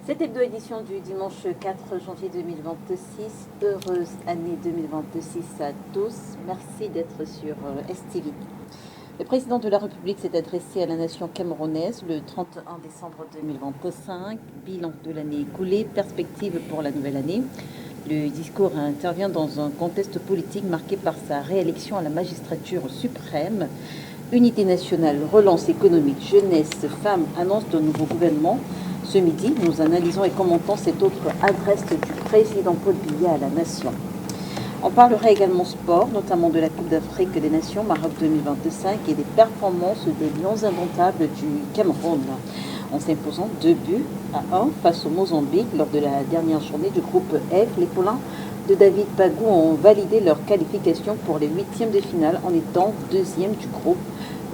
Cette hebdo-édition du dimanche 4 janvier 2026, heureuse année 2026 à tous. Merci d'être sur STV. Le président de la République s'est adressé à la nation camerounaise le 31 décembre 2025. Bilan de l'année écoulée, perspective pour la nouvelle année. Le discours intervient dans un contexte politique marqué par sa réélection à la magistrature suprême. Unité nationale, relance économique, jeunesse, femmes, annonce d'un nouveau gouvernement. Ce midi, nous analysons et commentons cette autre adresse du président Paul Biya à la nation. On parlera également sport, notamment de la Coupe d'Afrique des Nations Maroc 2025 et des performances des Lions indomptables du Cameroun, en s'imposant 2-1 face au Mozambique lors de la dernière journée du groupe F. Les Paulins de David Pagou ont validé leur qualification pour les huitièmes de finale en étant deuxième du groupe.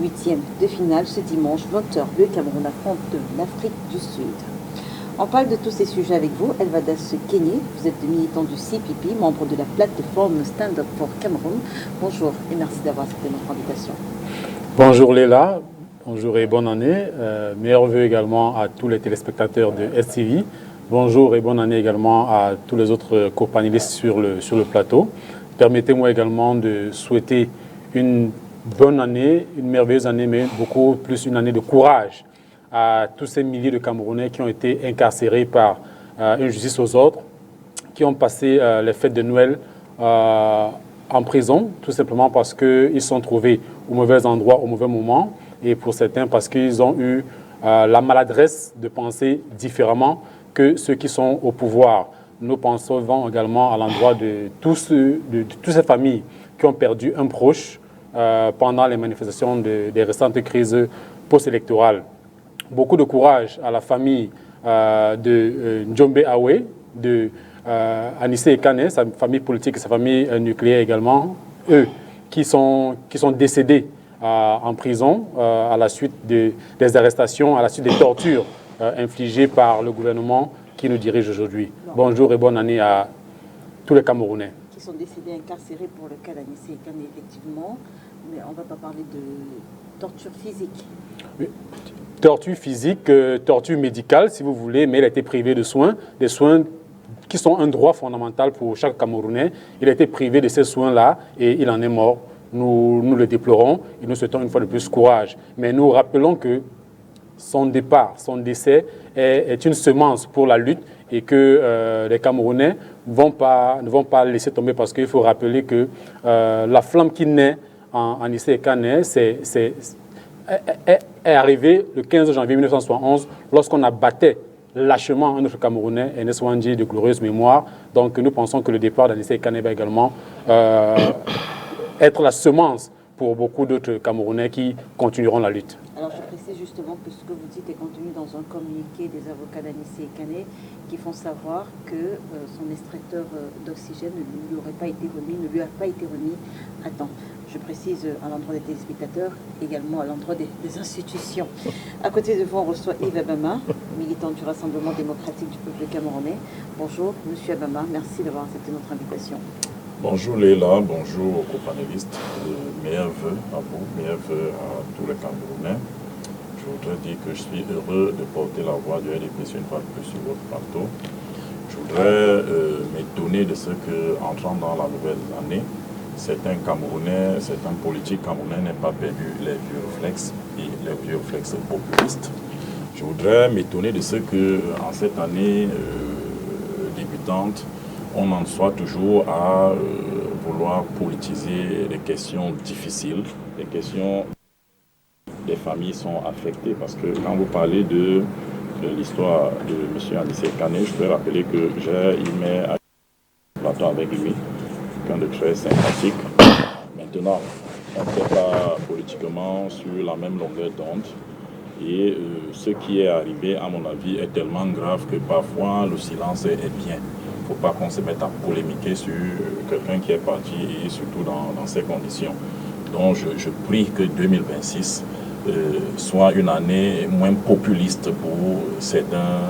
Huitième de finale ce dimanche 20h. Le Cameroun affronte l'Afrique du Sud. On parle de tous ces sujets avec vous. Elvadas Kenyé, vous êtes militant du CPP, membre de la plateforme Stand Up for Cameroun. Bonjour et merci d'avoir accepté notre invitation. Bonjour Léla, bonjour et bonne année. Meilleurs vœux également à tous les téléspectateurs de STV. Bonjour et bonne année également à tous les autres co-panélistes sur le plateau. Permettez-moi également de souhaiter une bonne année, une merveilleuse année, mais beaucoup plus une année de courage à tous ces milliers de Camerounais qui ont été incarcérés par une justice aux ordres, qui ont passé les fêtes de Noël en prison, tout simplement parce qu'ils sont trouvés au mauvais endroit, au mauvais moment, et pour certains parce qu'ils ont eu la maladresse de penser différemment que ceux qui sont au pouvoir. Nous pensons également à l'endroit de toutes ces familles qui ont perdu un proche pendant les manifestations des récentes crises post-électorales. Beaucoup de courage à la famille de Njombe Awe, de Anissé Ekane, sa famille politique et sa famille nucléaire également, eux qui sont décédés en prison à la suite des arrestations, à la suite des tortures infligées par le gouvernement qui nous dirige aujourd'hui. Bonjour et bonne année à tous les Camerounais. Qui sont décédés incarcérés pour le cas d'Anissé Ekane, effectivement, mais on ne va pas parler de torture physique. Oui. Torture physique, torture médicale, si vous voulez, mais il a été privé de soins, des soins qui sont un droit fondamental pour chaque Camerounais. Il a été privé de ces soins-là et il en est mort. Nous le déplorons et nous souhaitons une fois de plus courage. Mais nous rappelons que son départ, son décès est une semence pour la lutte et que les Camerounais ne vont pas laisser tomber parce qu'il faut rappeler que la flamme qui naît en Issé Ekane, est arrivée le 15 janvier 1971 lorsqu'on abattait lâchement un autre Camerounais, Enes Wandji, de glorieuse mémoire. Donc nous pensons que le départ d'Anissé Ekane va également être la semence pour beaucoup d'autres Camerounais qui continueront la lutte. Alors je précise justement que ce que vous dites est contenu dans un communiqué des avocats d'Anissé Ekane qui font savoir que son extracteur d'oxygène ne lui a pas été remis à temps. Je précise à l'endroit des téléspectateurs, également à l'endroit des institutions. À côté de vous, on reçoit Yves Abama, militant du Rassemblement démocratique du peuple camerounais. Bonjour, Monsieur Abama, merci d'avoir accepté notre invitation. Bonjour Léla, bonjour aux co-panélistes. Meilleurs vœux à vous, meilleurs vœux à tous les Camerounais. Je voudrais dire que je suis heureux de porter la voix du RDPC une fois de plus sur votre plateau. Je voudrais m'étonner de ce que, entrant dans la nouvelle année, certains politiques camerounais n'aient pas perdu les vieux réflexes et les vieux réflexes populistes. Je voudrais m'étonner de ce que, en cette année débutante, on en soit toujours à vouloir politiser les questions difficiles, les questions des familles sont affectées. Parce que quand vous parlez de l'histoire de M. Anissé Ekane, je peux rappeler que j'ai aimé à plateau avec lui, quelqu'un de très sympathique. Maintenant, on ne fait pas politiquement sur la même longueur d'onde. Et ce qui est arrivé, à mon avis, est tellement grave que parfois le silence est bien. Il ne faut pas qu'on se mette à polémiquer sur quelqu'un qui est parti et surtout dans ces conditions. Donc je prie que 2026 soit une année moins populiste pour certains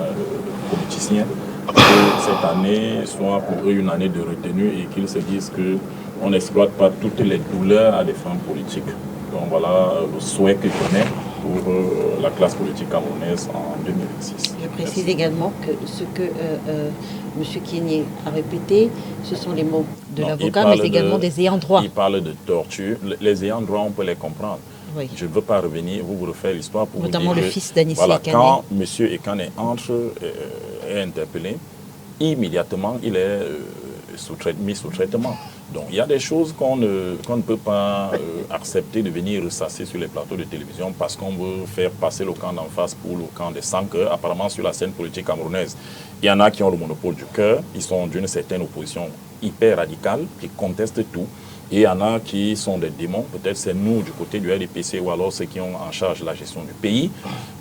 politiciens, que cette année soit pour eux une année de retenue et qu'ils se disent qu'on n'exploite pas toutes les douleurs à des fins politiques. Donc voilà le souhait que je mets pour pour la classe politique camerounaise en 2026. Je précise également que ce que M. Kienye a répété, ce sont les mots de l'avocat, mais également des ayants droit. Il parle de torture. Les ayants droit, on peut les comprendre. Oui. Je ne veux pas revenir, vous refaire l'histoire pour notamment vous dire le fils d'Anissé voilà, Ekane. quand M. Ekane entre, est interpellé, immédiatement, il est mis sous traitement. Donc il y a des choses qu'on ne peut pas accepter de venir ressasser sur les plateaux de télévision parce qu'on veut faire passer le camp d'en face pour le camp des sans cœurs. Apparemment sur la scène politique camerounaise, il y en a qui ont le monopole du cœur, ils sont d'une certaine opposition hyper radicale, qui contestent tout. Et il y en a qui sont des démons, peut-être c'est nous du côté du RDPC ou alors ceux qui ont en charge la gestion du pays.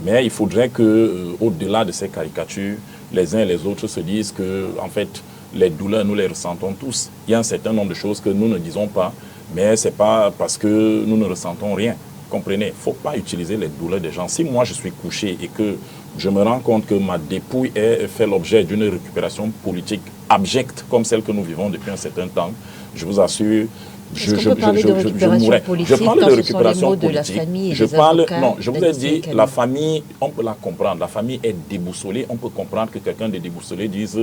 Mais il faudrait qu'au-delà de ces caricatures, les uns et les autres se disent que, en fait, les douleurs, nous les ressentons tous. Il y a un certain nombre de choses que nous ne disons pas, mais ce n'est pas parce que nous ne ressentons rien. Comprenez, il ne faut pas utiliser les douleurs des gens. Si moi je suis couché et que je me rends compte que ma dépouille fait l'objet d'une récupération politique abjecte comme celle que nous vivons depuis un certain temps, je vous assure, je parle de récupération politique. Je parle de récupération politique. De la famille et des avocats, non, je vous ai dit, la famille, on peut la comprendre. La famille est déboussolée. On peut comprendre que quelqu'un de déboussolé dise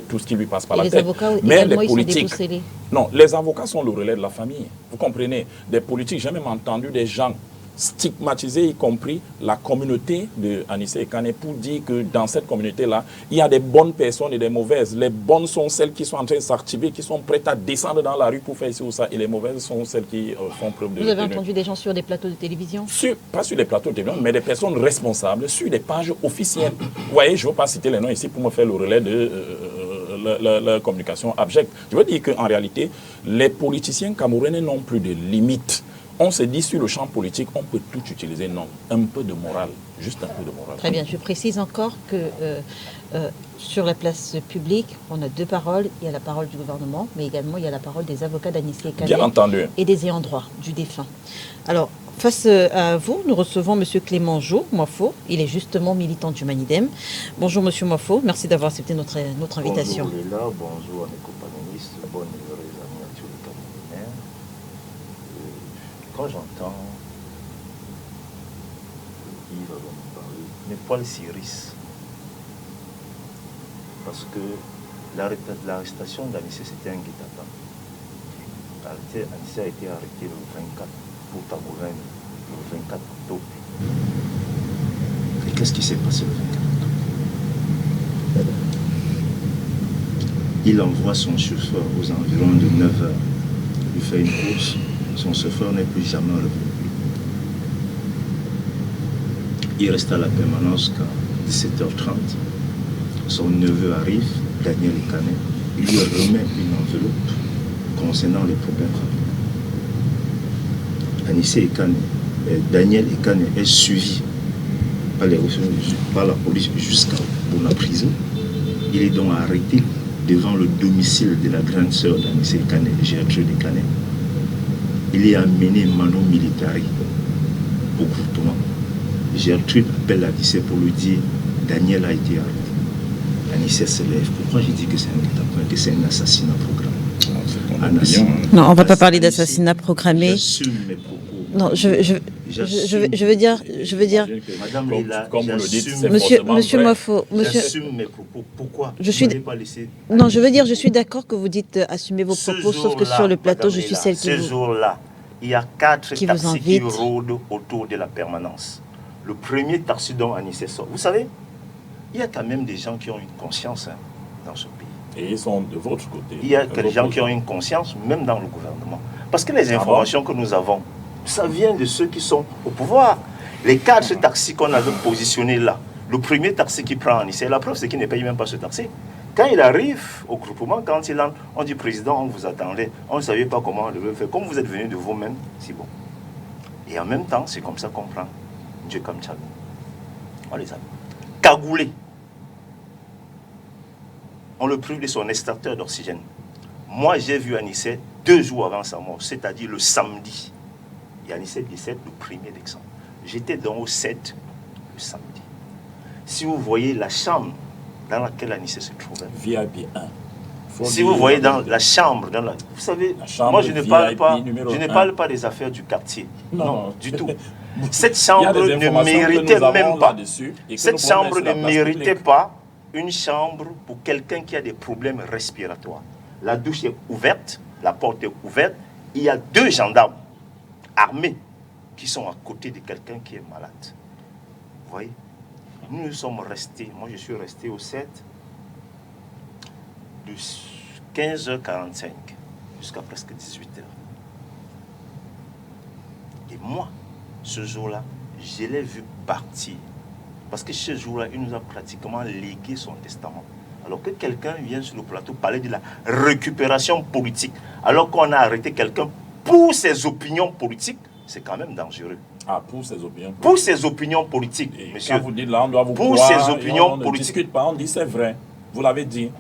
tout ce qui lui passe par la tête. Avocats, mais les politiques, non, les avocats sont le relais de la famille. Vous comprenez? Des politiques, j'ai même entendu des gens stigmatiser, y compris la communauté de Anissé Ekane, pour dire que dans cette communauté-là, il y a des bonnes personnes et des mauvaises. Les bonnes sont celles qui sont en train de s'activer, qui sont prêtes à descendre dans la rue pour faire ci ou ça, et les mauvaises sont celles qui font preuve de... Vous avez entendu des gens sur des plateaux de télévision? Pas sur les plateaux de télévision, mais des personnes responsables sur des pages officielles. Vous voyez, je ne veux pas citer les noms ici pour me faire le relais de la communication abjecte. Je veux dire qu'en réalité, les politiciens camerounais n'ont plus de limites. On se dit sur le champ politique, on peut tout utiliser. Non, un peu de morale, juste un peu de morale. Très bien, je précise encore que sur la place publique, on a deux paroles. Il y a la parole du gouvernement, mais également il y a la parole des avocats d'Anissé Ekane. Bien entendu. Et des ayants droit du défunt. Alors, face à vous, nous recevons M. Clément Jo Mwafo. Il est justement militant du Manidem. Bonjour M. Mwafo, merci d'avoir accepté notre invitation. Bonjour Léla, bonjour à mes compagnonnistes, bonne et heureuse année à tous les Camerounais. Quand j'entends Yves avant de parler, mes poils s'irrissent. Parce que l'arrestation d'Anissé, c'était un guet-apens. Anissé a été arrêté le 24 pour Tabourin, le 24 octobre. Et qu'est-ce qui s'est passé le 24 octobre? Il envoie son chauffeur aux environs de 9 h. Il fait une course. Son chauffeur n'est plus jamais revenu. Il reste à la permanence qu'à 17h30. Son neveu arrive, Daniel Ekane. Il lui remet une enveloppe concernant les problèmes. Anissé Ekane, Daniel Ekane est suivi par la police jusqu'à la prison. Il est donc arrêté devant le domicile de la grande sœur d'Anissé Ekane, Gertrude Ekane. Il est amené mano militari au groupement. Gertrude appelle Anissé pour lui dire Daniel a été arrêté. Anissé se lève. Pourquoi je dis que c'est un guet-apens, que c'est un assassinat programmé? Non, on ne va pas parler d'assassinat programmé. J'assume mes propos. Non, je veux dire, Madame Léla, comme vous le dites, c'est Monsieur Mwafo, j'assume mes propos. Pourquoi? Non, je veux dire, je suis d'accord que vous dites assumer vos propos, sauf que sur le plateau, je suis celle qui Ce jour-là, il y a 4 taxis qui invite. rôdent autour de la permanence. Le premier taxi dont Anissé sort. Vous savez, il y a quand même des gens qui ont une conscience dans ce pays. Et ils sont de votre côté. Il y a des gens qui ont une conscience, même dans le gouvernement. Parce que les informations que nous avons, ça vient de ceux qui sont au pouvoir. Les 4 taxis qu'on avait positionnés là, le premier taxi qui prend Anissé, la preuve c'est qu'il ne paye même pas ce taxi. Quand il arrive au groupement, quand il entre, on dit président, on vous attendait, on ne savait pas comment on devait faire. Comme vous êtes venu de vous-même, c'est bon. Et en même temps, c'est comme ça qu'on prend Dieu comme Tchad. On les a cagoulés. On le prive de son extracteur d'oxygène. Moi, j'ai vu Anissé 2 jours avant sa mort, c'est-à-dire le samedi. Et Anissé décède le 1er décembre. J'étais dans au 7 le samedi. Si vous voyez la chambre dans laquelle Anissé se trouvait, VIP 1. Si vous voyez dans la chambre, vous savez, moi je ne parle pas des affaires du quartier. Non, du tout. Cette chambre ne méritait même pas. Cette chambre ne méritait pas une chambre pour quelqu'un qui a des problèmes respiratoires. La douche est ouverte, la porte est ouverte. Il y a 2 gendarmes armés qui sont à côté de quelqu'un qui est malade. Vous voyez? Nous sommes restés, moi je suis resté au 7 de 15h45 jusqu'à presque 18h. Et moi, ce jour-là, je l'ai vu partir. Parce que ce jour-là, il nous a pratiquement légué son testament. Alors que quelqu'un vient sur le plateau parler de la récupération politique, alors qu'on a arrêté quelqu'un pour ses opinions politiques, c'est quand même dangereux. Ah, pour ses opinions politiques. Pour ses opinions politiques, Et monsieur. quand vous dites là, on doit vous pour croire, ses opinions on ne politiques. discute pas, on dit c'est vrai. Vous l'avez dit.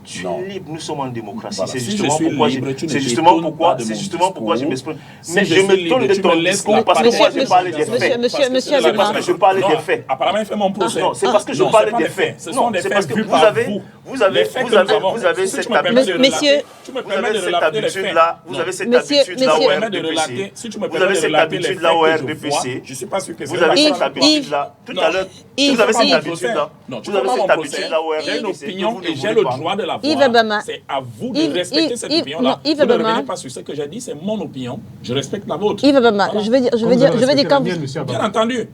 Tu Non. es libre, nous sommes en démocratie. Voilà. C'est Si justement je suis pourquoi libre, tu ne c'est justement t'étonnes pourquoi, pas de c'est mon justement pourquoi je discours. m'exprime. Si Mais je je suis m'étonne libre, de tu ton me laisses discours la parce que parole. moi je parlais des faits. Monsieur C'est parce que je parlais Non, des faits. Apparemment, il fait mon procès. Non, c'est parce que je Non, parlais c'est pas des faits. Ce Non, sont des c'est faits parce que vus vous par avez vous. vous avez Les faits que nous avons. cette Si tu me permets de habitude. Messieurs, tu me Vous permets avez de cette relater les habitude faits. là, vous Non. avez cette Messieurs, habitude là au messieurs. RDPC. Si tu me Vous permets avez de cette relater les habitude faits là au que je vois, RDPC. je ne suis pas sûr que Vous c'est avez la cette habitude là. Tout à l'heure, Non, vous avez c'est cette pas mon habitude procès. là. Non, tu Vous avez vois cette mon habitude procès. là au J'ai une RDPC. opinion et j'ai le droit de la Yves voir. Abama. C'est à vous de Yves, respecter cette Yves, opinion non, là. Yves Vous ne Abama. revenez pas sur ce que j'ai dit, c'est mon opinion. Je respecte la vôtre. Yves Abama, Voilà. je veux dire quand vous... Bien entendu.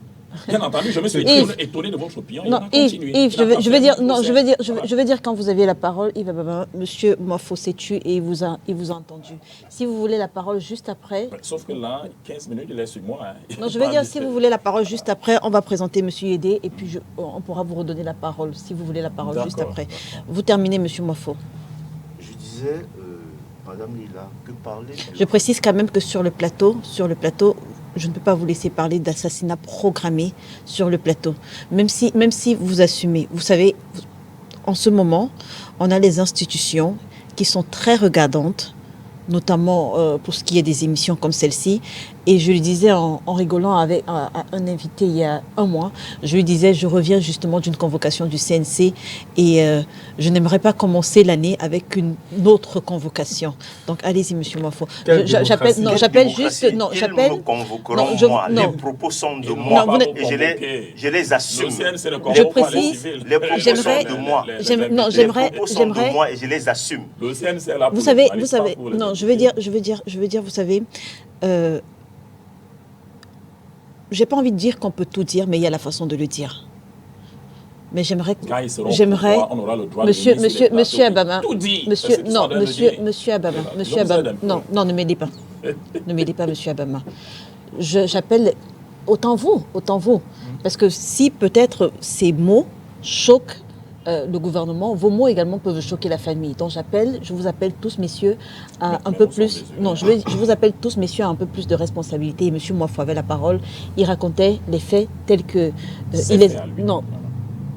Bien entendu, je me suis Yves. étonné de votre opinion. Non, Yves, je veux dire quand vous aviez la parole, Yves Abama, monsieur Mofo s'est tué et il vous a entendu. Si vous voulez la parole juste après... Sauf que là, 15 minutes, il est sur moi. Hein. Non, je veux dire, si vous voulez la parole juste après, on va présenter monsieur Yédé et puis on pourra vous redonner la parole, si vous voulez la parole juste après. Vous terminez, monsieur Mofo. Je disais, madame Lila, que parler. Je précise quand même que sur le plateau, je ne peux pas vous laisser parler d'assassinat programmé sur le plateau. Même si vous assumez. Vous savez, en ce moment, on a les institutions qui sont très regardantes, notamment pour ce qui est des émissions comme celle-ci. Et je lui disais en rigolant avec un invité il y a un mois, je lui disais, je reviens justement d'une convocation du CNC et je n'aimerais pas commencer l'année avec une autre convocation. Donc allez-y, monsieur Mofo. J'appelle juste... Non, j'appelle... Ils me convoqueront, Non, moi. non. Les propos sont de Non, moi vous et je les assume. Je précise... Les propos J'aimerais- sont de moi. Non, Les propos sont de moi et je les assume. Le CNC est là pour Vous savez, les journalistes, pas pour les non, je invités. veux dire, vous savez, j'ai pas envie de dire qu'on peut tout dire, mais il y a la façon de le dire. Mais j'aimerais, Quand ils seront j'aimerais, pour toi, on aura le droit de venir sur les monsieur plateaux Abama, pour tout dire. monsieur, C'est ce qu'ils sont non, en train de dire. monsieur Abama, Voilà. monsieur Je vous Abama, aide un peu. non, ne m'aidez pas, ne m'aidez pas, monsieur Abama. J'appelle autant vous, parce que si peut-être ces mots choquent le gouvernement, vos mots également peuvent choquer la famille. Donc je vous appelle tous, messieurs, à un peu plus... Non, je vous appelle tous, messieurs, à un peu plus de responsabilité. Et monsieur Mofo avait la parole. Il racontait les faits tels que... Non,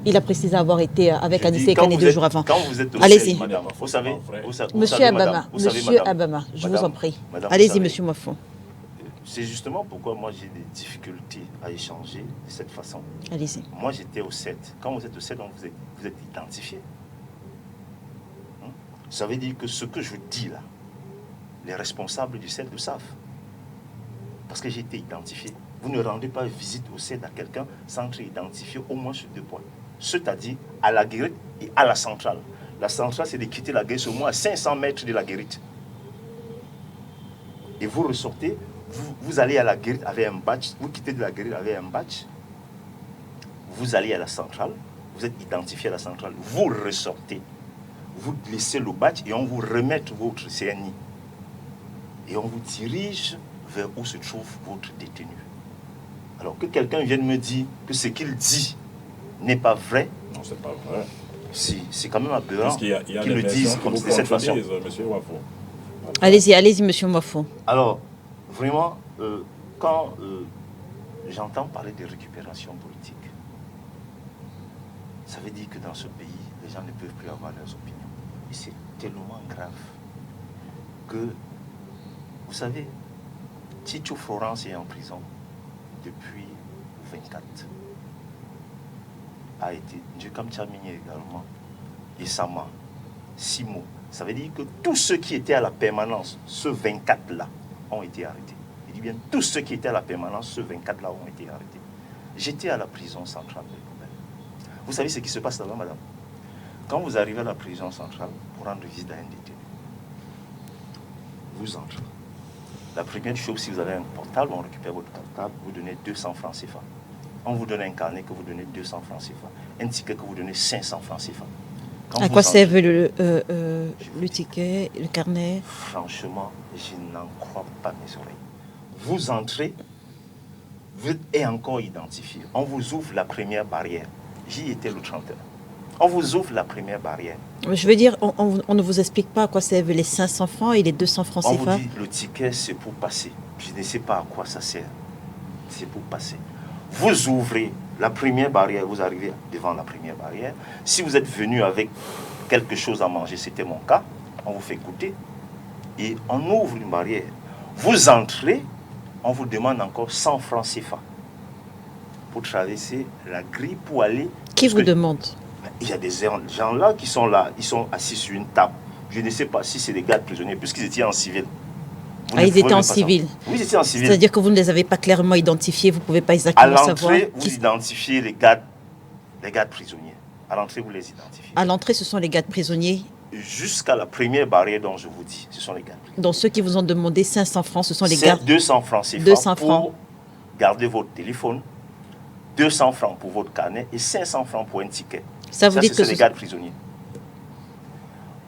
il a précisé avoir été avec Anissé Kane 2 jours avant. Quand vous êtes au Allez-y. CNC, madame, vous savez, Monsieur Abama, je vous en prie. Allez-y, monsieur Mofo. C'est justement pourquoi moi j'ai des difficultés à échanger de cette façon. Allez-y. Moi j'étais au 7. Quand vous êtes au 7, donc vous êtes identifié. Ça veut dire que ce que je dis là, les responsables du 7 le savent. Parce que j'ai été identifié. Vous ne rendez pas visite au 7 à quelqu'un sans être identifié au moins sur 2 points. C'est-à-dire à la guérite et à la centrale. La centrale, c'est de quitter la guérite au moins à 500 mètres de la guérite. Et vous ressortez. Vous allez à la guérite avec un badge, vous quittez de la guérite avec un badge, vous allez à la centrale, vous êtes identifié à la centrale, vous ressortez, vous laissez le badge et on vous remet votre CNI. Et on vous dirige vers où se trouve votre détenu. Alors que quelqu'un vienne me dire que ce qu'il dit n'est pas vrai, Non, c'est pas vrai. c'est quand même aberrant Parce qu'il y a qu'ils le disent comme de cette façon. Monsieur Wafo. Allez-y, monsieur Mofo. Alors, vraiment, quand j'entends parler de récupération politique, ça veut dire que dans ce pays, les gens ne peuvent plus avoir leurs opinions. Et c'est tellement grave que, vous savez, Tito Florence est en prison depuis 24. A été Njekam Tchamini également, et Sama, Simo. Ça veut dire que tous ceux qui étaient à la permanence, ce 24-là, ont été arrêtés. dis bien tous ceux qui étaient à la permanence, ceux 24 là ont été arrêtés. J'étais à la prison centrale de Lubumbashi. Vous savez ce qui se passe là-bas, madame? Quand vous arrivez à la prison centrale pour rendre visite à un détenu, vous entrez. La première chose, si vous avez un portable, on récupère votre portable, vous donnez 200 francs CFA. On vous donne un carnet que vous donnez 200 francs CFA. Un ticket que vous donnez 500 francs CFA. À quoi servent le ticket, le carnet? Franchement, je n'en crois pas mes oreilles. Vous entrez, vous êtes encore identifié. On vous ouvre la première barrière. J'y étais le 31. On vous ouvre la première barrière. Je veux dire, on ne vous explique pas à quoi servent les 500 francs et les 200 francs CFA. On vous dit le ticket, c'est pour passer. Je ne sais pas à quoi ça sert. C'est pour passer. Vous ouvrez la première barrière, vous arrivez devant la première barrière. Si vous êtes venu avec quelque chose à manger, c'était mon cas, on vous fait goûter et on ouvre une barrière. Vous entrez, on vous demande encore 100 francs CFA pour traverser la grille pour aller... Qui vous demande? Il y a des gens là qui sont là, ils sont assis sur une table. Je ne sais pas si c'est des gardes prisonniers, puisqu'ils étaient en civil. Ils étaient en civil. Oui, ils étaient en civil. C'est-à-dire que vous ne les avez pas clairement identifiés, vous ne pouvez pas exactement savoir. À l'entrée, vous identifiez les gardes prisonniers. À l'entrée, vous les identifiez. À l'entrée, ce sont les gardes prisonniers. Jusqu'à la première barrière dont je vous dis, ce sont les gardes prisonniers. Donc ceux qui vous ont demandé 500 francs, ce sont les gardes. 200 francs CFA 200 pour francs. Garder votre téléphone, 200 francs pour votre carnet et 500 francs pour un ticket. Ça vous dit que c'est les gardes prisonniers.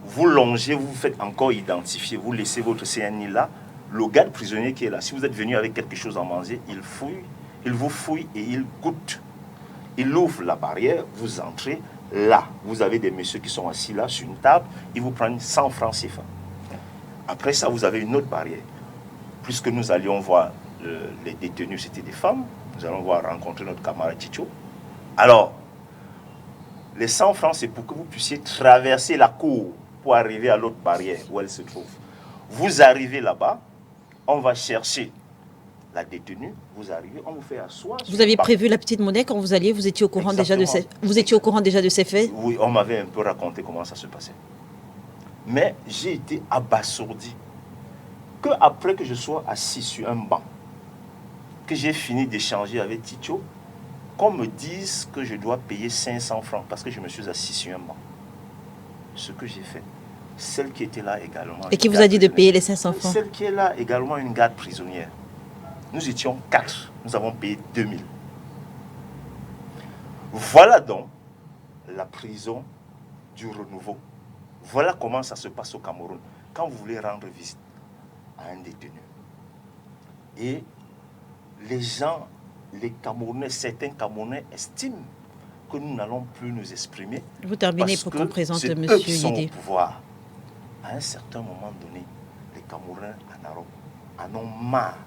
Vous longez, vous vous faites encore identifier, vous laissez votre CNI là. Le garde prisonnier qui est là, si vous êtes venu avec quelque chose à manger, il fouille, il vous fouille et il goûte. Il ouvre la barrière, vous entrez là. Vous avez des messieurs qui sont assis là sur une table, ils vous prennent 100 francs CFA. Après ça, vous avez une autre barrière. Puisque nous allions voir les détenus, c'était des femmes, nous allons voir rencontrer notre camarade Chicho. Alors, les 100 francs, c'est pour que vous puissiez traverser la cour pour arriver à l'autre barrière où elle se trouve. Vous arrivez là-bas, on va chercher la détenue, vous arrivez, on vous fait asseoir. Vous aviez prévu la petite monnaie quand vous alliez, vous étiez au courant déjà de ces, faits? Oui, on m'avait un peu raconté comment ça se passait. Mais j'ai été abasourdi. Que après que je sois assis sur un banc, que j'ai fini d'échanger avec Ticho, qu'on me dise que je dois payer 500 francs parce que je me suis assis sur un banc. Ce que j'ai fait. Celle qui était là également. Et qui vous a dit de payer les 500 francs? Celle qui est là également une garde prisonnière. Nous étions 4. Nous avons payé 2000. Voilà donc la prison du renouveau. Voilà comment ça se passe au Cameroun. Quand vous voulez rendre visite à un détenu. Et les gens, les Camerounais, certains Camerounais estiment que nous n'allons plus nous exprimer. Vous terminez pour qu'on présente M. Yédé. Pouvoir. À un certain moment donné, les Camerounais en ont marre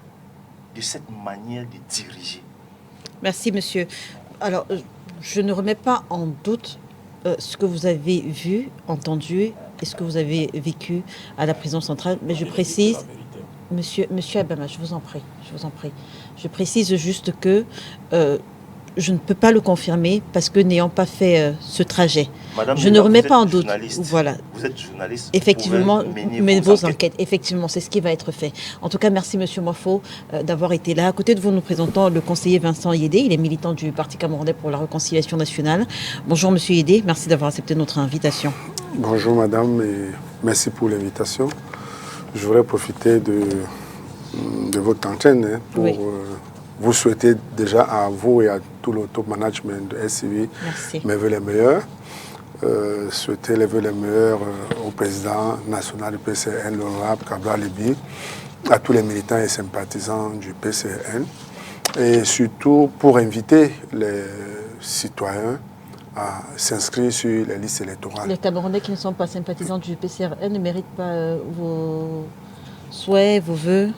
de cette manière de diriger. Merci, monsieur. Alors, je ne remets pas en doute ce que vous avez vu, entendu et ce que vous avez vécu à la prison centrale, mais je précise, monsieur Abama, je vous en prie. Je précise juste que je ne peux pas le confirmer parce que n'ayant pas fait ce trajet, Madame, je ne remets pas en doute. Voilà. Vous êtes journaliste. Effectivement, mais vos enquêtes. Effectivement, c'est ce qui va être fait. En tout cas, merci Monsieur Moifo d'avoir été là. À côté de vous, nous présentons le conseiller Vincent Yédé. Il est militant du Parti camerounais pour la réconciliation nationale. Bonjour Monsieur Yédé, merci d'avoir accepté notre invitation. Bonjour Madame et merci pour l'invitation. Je voudrais profiter de votre antenne pour vous souhaiter déjà à vous et à tout le top management de SCV mes vœux les meilleurs. Souhaiter les vœux les meilleurs au président national du PCN, l'honorable Kabla Libi, à tous les militants et sympathisants du PCN, et surtout pour inviter les citoyens à s'inscrire sur les listes électorales. Les Camerounais qui ne sont pas sympathisants du PCRN ne méritent pas vos souhaits, vos vœux?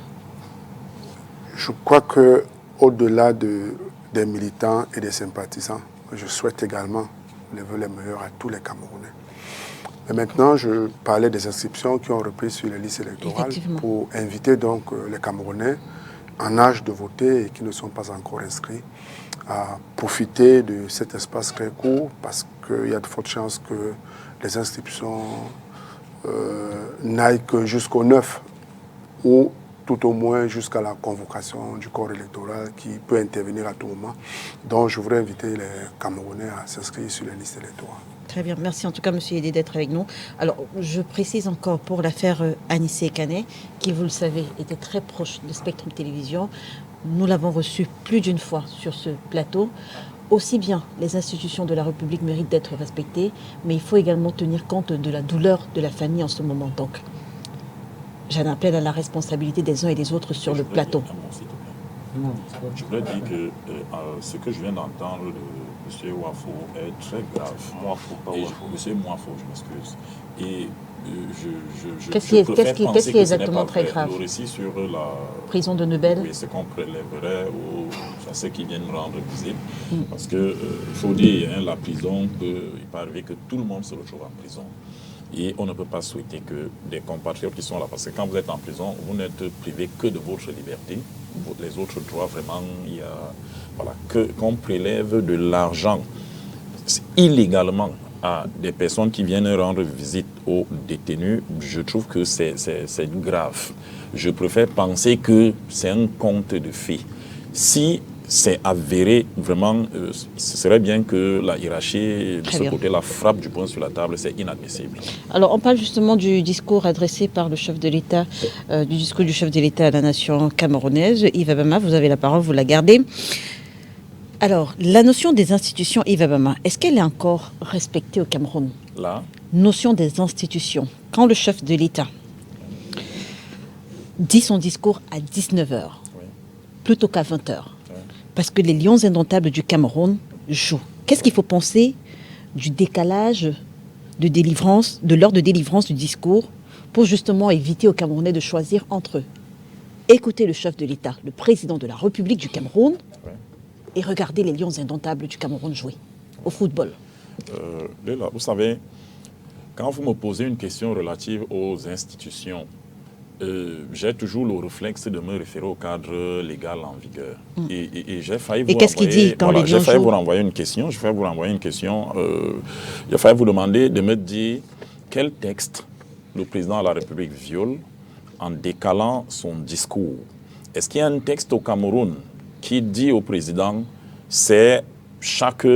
Je crois qu'au-delà des militants et des sympathisants, je souhaite également les vœux les meilleurs à tous les Camerounais. Mais maintenant, je parlais des inscriptions qui ont repris sur les listes électorales pour inviter donc les Camerounais en âge de voter et qui ne sont pas encore inscrits à profiter de cet espace très court parce qu'il y a de fortes chances que les inscriptions n'aillent que jusqu'au 9 ou tout au moins jusqu'à la convocation du corps électoral qui peut intervenir à tout moment. Donc je voudrais inviter les Camerounais à s'inscrire sur les listes électorales. Très bien, merci en tout cas monsieur Edé d'être avec nous. Alors je précise encore pour l'affaire Anissé Kané, qui vous le savez était très proche de Spectrum Télévision. Nous l'avons reçu plus d'une fois sur ce plateau. Aussi bien les institutions de la République méritent d'être respectées, mais il faut également tenir compte de la douleur de la famille en ce moment. Donc, j'en appelle à la responsabilité des uns et des autres sur le plateau. Je voudrais dire que ce que je viens d'entendre de M. Wafo est très grave. M. Mwafo, je m'excuse. Et Qu'est-ce qui est exactement très grave? Le récit sur la prison de Nebel. Oui, c'est qu'on prélèverait à ceux qui viennent rendre visite. Parce qu'il faut dire, la prison, il peut arriver que tout le monde se retrouve en prison. Et on ne peut pas souhaiter que des compatriotes qui sont là, parce que quand vous êtes en prison, vous n'êtes privé que de votre liberté. Les autres droits, vraiment, qu'on prélève de l'argent illégalement à des personnes qui viennent rendre visite aux détenus, je trouve que c'est grave. Je préfère penser que c'est un conte de fées. Si c'est avéré, vraiment, ce serait bien que la hiérarchie de ce côté-là frappe du poing sur la table, c'est inadmissible. Alors, on parle justement du discours adressé par le chef de l'État, du discours du chef de l'État à la nation camerounaise. Yves Abama, vous avez la parole, vous la gardez. Alors, la notion des institutions, Yves Abama, est-ce qu'elle est encore respectée au Cameroun? La notion des institutions. Quand le chef de l'État dit son discours à 19h, plutôt qu'à 20h, parce que les lions indomptables du Cameroun jouent. Qu'est-ce qu'il faut penser du décalage de délivrance, de l'heure de délivrance du discours, pour justement éviter aux Camerounais de choisir entre eux? Écouter le chef de l'État, le président de la République du Cameroun, et regarder les lions indomptables du Cameroun jouer au football. Léla, vous savez, quand vous me posez une question relative aux institutions, j'ai toujours le réflexe de me référer au cadre légal en vigueur. Et j'ai failli vous qu'est-ce qu'il dit quand les lions jouent? vous renvoyer une question. J'ai failli vous renvoyer une question. J'ai failli vous demander de me dire quel texte le président de la République viole en décalant son discours. Est-ce qu'il y a un texte au Cameroun qui dit au président c'est chaque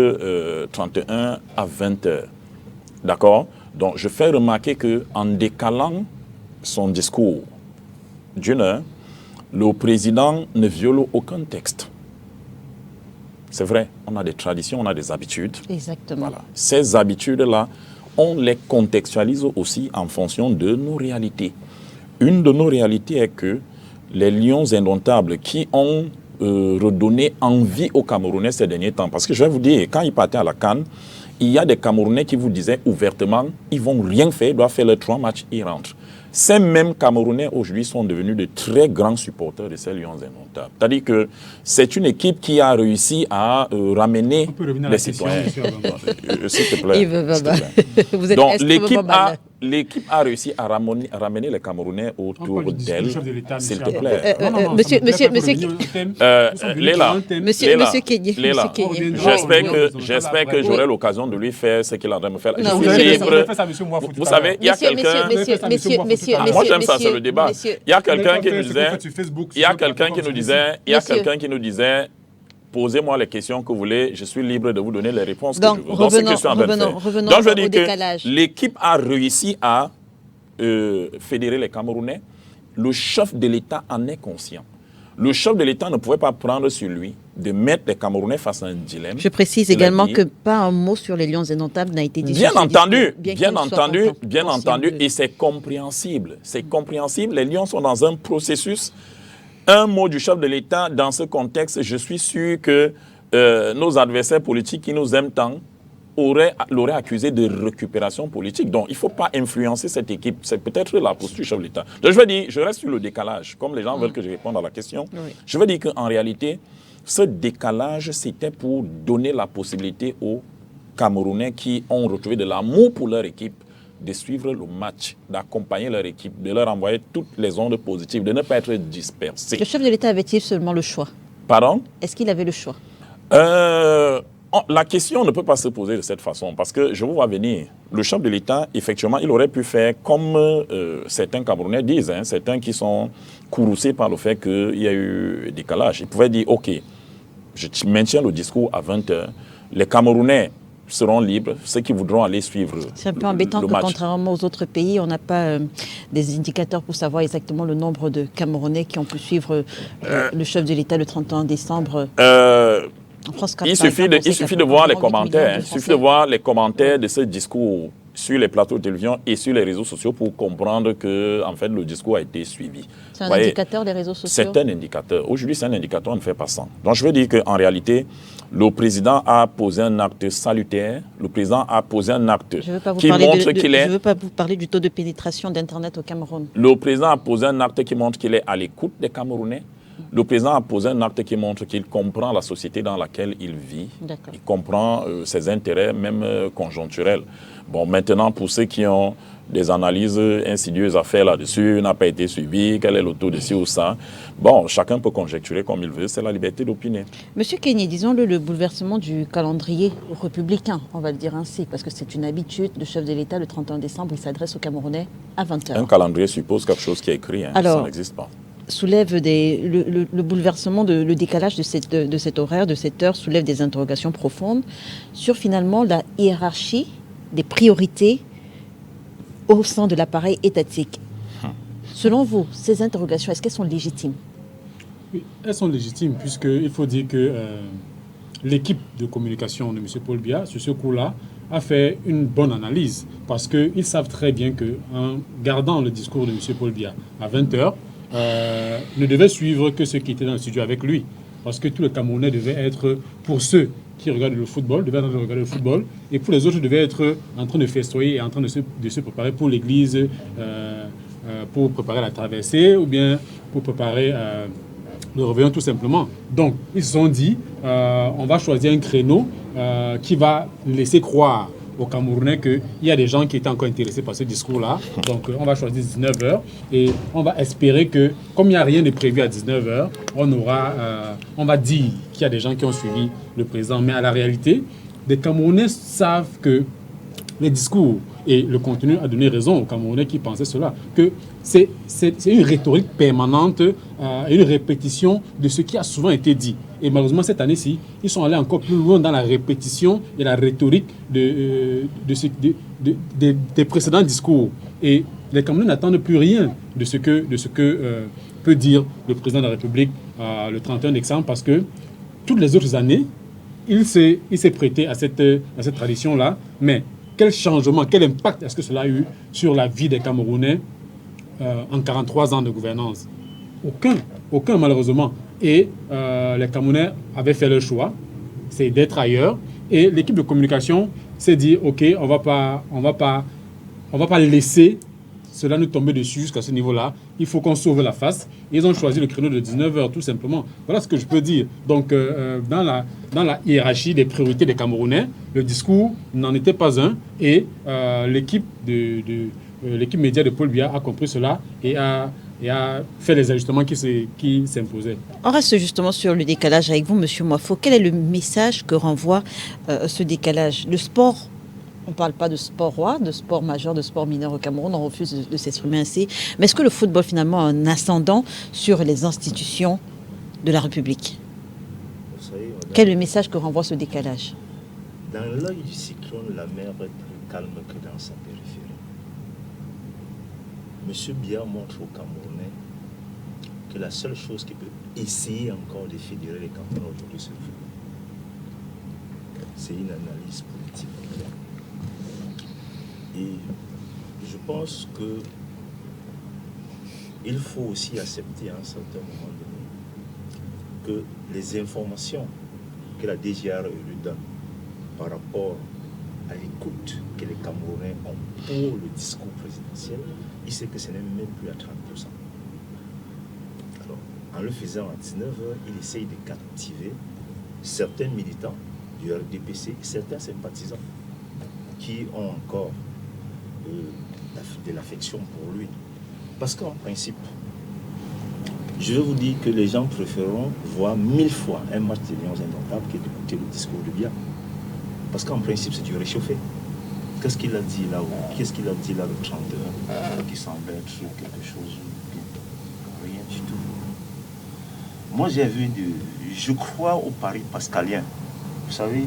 31 à 20 heures? D'accord? Donc je fais remarquer qu'en décalant son discours, d'une heure, le président ne viole aucun texte. C'est vrai, on a des traditions, on a des habitudes. Exactement. Voilà. Ces habitudes-là, on les contextualise aussi en fonction de nos réalités. Une de nos réalités est que les lions indomptables qui ont redonné envie aux Camerounais ces derniers temps, parce que je vais vous dire, quand ils partaient à la CAN, il y a des Camerounais qui vous disaient ouvertement, ils ne vont rien faire, ils doivent faire leurs 3 matchs, ils rentrent. Ces mêmes Camerounais aujourd'hui sont devenus de très grands supporters de ces lions indomptables. C'est-à-dire que c'est une équipe qui a réussi à ramener les citoyens. S'il te plaît. Vous êtes donc l'équipe a réussi à ramener les Camerounais autour d'elle. S'il te plaît. Monsieur Kenye. J'espère que j'aurai l'occasion de lui faire ce qu'il est en train de me faire. Je suis libre. Vous savez, il y a quelqu'un... Moi j'aime ça, c'est le débat. Il y a quelqu'un qui nous disait, posez-moi les questions que vous voulez, je suis libre de vous donner les réponses que je veux. Donc, ce que je suis en train de faire. Donc, je veux dire que l'équipe a réussi à fédérer les Camerounais. Le chef de l'État en est conscient. Le chef de l'État ne pouvait pas prendre sur lui de mettre les Camerounais face à un dilemme. Je précise également que pas un mot sur les lions indomptables n'a été dit. Bien entendu, et c'est compréhensible. C'est compréhensible. Les lions sont dans un processus. Un mot du chef de l'État dans ce contexte, je suis sûr que nos adversaires politiques qui nous aiment tant l'auraient accusé de récupération politique. Donc, il ne faut pas influencer cette équipe. C'est peut-être la posture du chef de l'État. Donc, je veux dire, je reste sur le décalage. Comme les gens veulent que je réponde à la question, je veux dire qu'en réalité, ce décalage, c'était pour donner la possibilité aux Camerounais qui ont retrouvé de l'amour pour leur équipe de suivre le match, d'accompagner leur équipe, de leur envoyer toutes les ondes positives, de ne pas être dispersés. Le chef de l'État avait-il seulement le choix? Pardon? Est-ce qu'il avait le choix? La question ne peut pas se poser de cette façon parce que je vous vois venir. Le chef de l'État, effectivement, il aurait pu faire comme certains Camerounais disent, hein, certains qui sont courroucés par le fait qu'il y a eu décalage. Il pouvait dire, OK, je maintiens le discours à 20h. Les Camerounais seront libres, ceux qui voudront aller suivre le match. C'est un peu embêtant que contrairement aux autres pays, on n'a pas des indicateurs pour savoir exactement le nombre de Camerounais qui ont pu suivre le chef de l'État le 31 décembre. En France, il suffit de voir les commentaires. Il suffit de voir les commentaires de ce discours sur les plateaux de télévision et sur les réseaux sociaux pour comprendre que en fait, le discours a été suivi. C'est un indicateur, les réseaux sociaux? C'est un indicateur. Aujourd'hui, c'est un indicateur, on ne fait pas ça. Donc, je veux dire qu'en réalité, le président a posé un acte salutaire. Le président a posé un acte qui montre qu'il est... Je ne veux pas vous parler du taux de pénétration d'Internet au Cameroun. Le président a posé un acte qui montre qu'il est à l'écoute des Camerounais. Le président a posé un acte qui montre qu'il comprend la société dans laquelle il vit. Il comprend ses intérêts, même conjoncturels. Bon, maintenant, pour ceux qui ont des analyses insidieuses à faire là-dessus, n'a pas été suivi, quel est le taux de ci ou ça. Bon, chacun peut conjecturer comme il veut, c'est la liberté d'opiner. Monsieur Kenyé, disons-le, le bouleversement du calendrier républicain, on va le dire ainsi, parce que c'est une habitude, le chef de l'État, le 31 décembre, il s'adresse aux Camerounais à 20h. Un calendrier suppose quelque chose qui est écrit, hein. Alors, ça n'existe pas. Soulève le bouleversement, le décalage de cet horaire, de cette heure, soulève des interrogations profondes sur finalement la hiérarchie des priorités au sein de l'appareil étatique. Selon vous, ces interrogations, est-ce qu'elles sont légitimes? Oui, elles sont légitimes, puisqu'il faut dire que l'équipe de communication de M. Paul Biya, sur ce coup-là, a fait une bonne analyse, parce qu'ils savent très bien qu'en gardant le discours de M. Paul Biya à 20h, ne devait suivre que ceux qui étaient dans le studio avec lui. Parce que tous les Camerounais devaient être, pour ceux qui regardent le football, devaient regarder le football, et pour les autres, devaient être en train de festoyer et en train de se préparer pour l'église, pour préparer la traversée, ou bien pour préparer le réveillon tout simplement. Donc, ils se sont dit, on va choisir un créneau qui va laisser croire aux Camerounais qu'il y a des gens qui étaient encore intéressés par ce discours-là. Donc, on va choisir 19h et on va espérer que, comme il n'y a rien de prévu à 19h, on va dire qu'il y a des gens qui ont suivi le président. Mais à la réalité, les Camerounais savent que les discours et le contenu a donné raison aux Camerounais qui pensaient cela, que c'est une rhétorique permanente et une répétition de ce qui a souvent été dit. Et malheureusement, cette année-ci, ils sont allés encore plus loin dans la répétition et la rhétorique des précédents discours. Et les Camerounais n'attendent plus rien de ce que peut dire le président de la République le 31 décembre, parce que toutes les autres années, il s'est prêté à cette tradition-là. Mais quel changement, quel impact est-ce que cela a eu sur la vie des Camerounais en 43 ans de gouvernance? Aucun malheureusement. Et les Camerounais avaient fait le choix, c'est d'être ailleurs. Et l'équipe de communication s'est dit, OK, on va pas laisser cela nous tomber dessus jusqu'à ce niveau-là. Il faut qu'on sauve la face. Ils ont choisi le créneau de 19h, tout simplement. Voilà ce que je peux dire. Donc, dans la hiérarchie des priorités des Camerounais, le discours n'en était pas un. Et l'équipe média de Paul Biya a compris cela et a fait les ajustements qui s'imposaient. On reste justement sur le décalage avec vous, M. Moafo. Quel est le message que renvoie ce décalage? Le sport, on ne parle pas de sport roi, de sport majeur, de sport mineur au Cameroun, on refuse de s'exprimer ainsi. Mais est-ce que le football finalement a un ascendant sur les institutions de la République? Quel est le message que renvoie ce décalage? Dans l'œil du cyclone, la mer est plus calme que dans sa périphérie. M. Biya montre aux Camerounais que la seule chose qui peut essayer encore de fédérer les Camerounais aujourd'hui, c'est le football. C'est une analyse politique. Et je pense qu'il faut aussi accepter à un certain moment donné que les informations que la DGRE lui donne par rapport à l'écoute que les Camerounais ont pour le discours présidentiel, il sait que ce n'est même plus à 30%. Alors, en le faisant à 19h, il essaye de captiver certains militants du RDPC, certains sympathisants qui ont encore de l'affection pour lui. Parce qu'en principe, je vais vous dire que les gens préféreront voir 1000 fois un match de Lions indomptables que d'écouter le discours de Biya. Parce qu'en principe, c'est du réchauffé. Qu'est-ce qu'il a dit là-haut? Qu'est-ce qu'il a dit là le 31 qui semblait être quelque chose? Rien du tout. Moi, j'ai vu je crois au pari pascalien. Vous savez,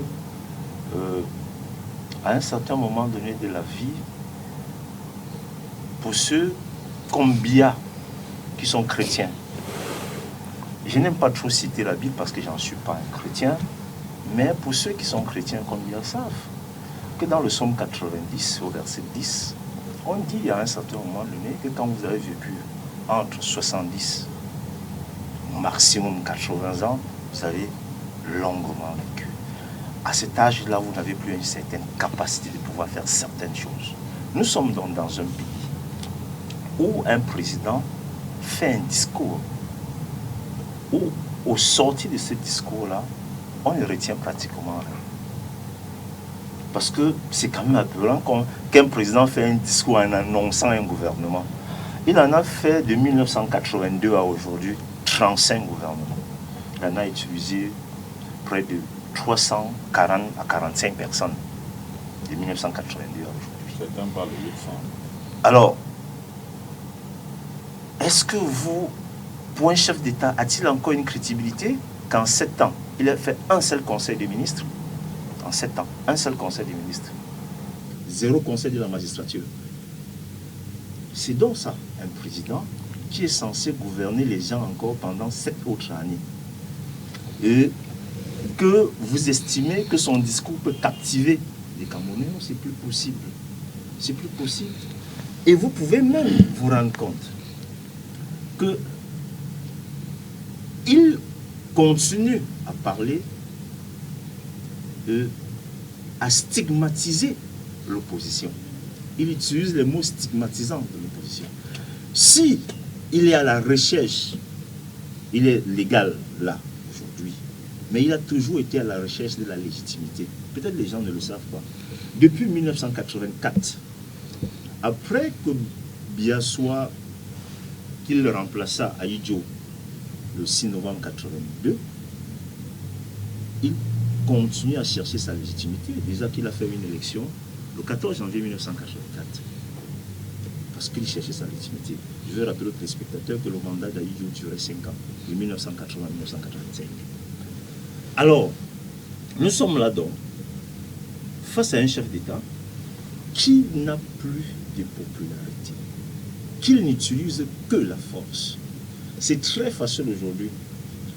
à un certain moment donné de la vie, pour ceux comme Biya, qui sont chrétiens, je n'aime pas trop citer la Bible parce que j'en suis pas un chrétien, mais pour ceux qui sont chrétiens comme Biya savent que dans le psaume 90, au verset 10, on dit à un certain moment donné que quand vous avez vécu entre 70, maximum 80 ans, vous avez longuement vécu. À cet âge-là, vous n'avez plus une certaine capacité de pouvoir faire certaines choses. Nous sommes donc dans un pays où un président fait un discours, où au sortir de ce discours-là, on ne retient pratiquement rien. Parce que c'est quand même appelant qu'un président fait un discours en annonçant un gouvernement. Il en a fait de 1982 à aujourd'hui 35 gouvernements. Il en a utilisé près de 340 à 45 personnes de 1982 à aujourd'hui. Certains parlent de 800. Alors, est-ce que vous, pour un chef d'État, a-t-il encore une crédibilité qu'en 7 ans, il a fait un seul conseil des ministres? En 7 ans, un seul conseil des ministres. 0 conseil de la magistrature. C'est donc ça, un président qui est censé gouverner les gens encore pendant 7 autres années. Et que vous estimez que son discours peut captiver les Camerounais, c'est plus possible. C'est plus possible. Et vous pouvez même vous rendre compte que il continue à parler, à stigmatiser l'opposition. Il utilise les mots stigmatisants de l'opposition. Si il est à la recherche, il est légal là aujourd'hui, mais il a toujours été à la recherche de la légitimité. Peut-être les gens ne le savent pas. Depuis 1984, après que Biya soit, qu'il le remplaça à Idjo le 6 novembre 1982, il continue à chercher sa légitimité. Déjà qu'il a fait une élection le 14 janvier 1984. Parce qu'il cherchait sa légitimité. Je vais rappeler aux téléspectateurs que le mandat d'Aïdjo durait 5 ans, de 1980 à 1985. Alors, nous sommes là donc, face à un chef d'État qui n'a plus de popularité, qu'il n'utilise que la force. C'est très facile aujourd'hui,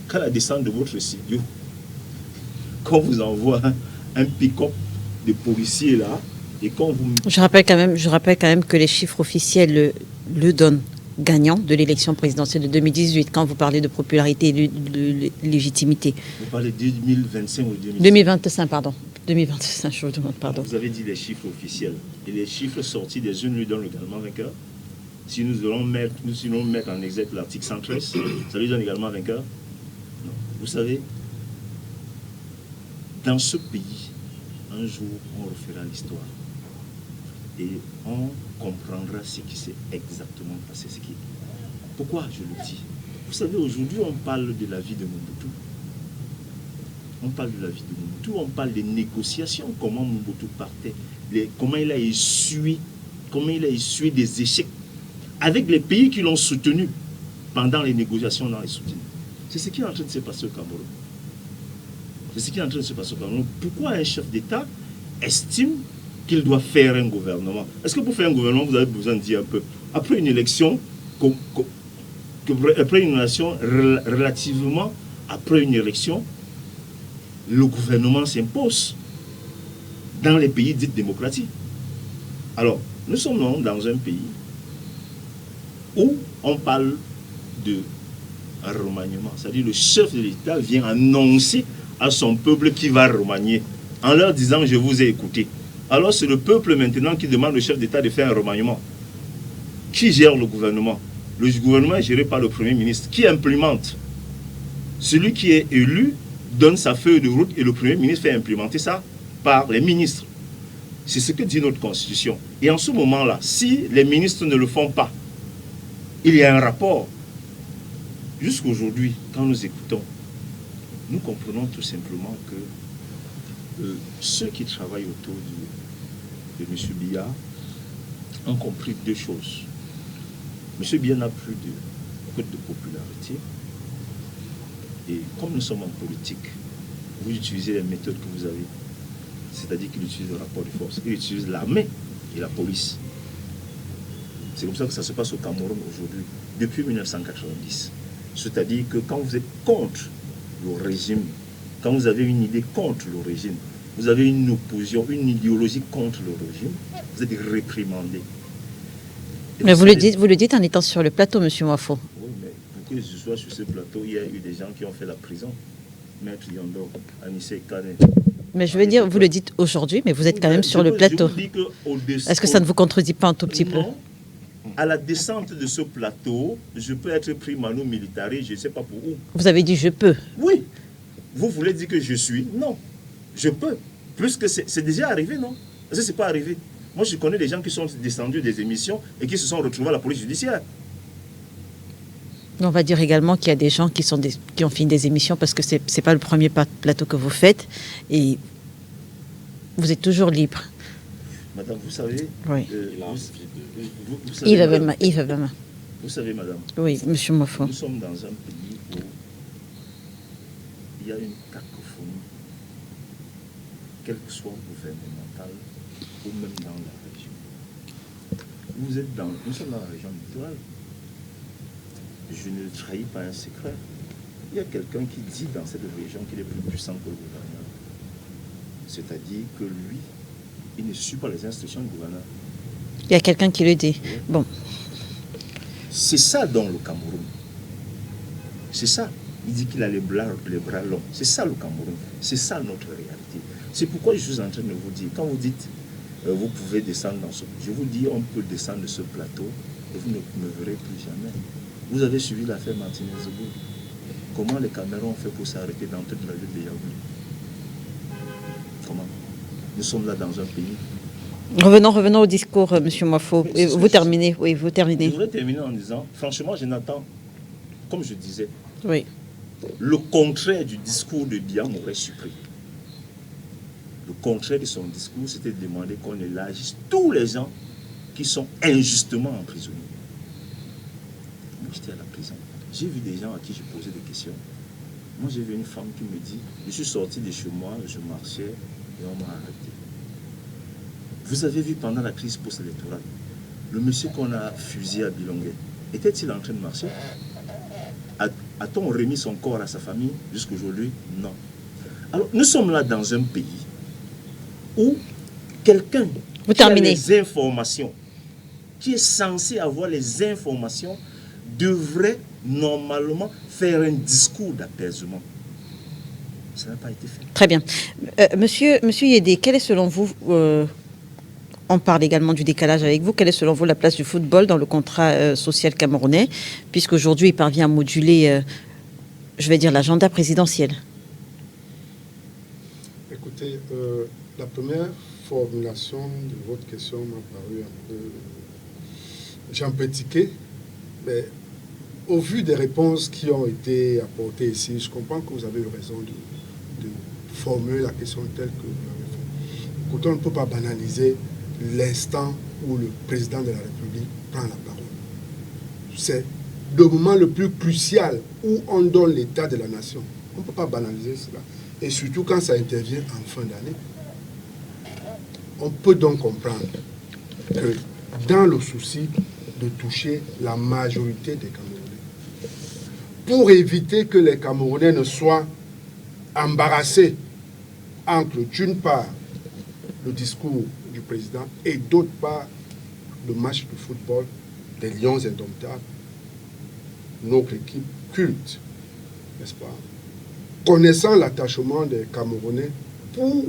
qu'à la descente de votre studio, qu'on vous envoie un pick-up de policiers là, et qu'on vous... Je rappelle quand même que les chiffres officiels le donnent gagnant de l'élection présidentielle de 2018, quand vous parlez de popularité et de légitimité. Vous parlez de 2025 ou 2025, pardon. 2025, je vous demande pardon. Vous avez dit les chiffres officiels. Et les chiffres sortis des urnes lui donnent également vainqueur. Si nous allons mettre en exergue l'article 113, ça lui donne également vainqueur. Non. Vous savez, dans ce pays, un jour, on refera l'histoire. Et on comprendra ce qui s'est exactement passé. Pourquoi je le dis? Vous savez, aujourd'hui, on parle de la vie de Mobutu. On parle de la vie de Mobutu, on parle des négociations, comment Mobutu partait, comment il a essuyé des échecs avec les pays qui l'ont soutenu pendant les négociations dans les soutiens. C'est ce qui est en train de se passer au Cameroun. C'est ce qui est en train de se passer au Cameroun. Pourquoi un chef d'État estime qu'il doit faire un gouvernement? Est-ce que pour faire un gouvernement, vous avez besoin de dire un peu, après une élection, relativement après une élection, le gouvernement s'impose dans les pays dits démocratiques. Alors, nous sommes donc dans un pays où on parle de remaniement. C'est-à-dire le chef de l'État vient annoncer à son peuple qu'il va remanier, en leur disant « je vous ai écouté ». Alors c'est le peuple maintenant qui demande au chef d'État de faire un remaniement. Qui gère le gouvernement? Le gouvernement est géré par le Premier ministre. Qui implémente? Celui qui est élu donne sa feuille de route et le Premier ministre fait implémenter ça par les ministres. C'est ce que dit notre Constitution. Et en ce moment-là, si les ministres ne le font pas, il y a un rapport. Jusqu'aujourd'hui, quand nous écoutons, nous comprenons tout simplement que ceux qui travaillent autour de M. Biya ont compris deux choses. M. Biya n'a plus de cote de popularité. Et comme nous sommes en politique, vous utilisez les méthodes que vous avez. C'est-à-dire qu'il utilise le rapport de force. Il utilise l'armée et la police. C'est comme ça que ça se passe au Cameroun aujourd'hui, depuis 1990. C'est-à-dire que quand vous êtes contre le régime, quand vous avez une idée contre le régime, vous avez une opposition, une idéologie contre le régime, vous êtes réprimandé. Mais vous le dites en étant sur le plateau, M. Mouafo. Oui, mais pour que je sois sur ce plateau, il y a eu des gens qui ont fait la prison. Maître Yondo, Anissé Kane. Mais je veux dire, vous le dites aujourd'hui, mais vous êtes quand même sur le plateau. Est-ce que ça ne vous contredit pas un tout petit peu? À la descente de ce plateau, je peux être pris manu militari, je ne sais pas pour où. Vous avez dit je peux. Oui. Vous voulez dire que je suis? Non. Je peux. Plus que c'est déjà arrivé, non? Parce que ce n'est pas arrivé. Moi, je connais des gens qui sont descendus des émissions et qui se sont retrouvés à la police judiciaire. On va dire également qu'il y a des gens qui ont fini des émissions parce que ce n'est pas le premier plateau que vous faites et vous êtes toujours libre. Madame, vous savez... Oui. Vous savez, Yves Abama. Vous savez, madame... Oui, monsieur Mouafo. Nous sommes dans un pays où il y a une cacophonie, quelle que soit gouvernementale ou même dans la région. Nous sommes dans la région littorale. Je ne trahis pas un secret. Il y a quelqu'un qui dit dans cette région qu'il est plus puissant que le gouverneur. C'est-à-dire que lui, il ne suit pas les instructions du gouverneur. Il y a quelqu'un qui le dit. Oui. Bon. C'est ça dans le Cameroun. C'est ça. Il dit qu'il a les bras longs. C'est ça le Cameroun. C'est ça notre réalité. C'est pourquoi je suis en train de vous dire, quand vous dites vous pouvez descendre dans ce... Je vous dis, on peut descendre de ce plateau et vous ne me verrez plus jamais. Vous avez suivi l'affaire Martinez-Zobou. Comment les Camerounais ont fait pour s'arrêter dans toute la ville de Yaoundé? Comment? Nous sommes là dans un pays. Revenons au discours, M. Mouafo. Vous terminez. Oui, vous terminez. Je voudrais terminer en disant, franchement, je n'attends, comme je disais, oui, le contraire du discours de Biya m'aurait surpris. Le contraire de son discours, c'était de demander qu'on élargisse tous les gens qui sont injustement emprisonnés. Moi, j'étais à la prison. J'ai vu des gens à qui je posais des questions. Moi, j'ai vu une femme qui me dit, je suis sorti de chez moi, je marchais et on m'a arrêté. Vous avez vu pendant la crise post-électorale, le monsieur qu'on a fusillé à Bilongué, était-il en train de marcher? A-t-on remis son corps à sa famille jusqu'aujourd'hui? Non. Alors, nous sommes là dans un pays où quelqu'un qui a les informations, qui est censé avoir les informations, devrait normalement faire un discours d'apaisement. Ça n'a pas été fait. Très bien. Monsieur Yédé, quel est selon vous, on parle également du décalage avec vous, quelle est selon vous la place du football dans le contrat social camerounais, puisqu'aujourd'hui il parvient à moduler, je vais dire, l'agenda présidentiel? Écoutez, la première formulation de votre question m'a paru un peu... J'ai un peu tiqué, mais au vu des réponses qui ont été apportées ici, je comprends que vous avez eu raison de formuler la question telle que vous l'avez fait. Écoutez, on ne peut pas banaliser l'instant où le président de la République prend la parole. C'est le moment le plus crucial où on donne l'état de la nation. On ne peut pas banaliser cela. Et surtout quand ça intervient en fin d'année. On peut donc comprendre que dans le souci de toucher la majorité des Camerounais, pour éviter que les Camerounais ne soient embarrassés entre, d'une part, le discours du président et d'autre part, le match de football des Lions indomptables, notre équipe culte, n'est-ce pas, connaissant l'attachement des Camerounais pour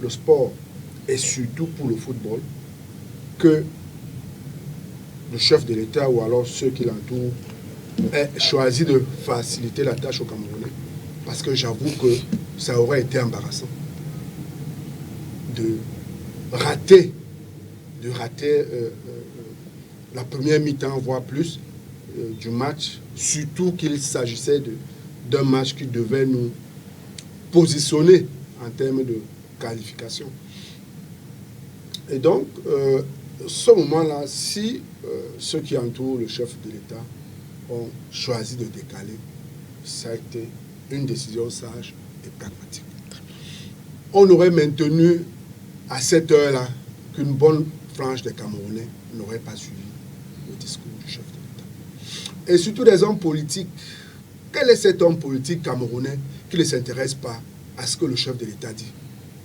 le sport et surtout pour le football, que le chef de l'État ou alors ceux qui l'entourent aient choisi de faciliter la tâche aux Camerounais, parce que j'avoue que ça aurait été embarrassant de rater la première mi-temps, voire plus, du match, surtout qu'il s'agissait d'un match qui devait nous positionner en termes qualification. Et donc, ce moment-là, si ceux qui entourent le chef de l'État ont choisi de décaler, ça a été une décision sage et pragmatique. On aurait maintenu à cette heure-là qu'une bonne frange des Camerounais n'aurait pas suivi le discours du chef de l'État. Et surtout des hommes politiques. Quel est cet homme politique camerounais qui ne s'intéresse pas à ce que le chef de l'État dit,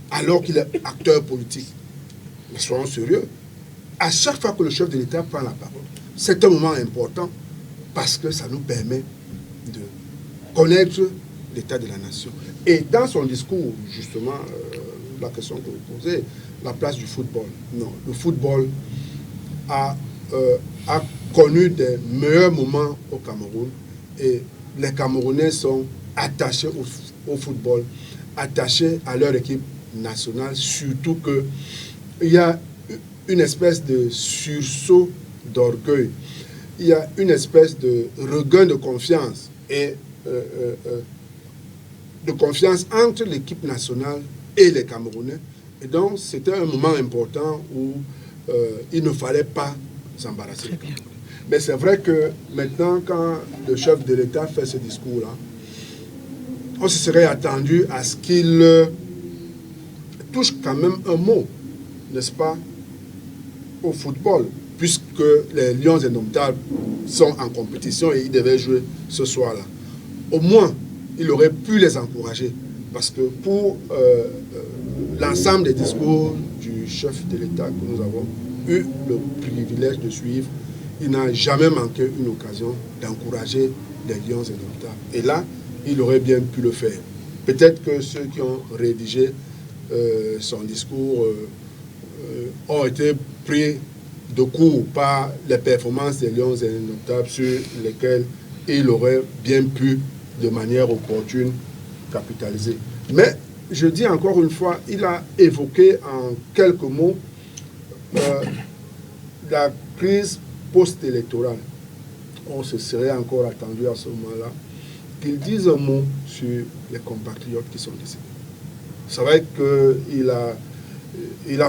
alors qu'il est acteur politique? Mais soyons sérieux. À chaque fois que le chef de l'État prend la parole, c'est un moment important parce que ça nous permet de connaître l'état de la nation. Et dans son discours, justement, la question que vous posez, la place du football. Non, le football a connu des meilleurs moments au Cameroun et les Camerounais sont attachés au football, attachés à leur équipe nationale, surtout qu'il y a une espèce de sursaut d'orgueil, il y a une espèce de regain de confiance et de confiance entre l'équipe nationale et les Camerounais. Et donc, c'était un moment important où il ne fallait pas s'embarrasser des Camerounais. Mais c'est vrai que maintenant, quand le chef de l'État fait ce discours-là, on se serait attendu à ce qu'il touche quand même un mot, n'est-ce pas, au football, puisque les Lions indomptables sont en compétition et ils devaient jouer ce soir-là. Au moins, il aurait pu les encourager, parce que pour l'ensemble des discours du chef de l'État que nous avons eu le privilège de suivre, il n'a jamais manqué une occasion d'encourager les Lions indomptables. Et là, il aurait bien pu le faire. Peut-être que ceux qui ont rédigé son discours ont été pris de court par les performances des Lions indomptables sur lesquelles il aurait bien pu, de manière opportune, capitaliser. Mais, je dis encore une fois, il a évoqué en quelques mots la crise post-électorale. On se serait encore attendu à ce moment-là qu'il dise un mot sur les compatriotes qui sont décédés. C'est vrai qu'il a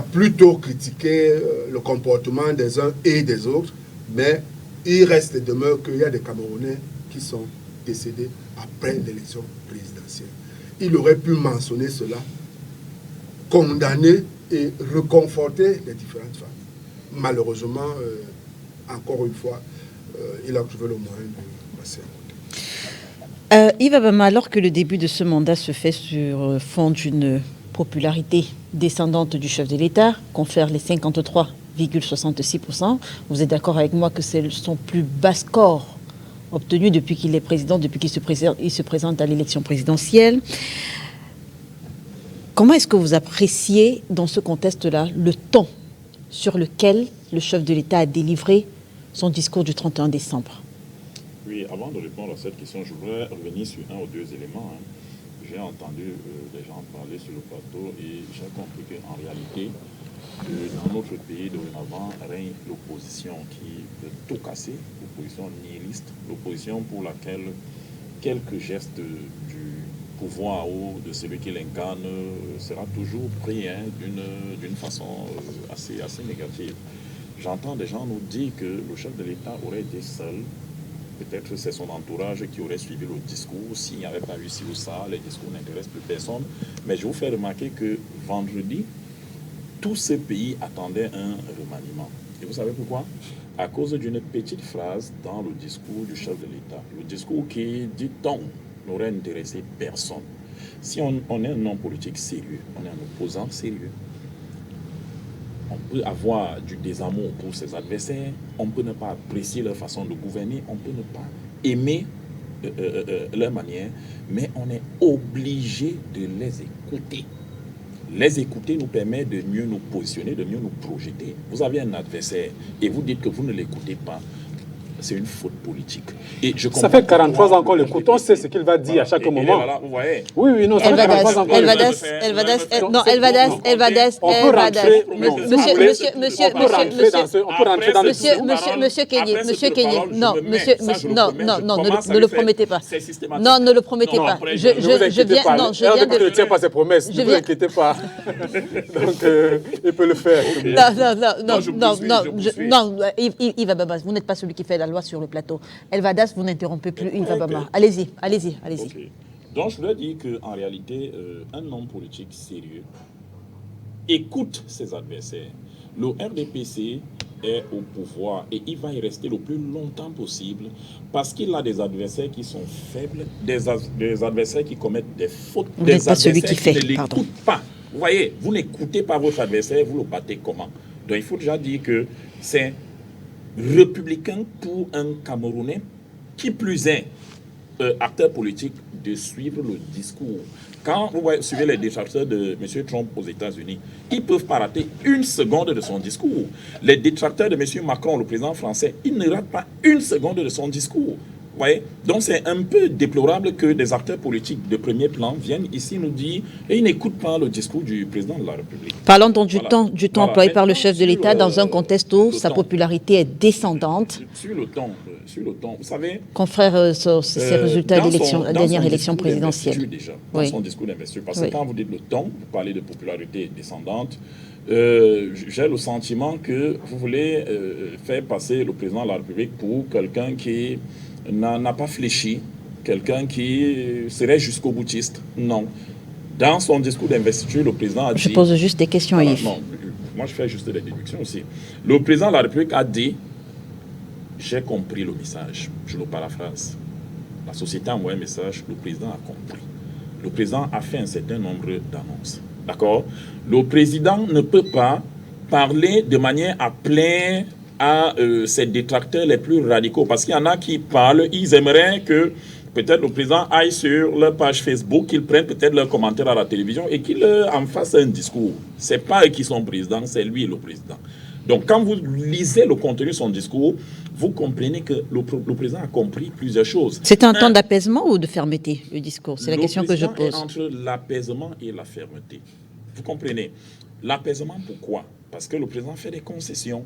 plutôt critiqué le comportement des uns et des autres, mais il reste et demeure qu'il y a des Camerounais qui sont décédés après l'élection présidentielle. Il aurait pu mentionner cela, condamner et reconforter les différentes familles. Malheureusement, encore une fois, il a trouvé le moyen de passer à côté. Yves Abama, alors que le début de ce mandat se fait sur fond d'une popularité descendante du chef de l'État, confère les 53,66%, vous êtes d'accord avec moi que c'est son plus bas score obtenu depuis qu'il est président, depuis qu'il se présente à l'élection présidentielle. Comment est-ce que vous appréciez dans ce contexte-là le ton sur lequel le chef de l'État a délivré son discours du 31 décembre? Oui, avant de répondre à cette question, je voudrais revenir sur un ou deux éléments. J'ai entendu des gens parler sur le plateau et j'ai compris qu'en réalité, dans notre pays, dorénavant, règne l'opposition qui veut tout casser, l'opposition nihiliste, l'opposition pour laquelle quelques gestes du pouvoir ou de celui qui l'incarne sera toujours pris d'une façon assez négative. J'entends des gens nous dire que le chef de l'État aurait été seul. Peut-être c'est son entourage qui aurait suivi le discours. S'il n'y avait pas eu ci ou ça, les discours n'intéressent plus personne. Mais je vous fais remarquer que vendredi, tous ces pays attendaient un remaniement. Et vous savez pourquoi? À cause d'une petite phrase dans le discours du chef de l'État. Le discours qui, dit-on, n'aurait intéressé personne. Si on est un homme politique sérieux, on est un opposant sérieux, on peut avoir du désamour pour ses adversaires, on peut ne pas apprécier leur façon de gouverner, on peut ne pas aimer leur manière, mais on est obligé de les écouter. Les écouter nous permet de mieux nous positionner, de mieux nous projeter. Vous avez un adversaire et vous dites que vous ne l'écoutez pas. c'est une faute politique. Et je ça fait 43 ans qu'on l'écoute, on sait ce qu'il va dire à chaque moment. Voilà, vous voyez. Oui, non, ça fait 43 ans qu'on l'écoute. Monsieur Kenyé, non, ne le promettez pas. Non, ne le promettez pas. Je viens, non, je viens de... Ne tient pas ses promesses, ne vous inquiétez pas. Donc, il peut le faire. Non, Yves Abama, vous n'êtes pas celui qui fait la loi sur le plateau. Elvadas, vous n'interrompez plus Yves Abama. Allez-y. Okay. Donc, je voudrais dire qu'en réalité, un homme politique sérieux écoute ses adversaires. Le RDPC est au pouvoir et il va y rester le plus longtemps possible parce qu'il a des adversaires qui sont faibles, des adversaires qui commettent des fautes, vous des n'êtes pas celui qui fait, ne l'écoutent pas. Vous voyez, vous n'écoutez pas votre adversaire, vous le battez comment? Donc il faut déjà dire que c'est républicain pour un Camerounais, qui plus est acteur politique, de suivre le discours. Quand vous suivez les détracteurs de M. Trump aux États-Unis, ils ne peuvent pas rater une seconde de son discours. Les détracteurs de M. Macron, le président français, ils ne ratent pas une seconde de son discours. Vous voyez? Donc c'est un peu déplorable que des acteurs politiques de premier plan viennent ici nous dire et ils n'écoutent pas le discours du président de la République. Parlons donc du temps employé par le chef de l'État dans un contexte où sa popularité est descendante. Sur le temps, vous savez... Confrère, ces résultats de la dernière élection présidentielle. Déjà, dans son discours d'investiture. Parce que quand vous dites le temps, vous parlez de popularité descendante, j'ai le sentiment que vous voulez faire passer le président de la République pour quelqu'un qui n'a pas fléchi, quelqu'un qui serait jusqu'au boutiste. Non. Dans son discours d'investiture, le président a dit... Je pose juste des questions, Yves. Non, moi je fais juste des déductions aussi. Le président de la République a dit « J'ai compris le message ». Je le paraphrase. La société a envoyé un message, le président a compris. Le président a fait un certain nombre d'annonces. D'accord? Le président ne peut pas parler de manière à plaire à ces détracteurs les plus radicaux. Parce qu'il y en a qui parlent, ils aimeraient que peut-être le président aille sur leur page Facebook, qu'ils prennent peut-être leurs commentaires à la télévision et qu'il en fasse un discours. Ce n'est pas eux qui sont présidents, c'est lui le président. Donc quand vous lisez le contenu de son discours, vous comprenez que le président a compris plusieurs choses. C'est un temps d'apaisement ou de fermeté, le discours? C'est la question que je pose. Est entre l'apaisement et la fermeté. Vous comprenez? L'apaisement, pourquoi? Parce que le président fait des concessions.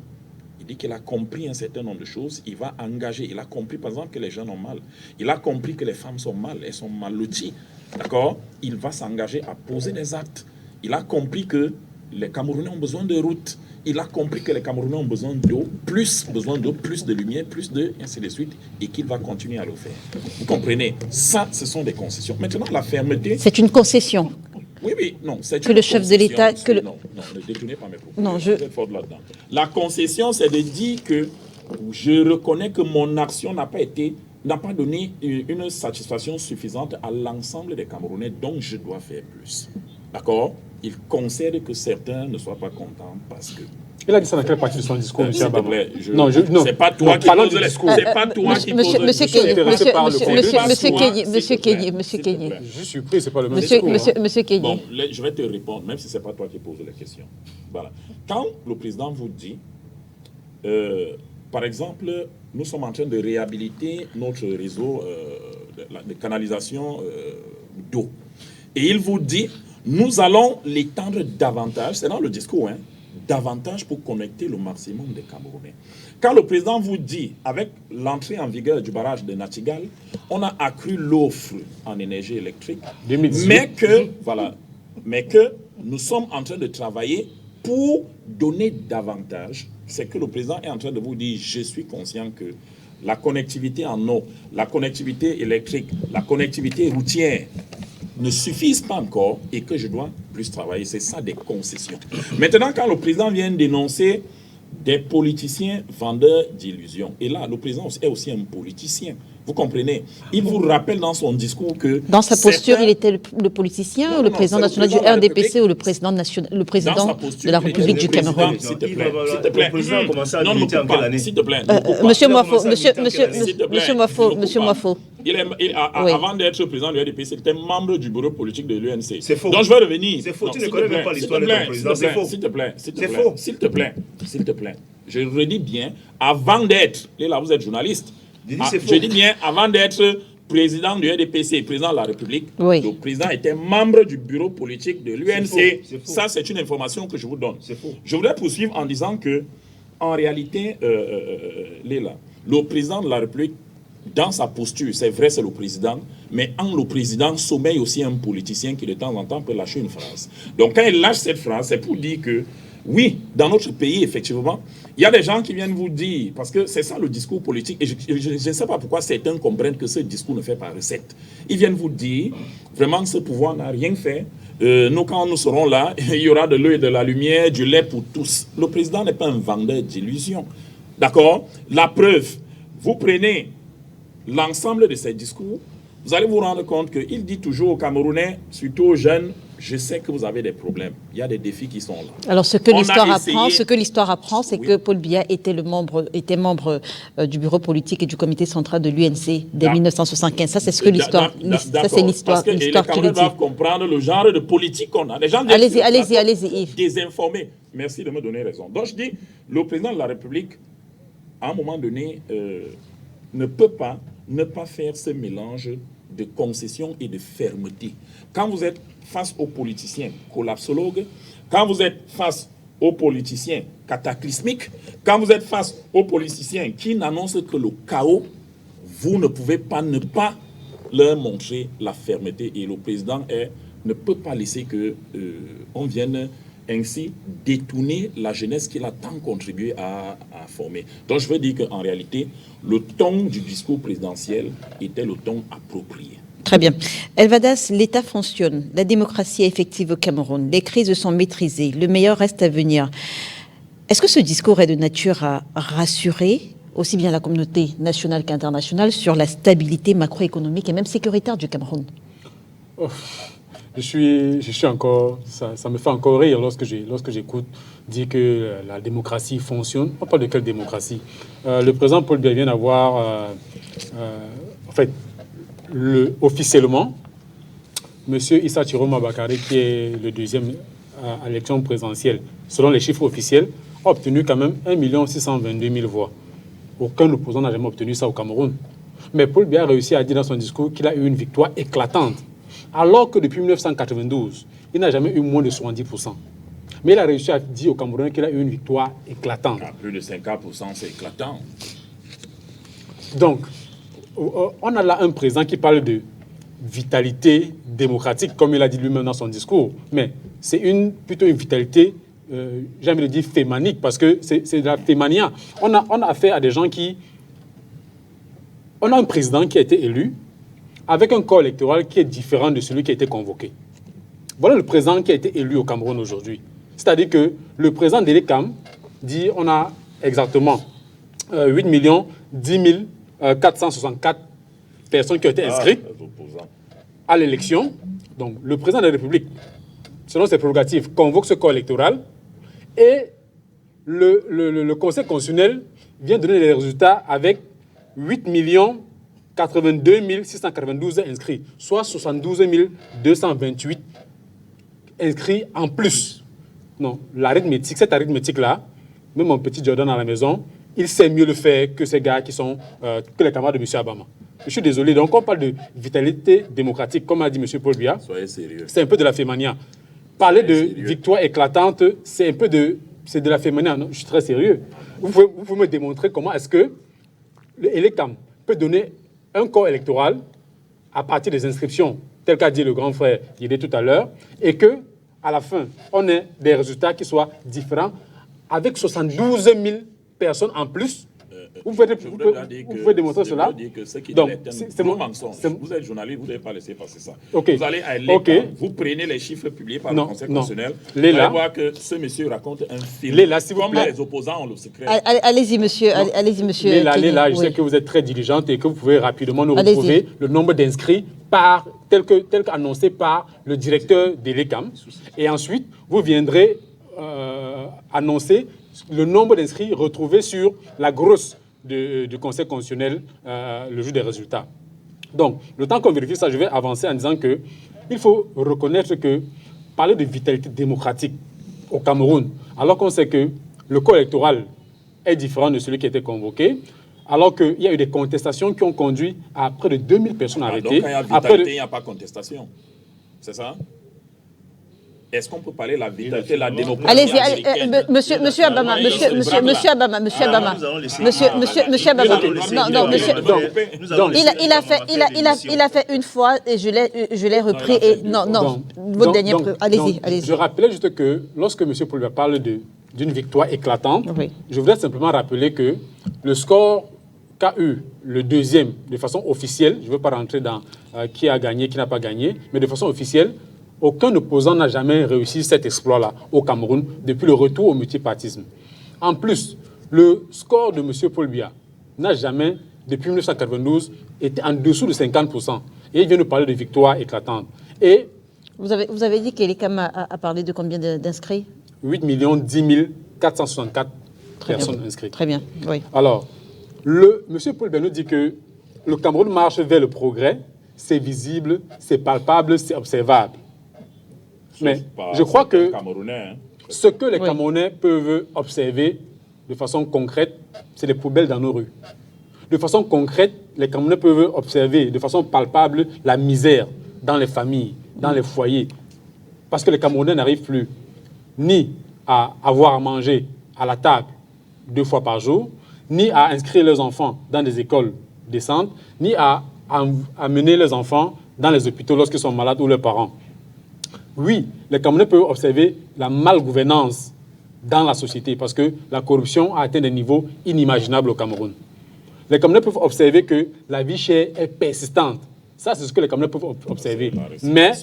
Il dit qu'il a compris un certain nombre de choses, il va engager. Il a compris, par exemple, que les jeunes ont mal. Il a compris que les femmes sont mal, elles sont mal loties. D'accord? Il va s'engager à poser des actes. Il a compris que les Camerounais ont besoin de routes. Il a compris que les Camerounais ont besoin d'eau, plus de lumière, plus de, ainsi de suite, et qu'il va continuer à le faire. Vous comprenez? Ça, ce sont des concessions. Maintenant, la fermeté... C'est une concession. Oui, non. C'est que le chef de l'État... Non, ne détournez pas mes propos. Non, vous êtes fort là-dedans. La concession, c'est de dire que je reconnais que mon action n'a pas donné une satisfaction suffisante à l'ensemble des Camerounais, donc je dois faire plus. D'accord? Il concède que certains ne soient pas contents parce que... Il a dit ça dans quelle partie de son discours, M. Abama? Non, c'est pas toi qui pose les discours. C'est pas toi qui pose les Monsieur Kenyé. Je suis surpris, c'est pas le même discours. Monsieur Kenyé. Bon, je vais te répondre, même si c'est pas toi qui poses les questions. Voilà. Quand le président vous dit, par exemple, nous sommes en train de réhabiliter notre réseau de canalisation d'eau. Et il vous dit, nous allons l'étendre davantage, c'est dans le discours, hein, davantage pour connecter le maximum des Camerounais. Quand le président vous dit, avec l'entrée en vigueur du barrage de Natigal, on a accru l'offre en énergie électrique, mais que nous sommes en train de travailler pour donner davantage. C'est que le président est en train de vous dire, je suis conscient que la connectivité en eau, la connectivité électrique, la connectivité routière ne suffisent pas encore et que je dois plus travailler. C'est ça des concessions. Maintenant, quand le président vient dénoncer des politiciens vendeurs d'illusions, et là, le président est aussi un politicien. Vous comprenez? Il vous rappelle dans son discours que... Dans sa posture, il était le politicien ou le président national du RDPC ou le président de la République du Cameroun? S'il te plaît. Le président a commencé à militer en quelle année? S'il te plaît. Monsieur Moifo. Avant d'être président du RDPC, il était membre du bureau politique de l'UNC. C'est faux. Donc je vais revenir. C'est faux. Tu ne connais même pas l'histoire de ton président. C'est faux. S'il te plaît. C'est faux. S'il te plaît. je redis bien, avant d'être, et là vous êtes journaliste, C'est faux. je dis bien, avant d'être président du RDPC, président de la République, Oui. le président était membre du bureau politique de l'UNC. C'est faux. Ça, c'est une information que je vous donne. C'est faux. Je voudrais poursuivre en disant que, en réalité, Léla, le président de la République, dans sa posture, c'est vrai, c'est le président, mais en le président sommeille aussi un politicien qui de temps en temps peut lâcher une phrase. Donc quand il lâche cette phrase, c'est pour dire que, oui, dans notre pays, effectivement, il y a des gens qui viennent vous dire, parce que c'est ça le discours politique, et je ne sais pas pourquoi certains comprennent que ce discours ne fait pas recette. Ils viennent vous dire, vraiment, ce pouvoir n'a rien fait. Nous, quand nous serons là, il y aura de l'eau et de la lumière, du lait pour tous. Le président n'est pas un vendeur d'illusions. D'accord? La preuve, vous prenez l'ensemble de ces discours, vous allez vous rendre compte qu'il dit toujours aux Camerounais, surtout aux jeunes, je sais que vous avez des problèmes. Il y a des défis qui sont là. Alors, ce que On a l'histoire apprend, c'est Oui. que Paul Biya était membre du bureau politique et du comité central de l'UNC dès 1975. Ça, c'est ce que l'histoire, ça, c'est l'histoire, Parce que les Camerounais doivent comprendre le genre de politique qu'on a. Les gens Allez-y, Yves. désinformés. Merci de me donner raison. Donc, je dis, le président de la République, à un moment donné, ne peut pas ne pas faire ce mélange de concession et de fermeté. Quand vous êtes face aux politiciens collapsologues, quand vous êtes face aux politiciens cataclysmiques, quand vous êtes face aux politiciens qui n'annoncent que le chaos, vous ne pouvez pas ne pas leur montrer la fermeté. Et le président ne peut pas laisser que on vienne ainsi détourner la jeunesse qu'il a tant contribué à former. Donc je veux dire qu'en réalité, le ton du discours présidentiel était le ton approprié. Très bien. Elvadas, l'État fonctionne, la démocratie est effective au Cameroun, les crises sont maîtrisées, le meilleur reste à venir. Est-ce que ce discours est de nature à rassurer aussi bien la communauté nationale qu'internationale sur la stabilité macroéconomique et même sécuritaire du Cameroun? Je suis encore, ça me fait encore rire lorsque j'écoute dire que la démocratie fonctionne. On parle de quelle démocratie? Le président Paul Biya vient d'avoir, en fait, officiellement, M. Issa Chiroma Bakary, qui est le deuxième à l'élection présidentielle, selon les chiffres officiels, a obtenu quand même 1 622 000 voix. Aucun opposant n'a jamais obtenu ça au Cameroun. Mais Paul Biya a réussi à dire dans son discours qu'il a eu une victoire éclatante. Alors que depuis 1992, il n'a jamais eu moins de 70%. Mais il a réussi à dire aux Camerounais qu'il a eu une victoire éclatante. À plus de 50%, c'est éclatant. Donc, on a là un président qui parle de vitalité démocratique, comme il a dit lui-même dans son discours. Mais c'est plutôt une vitalité, j'ai envie de dire, fémanique, parce que c'est de la fémania. On a affaire à des gens qui... On a un président qui a été élu avec un corps électoral qui est différent de celui qui a été convoqué. Voilà le président qui a été élu au Cameroun aujourd'hui. C'est-à-dire que le président de l'ECAM dit on a exactement 8 10 464 personnes qui ont été inscrites à l'élection. Donc le président de la République, selon ses prérogatives, convoque ce corps électoral et le Conseil constitutionnel vient donner les résultats avec 8 82 692 inscrits, soit 72 228 inscrits en plus. Non, l'arithmétique, cette arithmétique-là, même mon petit Jordan à la maison, il sait mieux le faire que ces gars qui sont, que les camarades de M. Abama. Je suis désolé, donc on parle de vitalité démocratique, comme a dit M. Paul Biya. Soyez sérieux. C'est un peu de la fémania. Parler de victoire éclatante, c'est un peu de la fémania. Non, je suis très sérieux. Vous pouvez me démontrer comment est-ce que l'ECAM peut donner un corps électoral à partir des inscriptions, tel qu'a dit le grand frère Yédé tout à l'heure, et que à la fin, on ait des résultats qui soient différents, avec 72 000 personnes en plus. Vous pouvez démontrer cela. Donc, c'est mon mensonge. Vous êtes journaliste, vous ne devez pas laisser passer ça. Okay. Vous allez à l'ECAM, vous prenez les chiffres publiés par le Conseil constitutionnel, vous allez voir que ce monsieur raconte un film. Comme les opposants ont le secret. Allez-y, monsieur. Allez-y, monsieur. Léla, je sais que vous êtes très diligente et que vous pouvez rapidement nous retrouver le nombre d'inscrits tel qu'annoncé par le directeur de l'ECAM. Et ensuite, vous viendrez annoncer le nombre d'inscrits retrouvés sur la grosse du Conseil constitutionnel le jour des résultats. Donc, le temps qu'on vérifie ça, je vais avancer en disant qu'il faut reconnaître que parler de vitalité démocratique au Cameroun, alors qu'on sait que le corps électoral est différent de celui qui était convoqué, alors qu'il y a eu des contestations qui ont conduit à près de 2000 personnes arrêtées. Donc, quand il y a vitalité, il n'y a pas de contestation. C'est ça? Est-ce qu'on peut parler de la vitalité, la démocratie Allez-y, américaine? monsieur Abama, monsieur Abama. Non, monsieur. Il a fait une fois et je l'ai repris. Et non, votre dernier. Allez-y. Je rappelais juste que lorsque M. Poulbert parle d'une victoire éclatante, oui. Je voudrais simplement rappeler que le score qu'a eu le deuxième de façon officielle, je ne veux pas rentrer dans qui a gagné, qui n'a pas gagné, mais de façon officielle, aucun opposant n'a jamais réussi cet exploit-là au Cameroun depuis le retour au multipartisme. En plus, le score de M. Paul Biya n'a jamais, depuis 1992, été en dessous de 50%. Et il vient nous parler de victoire éclatante. Et vous avez dit qu'Elikam a parlé de combien d'inscrits? 8 10 464 personnes inscrites. Très bien, oui. Alors, M. Paul Biya nous dit que le Cameroun marche vers le progrès, c'est visible, c'est palpable, c'est observable. Mais je crois que ce que les Camerounais peuvent observer de façon concrète, c'est les poubelles dans nos rues. De façon concrète, les Camerounais peuvent observer de façon palpable la misère dans les familles, dans les foyers. Parce que les Camerounais n'arrivent plus ni à avoir à manger à la table 2 fois par jour, ni à inscrire leurs enfants dans des écoles décentes, ni à amener leurs enfants dans les hôpitaux lorsqu'ils sont malades ou leurs parents. Oui, les Camerounais peuvent observer la malgouvernance dans la société parce que la corruption a atteint des niveaux inimaginables au Cameroun. Les Camerounais peuvent observer que la vie chère est persistante. Ça, c'est ce que les Camerounais peuvent observer. Mais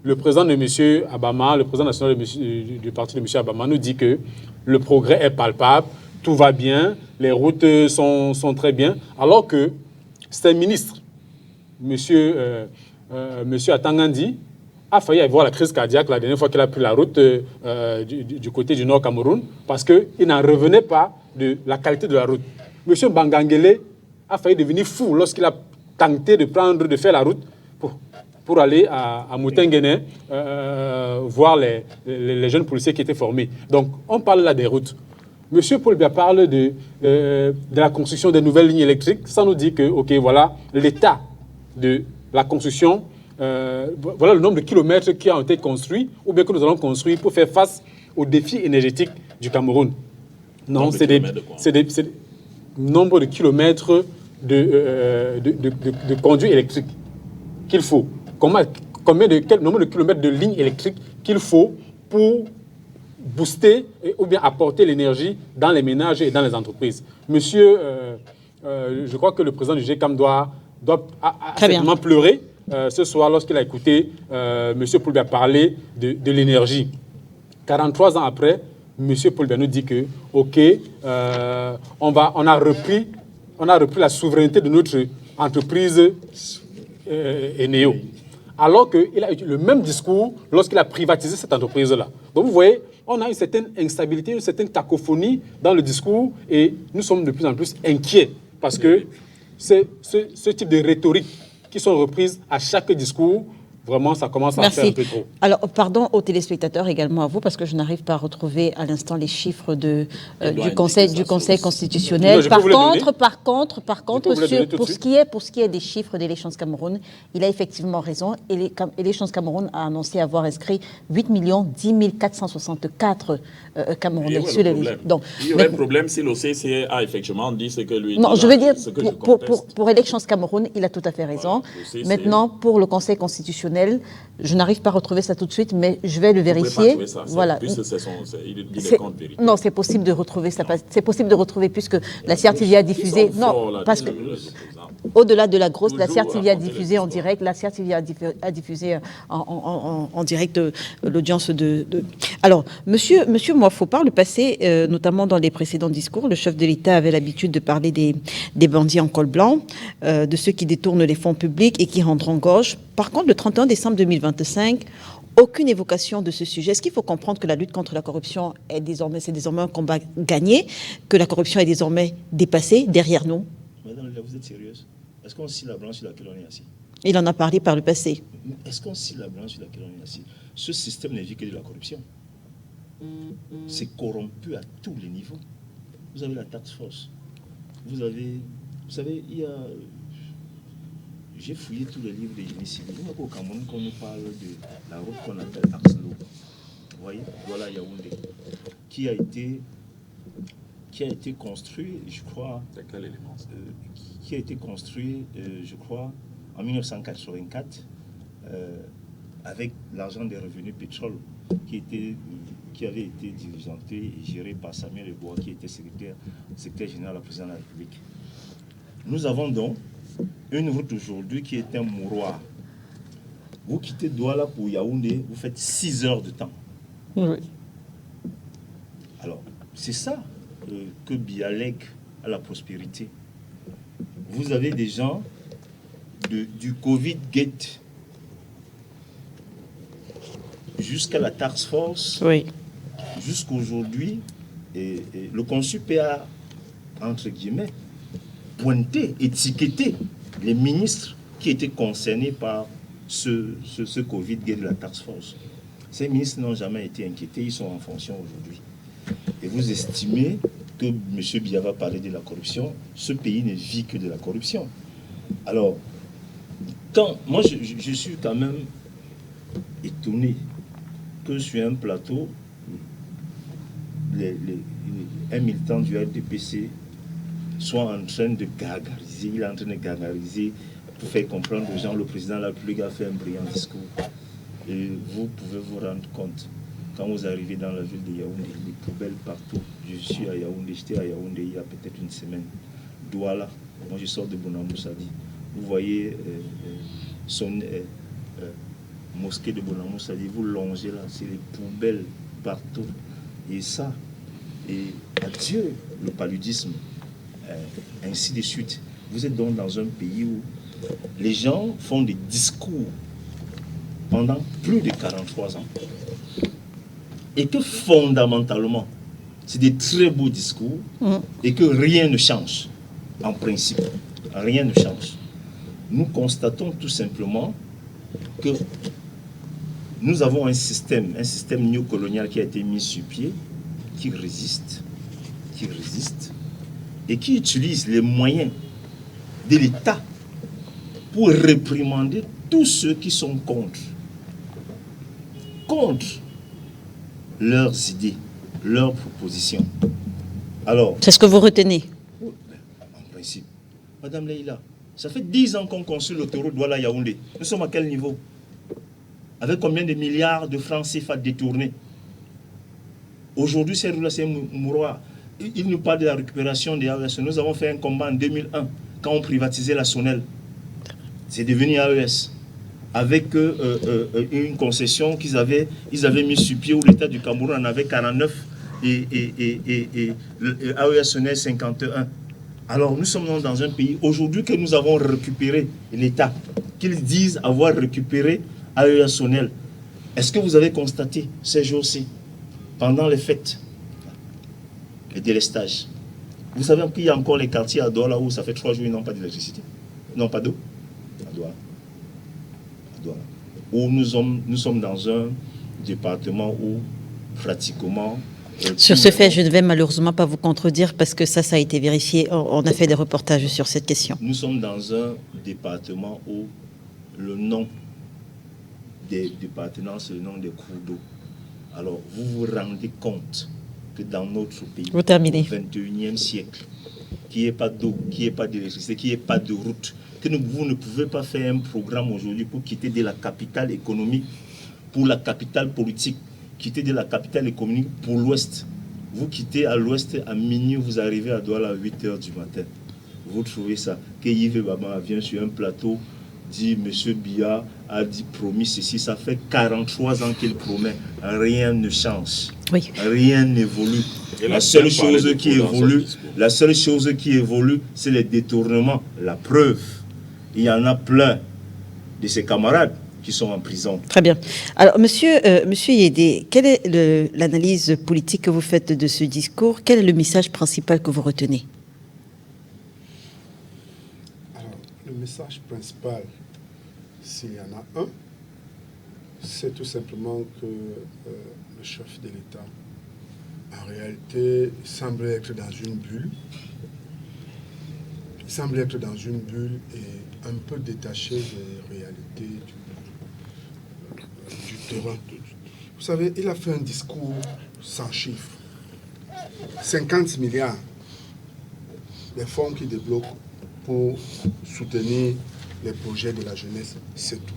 le président de M. Abama, le président national du parti de M. Abama nous dit que le progrès est palpable, tout va bien, les routes sont très bien, alors que c'est un ministre, Monsieur Atangandi, a failli avoir la crise cardiaque la dernière fois qu'il a pris la route du côté du Nord Cameroun parce qu'il n'en revenait pas de la qualité de la route. Monsieur Bangangele a failli devenir fou lorsqu'il a tenté de faire la route pour aller à Moutenguene voir les jeunes policiers qui étaient formés. Donc, on parle là des routes. Monsieur Paul Biya parle de la construction des nouvelles lignes électriques. Ça nous dit que, OK, voilà l'état de la construction, voilà le nombre de kilomètres qui ont été construits ou bien que nous allons construire pour faire face aux défis énergétiques du Cameroun. Non, c'est des nombre de kilomètres de conduits électriques qu'il faut. Quel nombre de kilomètres de lignes électriques qu'il faut pour booster ou bien apporter l'énergie dans les ménages et dans les entreprises. Monsieur, je crois que le président du GCAM doit certainement pleurer ce soir lorsqu'il a écouté M. Paul Biya parler de l'énergie. 43 ans après, M. Paul Biya nous dit que, OK, on a repris la souveraineté de notre entreprise Eneo. Alors qu'il a eu le même discours lorsqu'il a privatisé cette entreprise-là. Donc vous voyez, on a une certaine instabilité, une certaine cacophonie dans le discours et nous sommes de plus en plus inquiets parce que c'est ce type de rhétorique qui sont reprises à chaque discours. Vraiment, ça commence à faire un peu trop. Alors, pardon aux téléspectateurs également à vous, parce que je n'arrive pas à retrouver à l'instant les chiffres du Conseil constitutionnel. Par contre, pour ce qui est des chiffres d'Elections Cameroun, il a effectivement raison. Elections Cameroun a annoncé avoir inscrit 8 10 464 Camerounais sur les listes. Donc, il y aurait un problème si l'OCC a effectivement dit ce que lui dit. Non, je veux dire, pour Elections Cameroun, il a tout à fait raison. Voilà, maintenant, pour le Conseil constitutionnel, je n'arrive pas à retrouver ça tout de suite, mais je vais le vérifier. Ça, voilà. Non, c'est possible de retrouver ça. C'est possible de retrouver puisque la CRTV a diffusé. Non, parce que au-delà de la grosse, la CRTV a diffusé en direct. La CRTV a diffusé en direct l'audience de. Alors, Monsieur Moafo, par le passé, notamment dans les précédents discours, le chef de l'État avait l'habitude de parler des bandits en col blanc, de ceux qui détournent les fonds publics et qui rendront gorge. Par contre, le 31 décembre 2025, aucune évocation de ce sujet. Est-ce qu'il faut comprendre que la lutte contre la corruption c'est désormais un combat gagné, que la corruption est désormais dépassée derrière nous? Madame, vous êtes sérieuse? Est-ce qu'on scie la branche sur laquelle on est assis? Il en a parlé par le passé. Est-ce qu'on scie la branche sur laquelle on est assis? Ce système n'est vu que de la corruption. c'est corrompu à tous les niveaux. Vous avez la task force. Vous savez, j'ai fouillé tous les livres de génie civil. Il n'y a pas au Cameroun qu'on nous parle de la route qu'on appelle Axlo. Vous voyez, voilà Yaoundé, qui a été construit, je crois. C'est quel élément Qui a été construit, je crois, en 1984, avec l'argent des revenus pétrole, qui avait été dirigeanté et géré par Samuel Eboa, qui était secrétaire général de la présidence de la République. Nous avons donc une route aujourd'hui qui est un mouroir. Vous quittez Douala pour Yaoundé, vous faites 6 heures de temps. Oui. Alors, c'est ça que Bialek a la prospérité. Vous avez des gens du Covid Gate jusqu'à la Task Force, Oui. jusqu'aujourd'hui, et le Consup a, entre guillemets, pointé, étiqueté les ministres qui étaient concernés par ce Covid Gate de la Task Force. Ces ministres n'ont jamais été inquiétés, ils sont en fonction aujourd'hui. Et vous estimez que M. Biya va parler de la corruption, ce pays ne vit que de la corruption. Alors, moi je suis quand même étonné que sur un plateau, un militant du RDPC soit en train de gargariser, il est en train de gargariser pour faire comprendre aux gens, le président de la République a fait un brillant discours. Et vous pouvez vous rendre compte, quand vous arrivez dans la ville de Yaoundé, les poubelles partout. Je suis à Yaoundé, j'étais à Yaoundé il y a peut-être une semaine. Douala, moi je sors de Bonamoussadi. Vous voyez mosquée de Bonamoussadi, vous longez là, c'est les poubelles partout. Et ça, et adieu le paludisme, ainsi de suite. Vous êtes donc dans un pays où les gens font des discours pendant plus de 43 ans. Et que fondamentalement, c'est des très beaux discours et que rien ne change, en principe. Rien ne change. Nous constatons tout simplement que nous avons un système néocolonial qui a été mis sur pied, qui résiste, et qui utilise les moyens de l'État pour réprimander tous ceux qui sont contre leurs idées, leurs propositions. Alors, c'est ce que vous retenez? En principe. Madame Leïla, ça fait 10 ans qu'on construit l'autoroute Douala-Yaoundé. Nous sommes à quel niveau? Avec combien de milliards de francs CFA détournés? Aujourd'hui, c'est un mouroir. Il nous parle de la récupération des AES. Nous avons fait un combat en 2001, quand on privatisait la Sonel. C'est devenu AES. Avec une concession qu'ils avaient mis sur pied, où l'État du Cameroun en avait 49 et le AES Sonel 51. Alors nous sommes dans un pays, aujourd'hui que nous avons récupéré l'État, qu'ils disent avoir récupéré AES Sonel. Est-ce que vous avez constaté ces jours-ci, pendant les fêtes, le délestage? Vous savez qu'il y a encore les quartiers à Douala où ça fait 3 jours ils n'ont pas d'électricité, n'ont pas d'eau. À Douala. Où nous sommes dans un département où pratiquement... Sur ce fait, je ne vais malheureusement pas vous contredire parce que ça a été vérifié. On a fait des reportages sur cette question. Nous sommes dans un département où le nom des départements, c'est le nom des cours d'eau. Alors, vous vous rendez compte que dans notre pays, vous terminez. Au XXIe siècle, qu'il n'y ait pas d'eau, qu'il n'y ait pas d'électricité, qu'il n'y ait pas de route, que vous ne pouvez pas faire un programme aujourd'hui pour quitter de la capitale économique pour la capitale politique, quitter de la capitale économique pour l'Ouest. Vous quittez à l'Ouest à minuit, vous arrivez à Douala à 8 h du matin. Vous trouvez ça? Que Yves Bama vient sur un plateau, dit M. Biya a dit promis ceci, ça fait 43 ans qu'il promet. Rien ne change. Oui. Rien n'évolue. La seule chose qui évolue, c'est les détournements. La preuve, il y en a plein de ses camarades qui sont en prison. Très bien. Alors, monsieur Yédé, quelle est l'analyse politique que vous faites de ce discours? Quel est le message principal que vous retenez? Alors, le message principal, s'il y en a un, c'est tout simplement que le chef de l'État réalité semble être dans une bulle. Il semble être dans une bulle et un peu détaché des réalités du terrain. Vous savez, il a fait un discours sans chiffres. 50 milliards les fonds qui débloquent pour soutenir les projets de la jeunesse, c'est tout.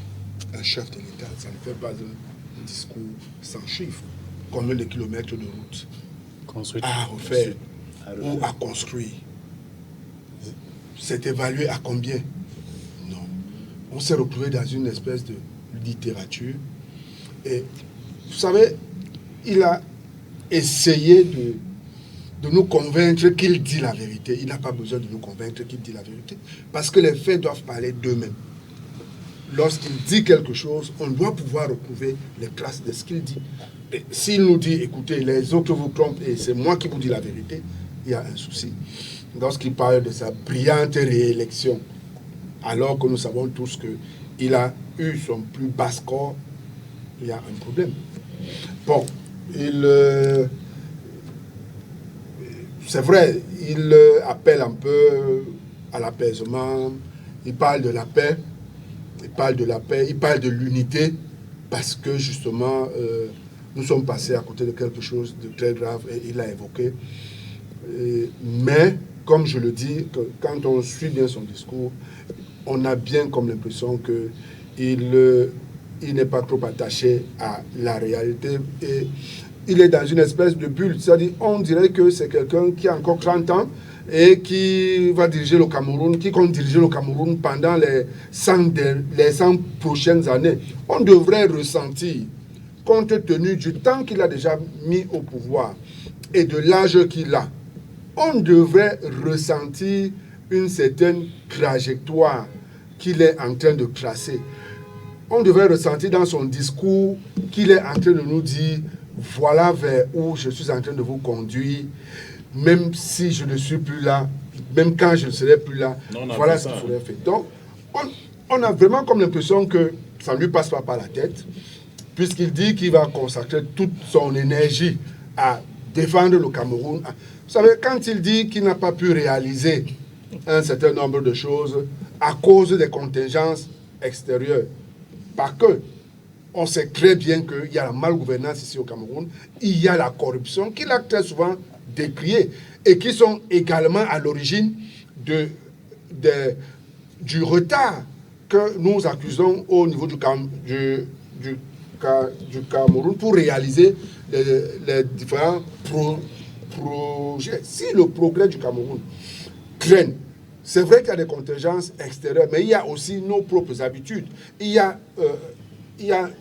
Un chef de l'État, ça ne fait pas un discours sans chiffres. Combien de kilomètres de route à refaire ou à construire? C'est évalué à combien? Non. On s'est retrouvé dans une espèce de littérature. Et vous savez, il a essayé de nous convaincre qu'il dit la vérité. Il n'a pas besoin de nous convaincre qu'il dit la vérité, parce que les faits doivent parler d'eux-mêmes. Lorsqu'il dit quelque chose, on doit pouvoir retrouver les traces de ce qu'il dit. S'il nous dit, écoutez, les autres vous trompent et c'est moi qui vous dis la vérité, il y a un souci. Lorsqu'il parle de sa brillante réélection, alors que nous savons tous qu'il a eu son plus bas score, il y a un problème. Bon, c'est vrai, il appelle un peu à l'apaisement, il parle de la paix, il parle de l'unité, parce que justement, nous sommes passés à côté de quelque chose de très grave, et il l'a évoqué. Mais, comme je le dis, quand on suit bien son discours, on a bien comme l'impression qu'il n'est pas trop attaché à la réalité, et il est dans une espèce de bulle. C'est-à-dire, on dirait que c'est quelqu'un qui a encore 30 ans et qui va diriger le Cameroun, qui compte diriger le Cameroun pendant les 100 prochaines années. On devrait ressentir, compte tenu du temps qu'il a déjà mis au pouvoir et de l'âge qu'il a, on devrait ressentir une certaine trajectoire qu'il est en train de tracer. On devrait ressentir dans son discours qu'il est en train de nous dire « Voilà vers où je suis en train de vous conduire, même si je ne suis plus là, même quand je ne serai plus là, voilà ce qu'il faudrait faire. » Donc, on a vraiment comme l'impression que ça ne lui passe pas par la tête, puisqu'il dit qu'il va consacrer toute son énergie à défendre le Cameroun. Vous savez, quand il dit qu'il n'a pas pu réaliser un certain nombre de choses à cause des contingences extérieures, parce que on sait très bien qu'il y a la malgouvernance ici au Cameroun, il y a la corruption qu'il a très souvent décriée et qui sont également à l'origine du retard que nous accusons au niveau du Cameroun pour réaliser les différents projets. Si le progrès du Cameroun traîne, c'est vrai qu'il y a des contingences extérieures, mais il y a aussi nos propres habitudes. Il y a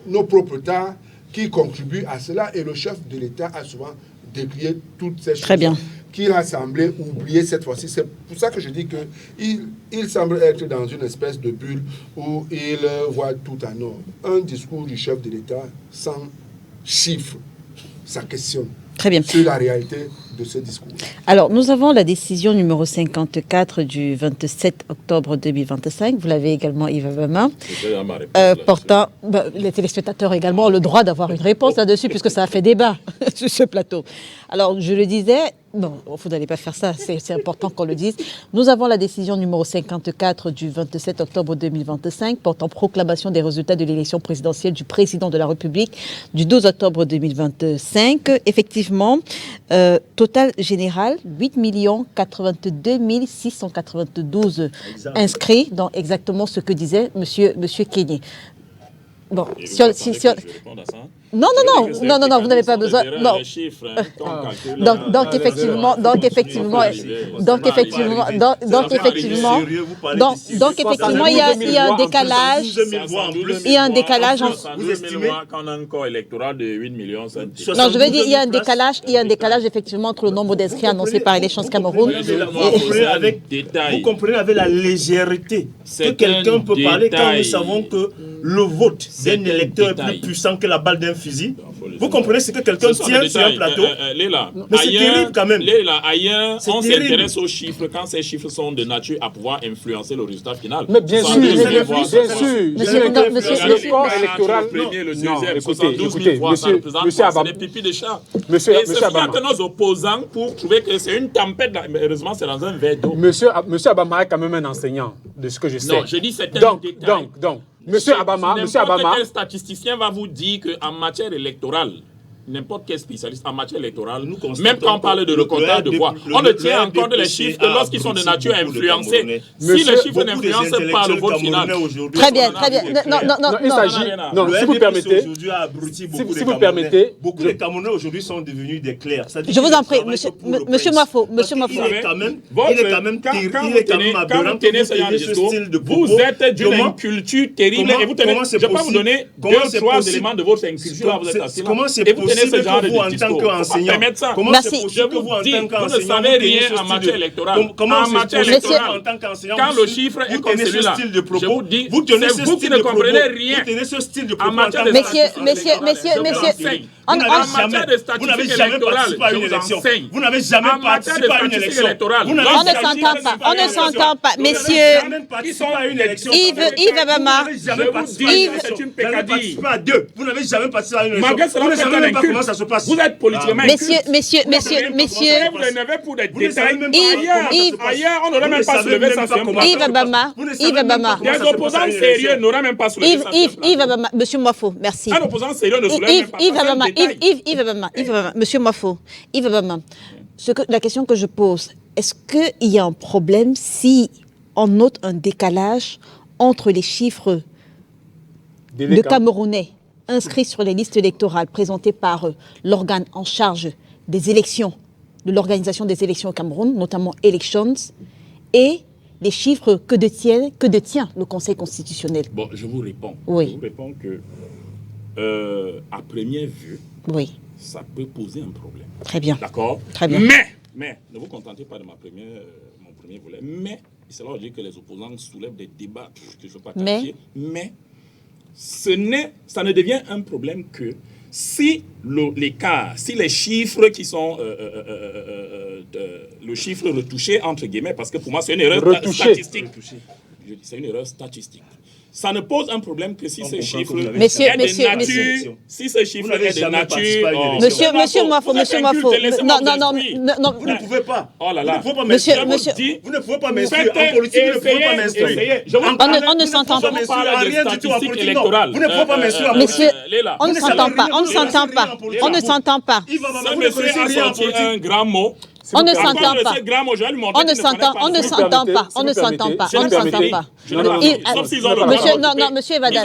nos propres tares qui contribuent à cela, et le chef de l'État a souvent décrié toutes ces choses qu'il a semblé oublier cette fois-ci. C'est pour ça que je dis qu'il semble être dans une espèce de bulle où il voit tout en or. Un discours du chef de l'État sans chiffres, ça questionne sur la réalité de ce discours. Alors, nous avons la décision numéro 54 du 27 octobre 2025. Vous l'avez également, Yves Abama. Portant, les téléspectateurs également ont le droit d'avoir une réponse là-dessus, puisque ça a fait débat sur ce plateau. Alors, je le disais, non, vous n'allez pas faire ça, c'est important qu'on le dise. Nous avons la décision numéro 54 du 27 octobre 2025 portant proclamation des résultats de l'élection présidentielle du président de la République du 12 octobre 2025. Effectivement, total général, 8 82 692 inscrits, dans exactement ce que disait monsieur Kenyé. Bon, non, vous n'avez pas besoin. Non. Donc effectivement, il y a un décalage. Il y a un décalage. Vous estimez qu'on a un corps électoral de 8 millions. Non, je veux dire, il y a un décalage effectivement entre le nombre d'inscrits annoncés par Elections Cameroun. Vous comprenez avec la légèreté que quelqu'un peut parler quand nous savons que le vote d'un électeur est plus puissant que la balle d'un fusil. Vous comprenez ce que quelqu'un tient sur un plateau? Mais c'est terrible quand même. Ailleurs, on s'intéresse aux chiffres quand ces chiffres sont de nature à pouvoir influencer le résultat final. Mais bien sûr, le corps électoral. Le premier, le deuxième, écoutez, 72 000 voix, ça représente monsieur quoi? C'est des pipis de chat. Et Monsieur c'est ce Abama. que nos opposants pour trouver que c'est une tempête. Mais heureusement, c'est dans un verre d'eau. Monsieur Abama est quand même un enseignant, de ce que je sais. Non, je dis c'est un détail. Donc, Monsieur Abama. N'importe quel statisticien va vous dire qu'en matière électorale, n'importe quel spécialiste en matière électorale, même quand on parle de recomptage de voix, on ne tient en compte les chiffres que lorsqu'ils sont de nature à influencer. Si les chiffres n'influencent pas le vote final. Très bien, très bien. Non, il s'agit. Non, si vous permettez. Si vous permettez. Beaucoup de Camerounais aujourd'hui sont devenus des clercs. Je vous en prie, monsieur Mafo. Il est quand même aberrant que vous tenez ce style de propos. Vous êtes d'une inculture terrible et vous tenez. Je vais pas vous donner 2-3 éléments de votre inculture là, vous êtes assis là. Comment c'est possible que vous, en tant qu'enseignant, comment c'est possible que vous, en tant qu'enseignant, vous ne savez rien en matière électorale. Comment c'est possible en tant qu'enseignant, quand le chiffre est comme celui-là, je vous dis, c'est vous qui ne comprenez rien en matière de Vous n'avez jamais participé à une élection. Vous n'avez jamais participé à une élection. On ne s'entend pas. Messieurs, Yves Abama. Vous n'avez jamais participé à une élection. Vous ne savez même pas comment ça se passe. Vous êtes politiquement Messieurs. vous n'avez pour des détails. Ailleurs, on n'aurait même pas soulevé ça sur un plateau. Yves Abama. Des opposants sérieux n'auraient même pas soulevé ça sur un plateau. Yves Abama. Monsieur Mwafo, merci. Un opposant sérieux ne soulève même pas ça. Yves Abama, monsieur Mwafo, Yves Abama, la question que je pose, est-ce qu'il y a un problème si on note un décalage entre les chiffres de Camerounais inscrits sur les listes électorales présentées par l'organe en charge des élections, de l'organisation des élections au Cameroun, notamment Elections, et les chiffres que détient le Conseil constitutionnel? Bon, je vous réponds. Oui. Je vous réponds que, à première vue, oui, ça peut poser un problème. Très bien. D'accord? Très bien. Mais, ne vous contentez pas de mon premier volet. Mais, c'est là où je dis que les opposants soulèvent des débats que je ne veux pas qualifier. Mais, ça ne devient un problème que si l'écart, si les chiffres qui sont le chiffre retouché, entre guillemets, parce que pour moi, c'est une erreur statistique. C'est une erreur statistique. Ça ne pose un problème que si ces chiffres Monsieur, si ces chiffres est de nature. Monsieur Mwafo. Non. Vous ne pouvez pas. Oh là là. Vous ne pouvez pas Monsieur, vous ne pouvez pas m'instruire. En politique, vous ne pouvez pas m'instruire. On ne s'entend pas. Rien du tout en politique. Vous ne pouvez pas m'instruire. Monsieur, on ne s'entend pas. On ne s'entend pas. Ce monsieur a sorti un grand mot. On ne s'entend pas. On ne s'entend pas. Monsieur Evada.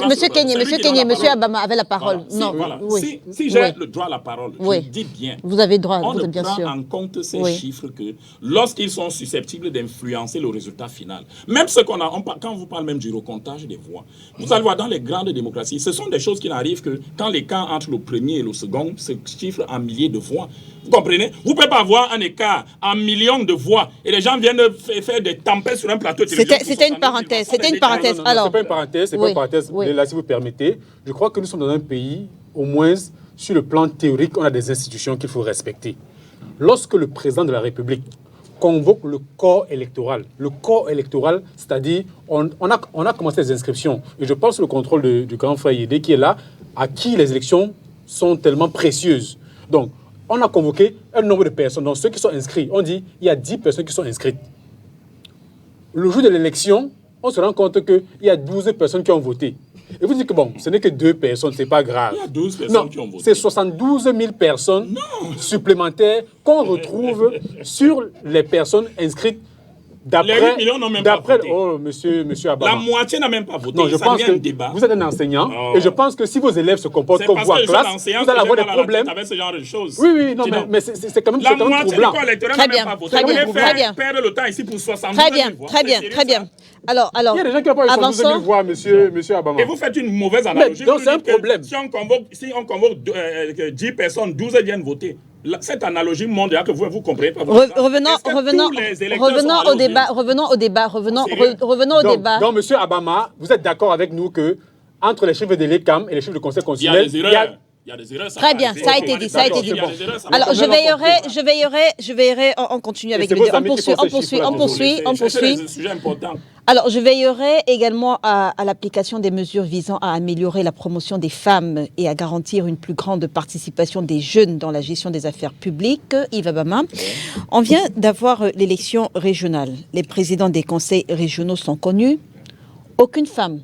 Monsieur Kenyé, monsieur Abama avait la parole. Non. Si j'ai le droit à la parole, je dis bien. Vous avez droit, on bien sûr. On prend en compte ces chiffres que lorsqu'ils sont susceptibles d'influencer le résultat final. Même ce qu'on a, quand on vous parle même du recomptage des voix, vous allez voir dans les grandes démocraties, ce sont des choses qui n'arrivent que quand l'écart entre le premier et le second se chiffre en milliers de voix. Vous comprenez? Vous ne pouvez pas avoir un écart en millions de voix et les gens viennent faire des tempêtes sur un plateau de télévision. C'était une parenthèse. Alors, c'est pas une parenthèse, Là, si vous permettez, je crois que nous sommes dans un pays, au moins sur le plan théorique, on a des institutions qu'il faut respecter. Lorsque le président de la République convoque le corps électoral, c'est-à-dire, on a commencé les inscriptions. Et je pense le contrôle du grand frère Yédé qui est là, à qui les élections sont tellement précieuses. Donc, on a convoqué un nombre de personnes. Donc, ceux qui sont inscrits, on dit il y a 10 personnes qui sont inscrites. Le jour de l'élection, on se rend compte qu'il y a 12 personnes qui ont voté. Et vous dites que bon, ce n'est que 2 personnes, ce n'est pas grave. Il y a 12 personnes qui ont voté. C'est 72 000 personnes supplémentaires qu'on retrouve sur les personnes inscrites. Les 8 millions n'ont même pas voté. Oh, monsieur Abama. La moitié n'a même pas voté. Non, je pense que vous êtes un enseignant et je pense que si vos élèves se comportent comme vous en classe, vous allez avoir des problèmes. Avec ce genre de choses. Oui, non, mais c'est quand même troublant. La moitié du corps électoral n'a même pas voté. Vous voulez perdre le temps ici pour 60 000 voix. Très bien. Alors, il y a des gens qui n'ont pas eu 72 000 voix, monsieur Abama. Et vous faites une mauvaise analogie. Donc c'est un problème. Si on convoque 10 personnes, 12 viennent voter. Cette analogie montre que vous comprenez pas. Revenons au débat. Donc, monsieur Abama, vous êtes d'accord avec nous que entre les chiffres de l'ECAM et les chiffres du Conseil constitutionnel, il y Il y a des erreurs. Très bien, ça a été dit, ça a été dit. Bon. Alors, je veillerai, on continue avec les on poursuit. C'est un sujet important. Alors, je veillerai également à l'application des mesures visant à améliorer la promotion des femmes et à garantir une plus grande participation des jeunes dans la gestion des affaires publiques. Yves Abama, on vient d'avoir l'élection régionale. Les présidents des conseils régionaux sont connus. Aucune femme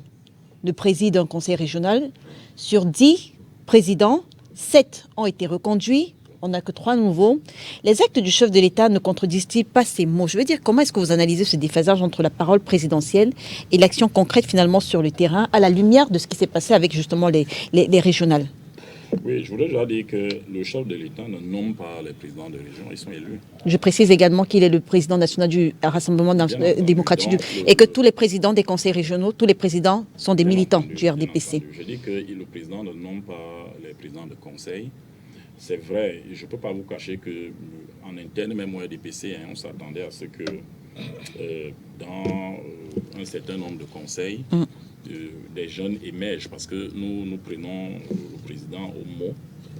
ne préside un conseil régional. Sur 10 présidents, 7 ont été reconduits. On n'a que 3 nouveaux. Les actes du chef de l'État ne contredisent-ils pas ces mots? Je veux dire, comment est-ce que vous analysez ce déphasage entre la parole présidentielle et l'action concrète finalement sur le terrain, à la lumière de ce qui s'est passé avec justement les régionales? Oui, je voudrais déjà dire que le chef de l'État ne nomme pas les présidents de région, ils sont élus. Je précise également qu'il est le président national du Rassemblement démocratique et que tous les présidents des conseils régionaux, tous les présidents sont des militants du RDPC. Je dis que le président ne nomme pas les présidents de conseil. C'est vrai, je ne peux pas vous cacher qu'en interne, même au RDPC, on s'attendait à ce que dans un certain nombre de conseils, des jeunes émergent parce que nous prenons le président au mot.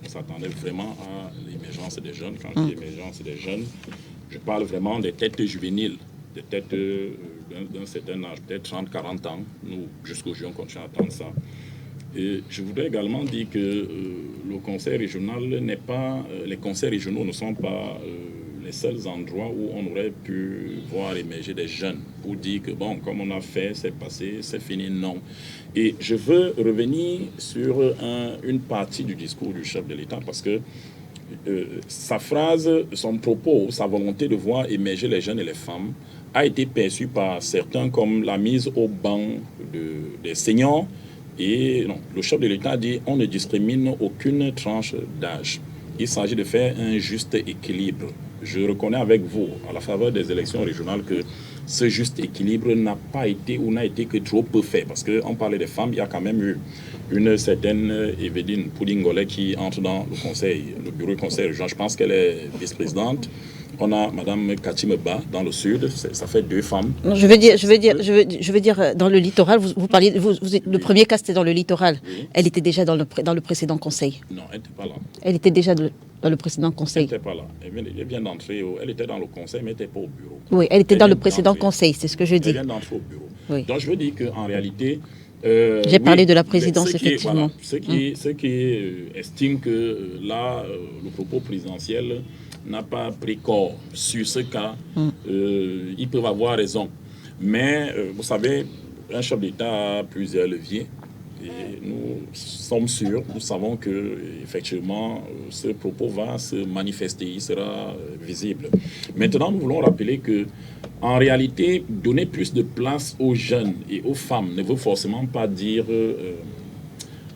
On s'attendait vraiment à l'émergence des jeunes. Quand je dis émergence des jeunes, je parle vraiment des têtes juvéniles, des têtes d'un certain âge, peut-être 30, 40 ans. Nous, jusqu'aujourd'hui, on continue à attendre ça. Et je voudrais également dire que le conseil régional n'est pas, les conseils régionaux ne sont pas les seuls endroits où on aurait pu voir émerger des jeunes pour dire que bon, comme on a fait, c'est passé, c'est fini, non. Et je veux revenir sur une partie du discours du chef de l'État parce que sa phrase, son propos, sa volonté de voir émerger les jeunes et les femmes a été perçue par certains comme la mise au banc des seniors. Et non, le chef de l'État dit on ne discrimine aucune tranche d'âge. Il s'agit de faire un juste équilibre. Je reconnais avec vous, à la faveur des élections régionales, que ce juste équilibre n'a pas été ou n'a été que trop peu fait. Parce qu'on parlait des femmes, il y a quand même eu une certaine Evedine Poudingolais qui entre dans le bureau du conseil régional. Je pense qu'elle est vice-présidente. On a Mme Katimeba dans le sud, ça fait 2 femmes. Non, je veux dire, dans le littoral, vous parliez, le premier cas c'était dans le littoral. Oui. Elle était déjà dans le précédent conseil. Non, elle n'était pas là. Elle était déjà dans le précédent conseil. Elle n'était pas là. Elle vient d'entrer, elle était dans le conseil, mais elle n'était pas au bureau. Oui, elle était dans le précédent conseil, c'est ce que je dis. Elle vient d'entrer au bureau. Oui. Donc je veux dire qu'en réalité... J'ai parlé de la présidence, effectivement. Ceux qui estiment que là, le propos présidentiel n'a pas pris corps sur ce cas, ils peuvent avoir raison. Mais, vous savez, un chef d'État a plusieurs leviers. Et nous sommes sûrs, nous savons que effectivement, ce propos va se manifester, il sera visible. Maintenant, nous voulons rappeler que, en réalité, donner plus de place aux jeunes et aux femmes ne veut forcément pas dire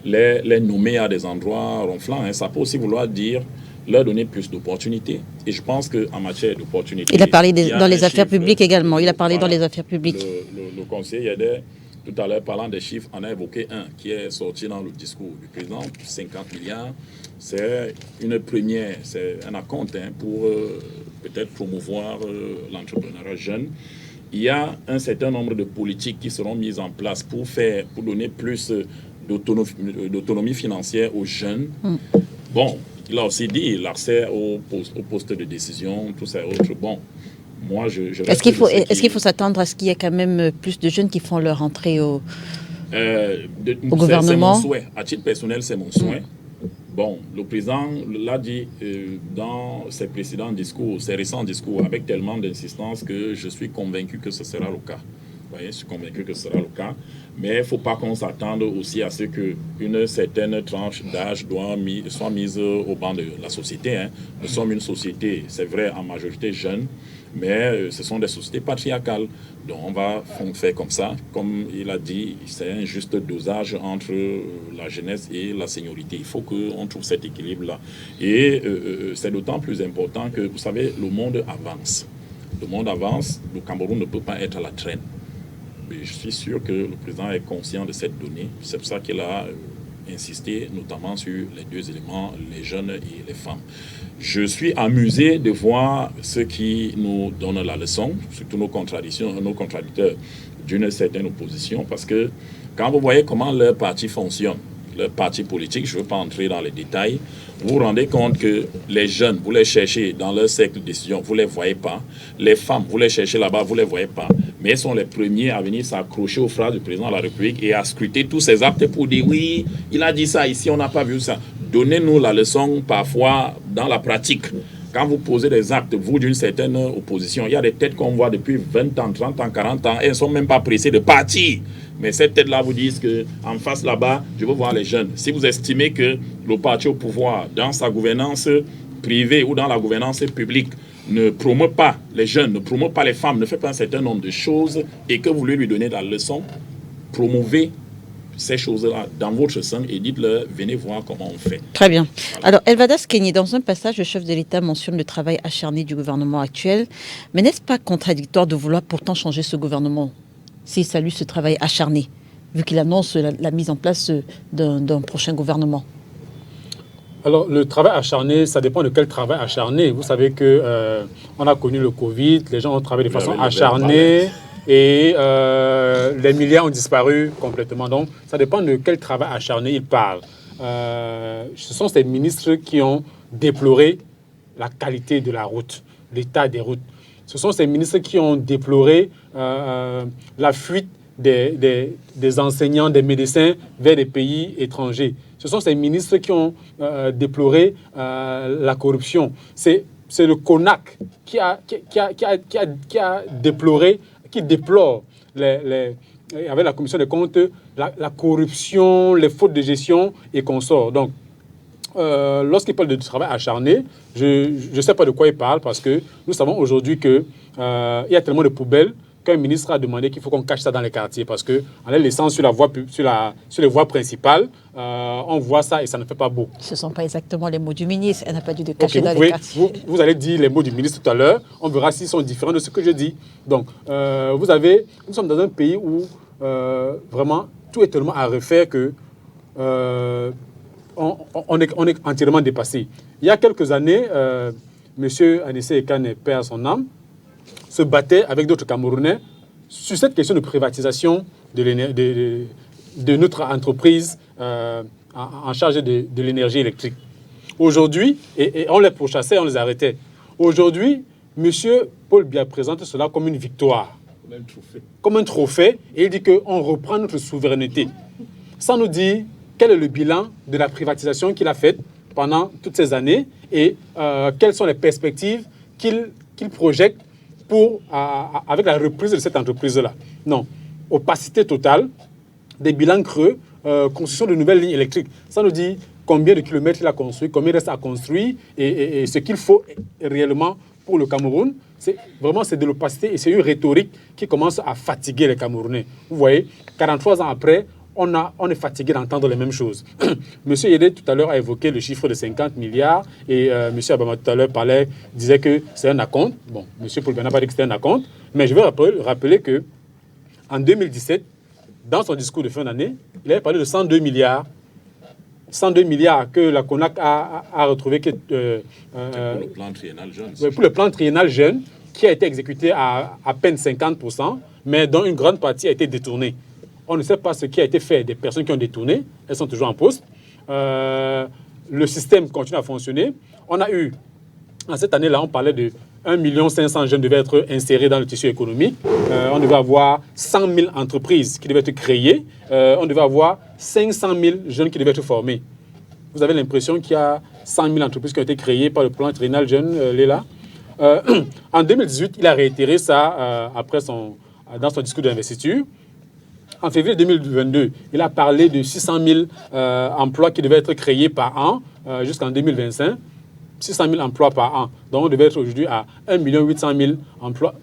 les nommer à des endroits ronflants. Hein. Ça peut aussi vouloir dire leur donner plus d'opportunités. Et je pense qu'en matière d'opportunités... Il a parlé dans les affaires publiques également. Il a parlé dans les affaires publiques. Le conseiller tout à l'heure, parlant des chiffres, on a évoqué un qui est sorti dans le discours du président, 50 milliards. C'est une première, c'est un acompte pour peut-être promouvoir l'entrepreneuriat jeune. Il y a un certain nombre de politiques qui seront mises en place pour donner plus d'autonomie financière aux jeunes. Bon, il a aussi dit l'accès aux postes de décision, tout ça autre. Bon, moi, est-ce qu'il faut s'attendre à ce qu'il y ait quand même plus de jeunes qui font leur entrée au gouvernement? C'est mon souhait. À titre personnel, c'est mon souhait. Bon, le président l'a dit dans ses précédents discours, ses récents discours, avec tellement d'insistance que je suis convaincu que ce sera le cas. Vous voyez, je suis convaincu que ce sera le cas. Mais il ne faut pas qu'on s'attende aussi à ce qu'une certaine tranche d'âge soit mise au banc de la société. Hein. Nous sommes une société, c'est vrai, en majorité jeune, mais ce sont des sociétés patriarcales. Donc on va faire comme ça. Comme il a dit, c'est un juste dosage entre la jeunesse et la seniorité. Il faut qu'on trouve cet équilibre-là. Et c'est d'autant plus important que, vous savez, le monde avance. Le monde avance, le Cameroun ne peut pas être à la traîne. Et je suis sûr que le président est conscient de cette donnée. C'est pour ça qu'il a insisté notamment sur les 2 éléments, les jeunes et les femmes. Je suis amusé de voir ceux qui nous donnent la leçon, surtout nos contradicteurs d'une certaine opposition, parce que quand vous voyez comment leur parti fonctionne, le parti politique, je ne veux pas entrer dans les détails, vous vous rendez compte que les jeunes, vous les cherchez dans leur cercle de décision, vous ne les voyez pas. Les femmes, vous les cherchez là-bas, vous ne les voyez pas. Mais elles sont les premiers à venir s'accrocher aux phrases du président de la République et à scruter tous ces actes pour dire oui, il a dit ça ici, on n'a pas vu ça. Donnez-nous la leçon parfois dans la pratique. Quand vous posez des actes, vous, d'une certaine opposition, il y a des têtes qu'on voit depuis 20 ans, 30 ans, 40 ans, elles ne sont même pas pressées de partir. Mais cette tête-là vous disent qu'en face là-bas, je veux voir les jeunes. Si vous estimez que le parti au pouvoir, dans sa gouvernance privée ou dans la gouvernance publique, ne promeut pas les jeunes, ne promeut pas les femmes, ne fait pas un certain nombre de choses et que vous voulez lui donner la leçon, promouvez ces choses-là dans votre sein et dites-leur, venez voir comment on fait. Très bien. Alors, Elvadas Kenny, dans un passage, le chef de l'État mentionne le travail acharné du gouvernement actuel. Mais n'est-ce pas contradictoire de vouloir pourtant changer ce gouvernement s'il salue ce travail acharné, vu qu'il annonce la mise en place d'un prochain gouvernement? Alors, le travail acharné, ça dépend de quel travail acharné. Vous savez que on a connu le Covid, les gens ont travaillé de façon acharnée. Et les milliards ont disparu complètement. Donc, ça dépend de quel travail acharné il parle. Ce sont ces ministres qui ont déploré la qualité de la route, l'état des routes. Ce sont ces ministres qui ont déploré la fuite des enseignants, des médecins vers des pays étrangers. Ce sont ces ministres qui ont déploré la corruption. C'est le CONAC qui a déploré, qui déplore avec la commission des comptes la corruption, les fautes de gestion et consorts. Donc, lorsqu'il parle de travail acharné, je ne sais pas de quoi il parle parce que nous savons aujourd'hui qu'il y a tellement de poubelles qu'un ministre a demandé qu'il faut qu'on cache ça dans les quartiers parce qu'en les laissant sur les voies principales, on voit ça et ça ne fait pas beau. Ce ne sont pas exactement les mots du ministre. Elle n'a pas dû de cacher dans les quartiers. Vous allez dire les mots du ministre tout à l'heure. On verra s'ils sont différents de ce que je dis. Donc, nous sommes dans un pays où vraiment tout est tellement à refaire que on est entièrement dépassé. Il y a quelques années, M. Anissé Ekane, paix à son âme, se battait avec d'autres Camerounais sur cette question de privatisation de notre entreprise en charge de l'énergie électrique. Aujourd'hui, et on les pourchassait, on les arrêtait. Aujourd'hui, M. Paul Biya présente cela comme une victoire, comme un trophée, et il dit qu'on reprend notre souveraineté. Sans nous dire quel est le bilan de la privatisation qu'il a faite pendant toutes ces années et quelles sont les perspectives qu'il projette avec la reprise de cette entreprise-là. Non, opacité totale, des bilans creux, construction de nouvelles lignes électriques. Ça nous dit combien de kilomètres il a construit, combien il reste à construire et ce qu'il faut réellement pour le Cameroun. C'est de l'opacité et c'est une rhétorique qui commence à fatiguer les Camerounais. Vous voyez, 43 ans après, on est fatigué d'entendre les mêmes choses. M. Yédé, tout à l'heure, a évoqué le chiffre de 50 milliards et M. Abama, tout à l'heure, disait que c'est un acompte. Bon, M. Poulben n'a pas dit que c'était un acompte, mais je veux rappeler qu'en 2017, dans son discours de fin d'année, il avait parlé de 102 milliards. 102 milliards que la CONAC a retrouvé pour le plan triennal jeune. Pour le plan triennal jeune, qui a été exécuté à peine 50%, mais dont une grande partie a été détournée. On ne sait pas ce qui a été fait des personnes qui ont détourné. Elles sont toujours en poste. Le système continue à fonctionner. On a eu, en cette année-là, on parlait de 1 500 000 jeunes devaient être insérés dans le tissu économique. On devait avoir 100 000 entreprises qui devaient être créées. On devait avoir 500 000 jeunes qui devaient être formés. Vous avez l'impression qu'il y a 100 000 entreprises qui ont été créées par le plan triennal jeune, Léla. En 2018, il a réitéré ça dans son discours d'investiture. En février 2022, il a parlé de 600 000 emplois qui devaient être créés par an jusqu'en 2025. 600 000 emplois par an. Donc, on devait être aujourd'hui à 1 800 000 emplois.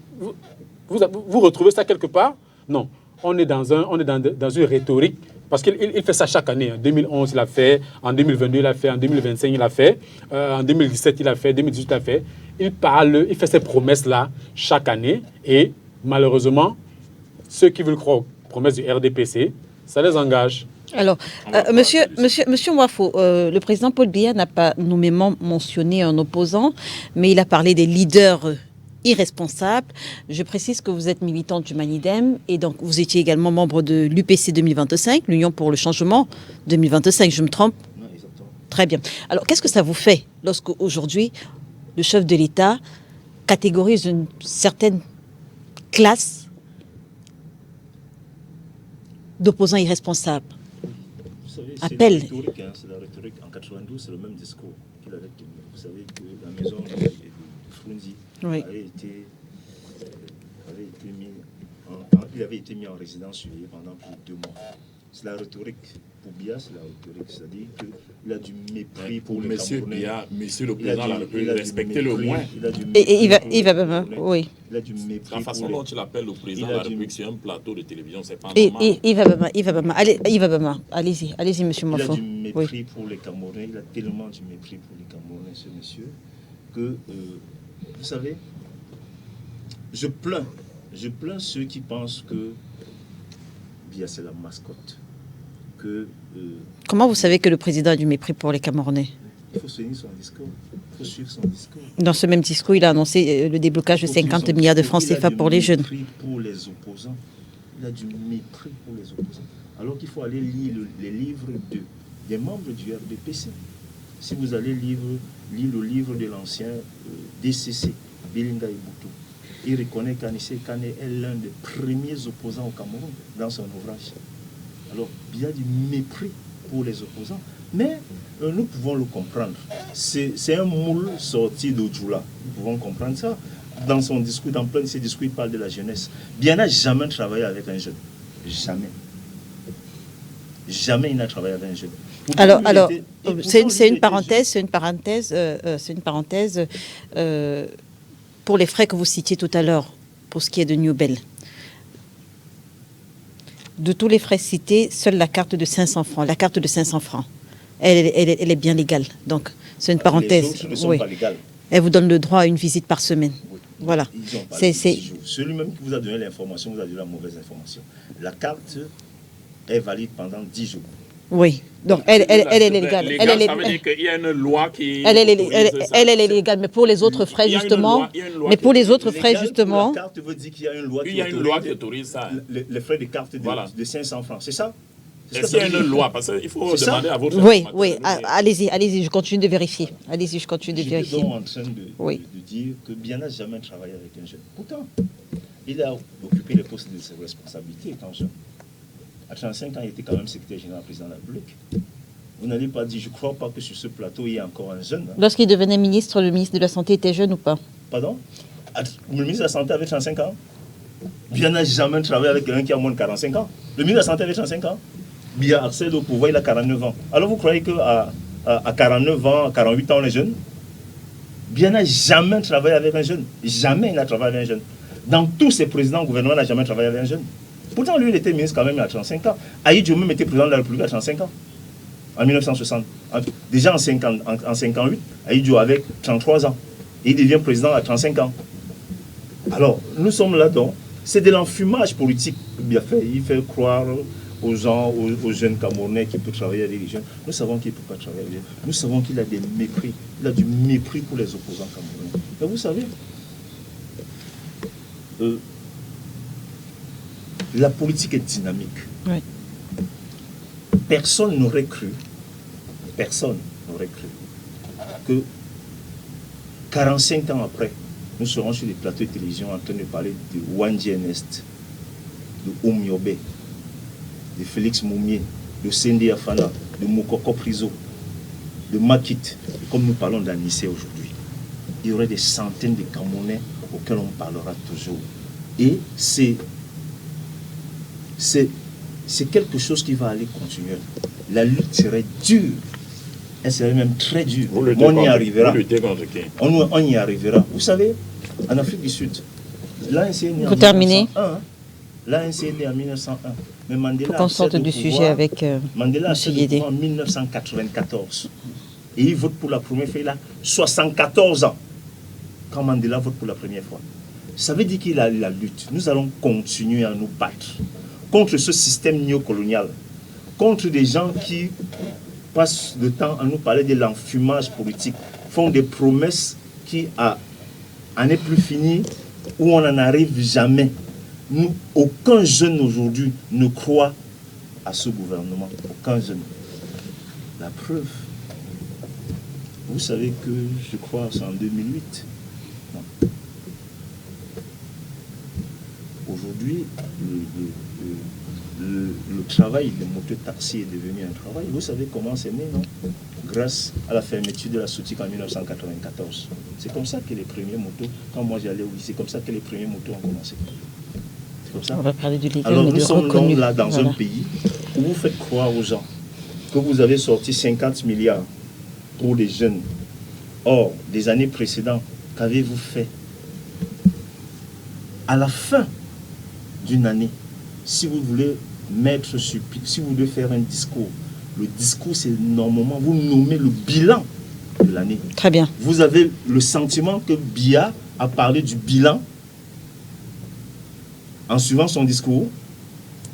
Vous retrouvez ça quelque part? Non. On est dans une rhétorique, parce qu'il fait ça chaque année. En 2011, il a fait. En 2022, il a fait. En 2025, il a fait. En 2017, il a fait. En 2018, il a fait. Il fait ces promesses-là chaque année. Et malheureusement, ceux qui veulent croire aux promesses du RDPC, ça les engage. Alors, monsieur Wafo, le président Paul Biya n'a pas nommément mentionné un opposant, mais il a parlé des leaders irresponsable. Je précise que vous êtes militant du Manidem et donc vous étiez également membre de l'UPC 2025, l'Union pour le changement 2025, je me trompe? Non, exactement. Très bien. Alors, qu'est-ce que ça vous fait lorsque aujourd'hui le chef de l'État catégorise une certaine classe d'opposants irresponsables? Vous savez, Appel. c'est la rhétorique. En 92, c'est le même discours qu'il avait tenu. Vous savez que la maison de Frunzi Oui. il avait été mis en résidence surveillée pendant plus de 2 mois. C'est la rhétorique. Pour Biya, c'est la rhétorique. C'est-à-dire qu'il a du mépris pour les Monsieur Camerounais. Biya, monsieur le président de la République, respectez-le au mépris, moins. il a du Et mépris il va pour les même, Camerounais. oui. Il a du mépris La façon pour dont il appelle le président il de a la du- République sur un plateau de télévision, c'est pas Et normal. il va même, allez-y, monsieur Il a Mofo. du mépris Oui. pour les Camerounais, il a tellement du mépris pour les Camerounais, ce monsieur, que, vous savez, je plains ceux qui pensent que Biya c'est la mascotte, que Comment vous savez que le président a du mépris pour les Camerounais? il faut suivre son discours, il faut suivre son discours. Dans ce même discours, il a annoncé le déblocage de Il faut suivre 50 son milliards de discours. francs Il a CFA du pour les jeunes. mépris pour les opposants. Il a du mépris pour les opposants. Alors qu'il faut aller lire les livres des membres du RDPC. Si vous allez lire le livre de l'ancien DCC, Belinga Ibutu, il reconnaît qu'Anissé Kane est l'un des premiers opposants au Cameroun dans son ouvrage. Alors, il y a du mépris pour les opposants, mais nous pouvons le comprendre. C'est un moule sorti d'Ojula. Nous pouvons comprendre ça. Dans son discours, dans plein de ses discours, il parle de la jeunesse. Biya n'a jamais travaillé avec un jeune. Jamais. Jamais il n'a travaillé avec un jeune. Pourtant, Alors, lui, il était- c'est pourtant, lui, une il parenthèse, pour les frais que vous citiez tout à l'heure, pour ce qui est de Newbel. De tous les frais cités, seule la carte de 500 francs, elle est bien légale. Donc, c'est une Les parenthèse. autres ne sont Oui. pas légales. Elle vous donne le droit à une visite par semaine. Oui. Voilà. Ils ont pas C'est- de c'est- 10 jours. Celui même qui vous a donné l'information, vous a donné la mauvaise information. La carte est valide pendant 10 jours. Oui. Donc, elle est légale. Elle est Ça veut dire qu'il y a une loi qui. Elle autorise ça. est légale, mais pour les autres frais, Il y a une justement. loi- il y a une loi Mais qui pour les autorise autres frais, Légal, justement. La carte veut dire qu'il y a une loi Il y a une loi qui autorise ça. les frais de carte de, Voilà. de 500 francs. C'est ça? C'est Est-ce ce que qu'il y a ça veut une dire? loi? Parce qu'il faut C'est ça? demander à votre Oui, informateur oui. de nous dire. Allez-y, je continue de vérifier. Allez-y, je continue de J'étais vérifier. donc en train de Oui. dire que Biya n'a jamais travaillé avec un jeune. Pourtant, il a occupé les postes de ses responsabilités étant jeune. À 35 ans, il était quand même secrétaire général président de la République. Vous n'allez pas dire, je ne crois pas que sur ce plateau, il y a encore un jeune. Hein. Lorsqu'il devenait ministre, le ministre de la Santé était jeune ou pas? Pardon? Le ministre de la Santé avait 35 ans. Biya n'a jamais travaillé avec quelqu'un qui a moins de 45 ans. Le ministre de la Santé avait 35 ans. Biya accède au pouvoir, il a 49 ans. Alors vous croyez qu'à à 49 ans, à 48 ans, on est jeune? Biya n'a jamais travaillé avec un jeune. Jamais il n'a travaillé avec un jeune. Dans tous ses présidents au gouvernement, il n'a jamais travaillé avec un jeune. Pourtant, lui, il était ministre quand même à 35 ans. Aïe Diop même était président de la République à 35 ans. En 1960. Déjà en 58, Aïe Diop avait 33 ans. Et il devient président à 35 ans. Alors, nous sommes là-dedans. C'est de l'enfumage politique qu'il a fait. Il fait croire aux gens, aux jeunes Camerounais qu'il peut travailler avec les jeunes. Nous savons qu'il ne peut pas travailler avec eux. Nous savons qu'il a des mépris. Il a du mépris pour les opposants camerounais. Mais vous savez, la politique est dynamique. Oui. Personne n'aurait cru que 45 ans après, nous serons sur les plateaux de télévision en train de parler de Wandji Ernest, de Oumyobe, de Félix Moumié, de Sendé Afana, de Mokoko Priso, de Makit, comme nous parlons d'Anissé aujourd'hui. Il y aurait des centaines de Camerounais auxquels on parlera toujours. Et c'est quelque chose qui va aller continuer. La lutte serait dure. Elle serait même très dure. Vous luttez On y contre- arrivera. vous luttez contre qui? On y arrivera. Vous savez, en Afrique du Sud, l'ANC est né en Vous terminez. 1901. L'ANC est né en 1901. Mais Mandela Pour qu'on sorte accède au du pouvoir- sujet avec Mandela M. accède au Yédé. pouvoir en 1994. Et il vote pour la première fois, il a 74 ans. Quand Mandela vote pour la première fois. Ça veut dire qu'il a la lutte. Nous allons continuer à nous battre contre ce système néocolonial, contre des gens qui passent le temps à nous parler de l'enfumage politique, font des promesses qui, à à ne plus finir, où on n'en arrive jamais. Nous, aucun jeune aujourd'hui ne croit à ce gouvernement. Aucun jeune. La preuve. Vous savez que, je crois, c'est en 2008. Non. Aujourd'hui, le travail de moto-taxi est devenu un travail. Vous savez comment c'est né, non? Grâce à la fermeture de la Soutique en 1994. C'est comme ça que les premiers motos, quand moi j'allais au lycée, c'est comme ça que les premiers motos ont commencé. C'est comme ça. On va parler du légal, Alors mais nous de sommes reconnu. donc là dans Voilà. un pays où vous faites croire aux gens que vous avez sorti 50 milliards pour les jeunes. Or, des années précédentes, qu'avez-vous fait? À la fin d'une année, si vous voulez mettre sur pied, si vous voulez faire un discours, le discours c'est normalement, vous nommez le bilan de l'année. Très bien. Vous avez le sentiment que Biya a parlé du bilan en suivant son discours,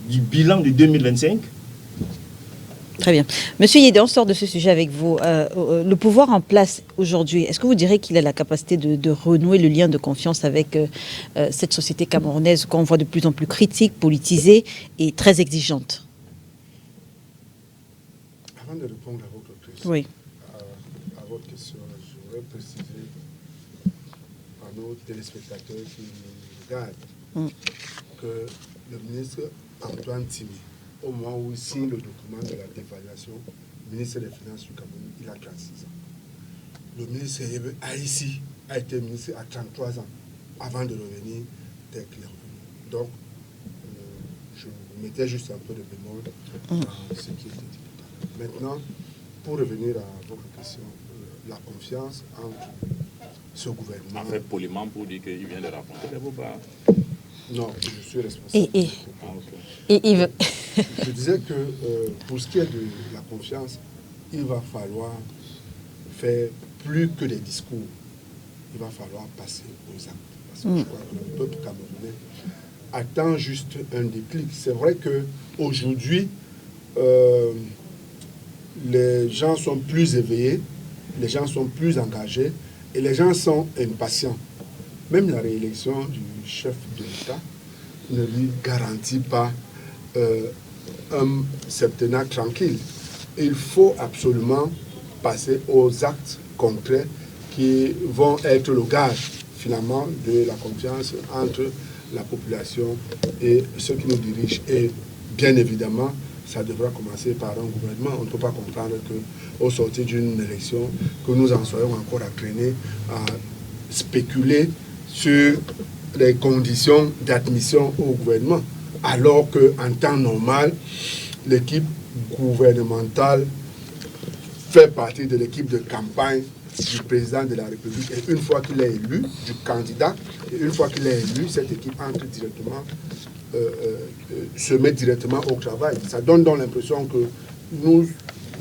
du bilan de 2025. Très bien. Monsieur Yédé, on sort de ce sujet avec vous. Le pouvoir en place aujourd'hui, est-ce que vous direz qu'il a la capacité de renouer le lien de confiance avec cette société camerounaise qu'on voit de plus en plus critique, politisée et très exigeante? Avant de répondre à votre question, Oui. à votre question, je voudrais préciser à nos téléspectateurs qui nous regardent que le ministre Antoine Timi, au moment où il signe le document de la dévaluation, ministre des Finances du Cameroun, il a 36 ans. Le ministre Yebe Haïssi a été ministre à 33 ans avant de revenir tel qu'il est revenu. Donc, je mettais juste un peu de bémol dans ce qui était dit tout à l'heure. Maintenant, pour revenir à votre question, la confiance entre ce gouvernement... En fait, poliment pour dire qu'il vient de raconter les bobards. Non, je suis responsable. Je disais que pour ce qui est de la confiance, il va falloir faire plus que des discours. Il va falloir passer aux actes. Parce que je crois que le peuple camerounais attend juste un déclic. C'est vrai qu'aujourd'hui, les gens sont plus éveillés, les gens sont plus engagés et les gens sont impatients. Même la réélection du chef de l'État ne lui garantit pas un septennat tranquille. Il faut absolument passer aux actes concrets qui vont être le gage finalement de la confiance entre la population et ceux qui nous dirigent. Et bien évidemment, ça devra commencer par un gouvernement. On ne peut pas comprendre qu'au sortir d'une élection, que nous en soyons encore à traîner, à spéculer sur les conditions d'admission au gouvernement, alors qu'en temps normal, l'équipe gouvernementale fait partie de l'équipe de campagne du président de la République. Et une fois qu'il est élu, du candidat, et une fois qu'il est élu, cette équipe entre directement, se met directement au travail. Ça donne donc l'impression que nous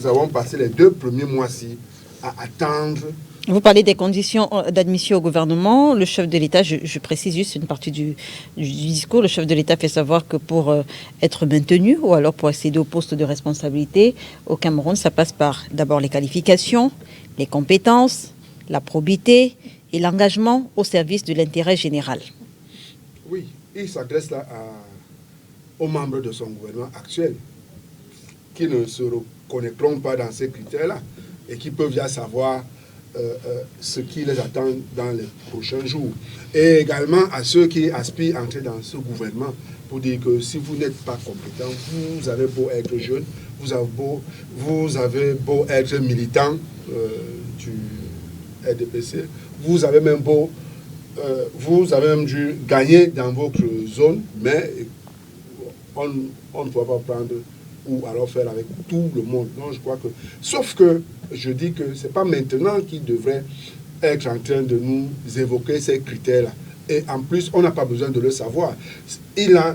avons passé les 2 premiers mois-ci à attendre. Vous parlez des conditions d'admission au gouvernement. Le chef de l'État, je précise juste une partie du discours, le chef de l'État fait savoir que pour être maintenu ou alors pour accéder au poste de responsabilité au Cameroun, ça passe par d'abord les qualifications, les compétences, la probité et l'engagement au service de l'intérêt général. Oui, il s'adresse là aux membres de son gouvernement actuel qui ne se reconnaîtront pas dans ces critères-là et qui peuvent bien savoir ce qui les attend dans les prochains jours. Et également à ceux qui aspirent à entrer dans ce gouvernement pour dire que si vous n'êtes pas compétent, vous avez beau être jeune, vous avez beau être militant du RDPC, vous avez même dû gagner dans votre zone, mais on ne peut pas prendre ou alors faire avec tout le monde. Non, je crois que... Sauf que je dis que ce n'est pas maintenant qu'il devrait être en train de nous évoquer ces critères-là. Et en plus, on n'a pas besoin de le savoir. Il a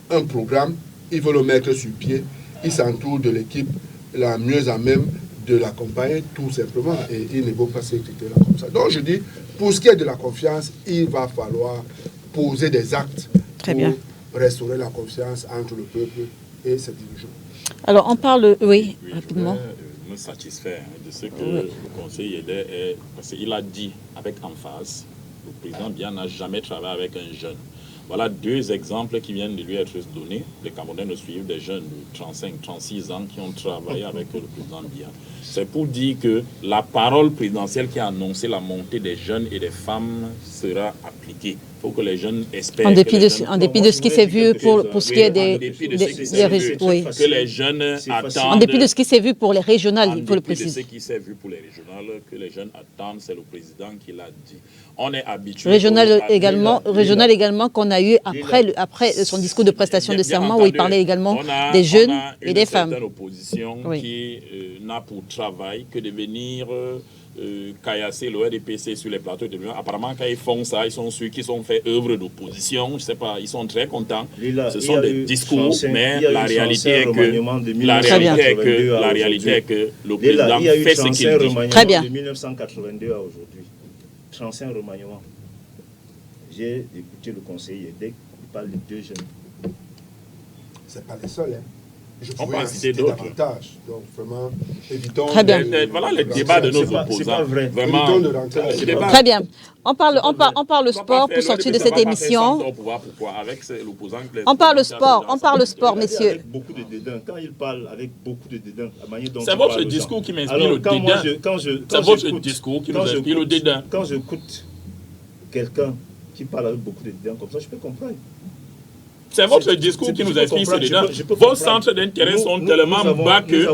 un programme, il veut le mettre sur pied, il s'entoure de l'équipe la mieux à même de l'accompagner, tout simplement. Et il n'évoque pas ces critères-là comme ça. Donc je dis, pour ce qui est de la confiance, il va falloir poser des actes pour restaurer la confiance entre le peuple et ses dirigeants. Alors, on parle, oui, rapidement. Je me satisfaire de ce que le conseiller est, parce qu'il a dit avec emphase Le président Biya n'a jamais travaillé avec un jeune. Voilà 2 exemples qui viennent de lui être donnés. Les Camerounais ne suivent des jeunes de 35, 36 ans qui ont travaillé avec le président Biya. C'est pour dire que la parole présidentielle qui a annoncé la montée des jeunes et des femmes sera appliquée. Il faut que les jeunes espèrent. En dépit de ce qui s'est vu pour ce qui est des oui. Que les jeunes attendent. En dépit de ce qui s'est vu pour les régionales, il faut le préciser. En dépit de ce qui s'est vu pour les régionales, que les jeunes attendent, c'est le président qui l'a dit. On est habitué. Régional également qu'on a eu après son discours de prestation de serment où il parlait également des jeunes et des femmes. On a une opposition qui n'a pour travail que de venir caillasser le RDPC sur les plateaux de télévision. Apparemment, quand ils font ça, ils sont ceux qui sont fait œuvre d'opposition. Je ne sais pas, ils sont très contents. Ce sont des discours, mais la réalité est que le président fait ce qu'il dit. Très bien. De 1982 à aujourd'hui. 35 remaniements. J'ai écouté le conseiller Yedek, il parle de 2 jeunes. Ce n'est pas les seuls. Hein. Je on peut pourrais en citer d'autres. davantage. Donc, vraiment, évitons. Très bien. Voilà les débats de nos opposants. C'est pas vrai. Vraiment. Très bien. On parle sport pour sortir de cette émission. On parle sport, messieurs. Avec beaucoup de dédain. Quand il parle avec beaucoup de dédain, la manière dont c'est votre discours qui m'inspire le dédain. C'est votre discours qui nous inspire le dédain. Quand j'écoute quelqu'un qui parle avec beaucoup de dédain comme ça, je peux comprendre. C'est votre discours qui nous inspire ce dédain. Vos centres d'intérêt sont tellement bas qu'ils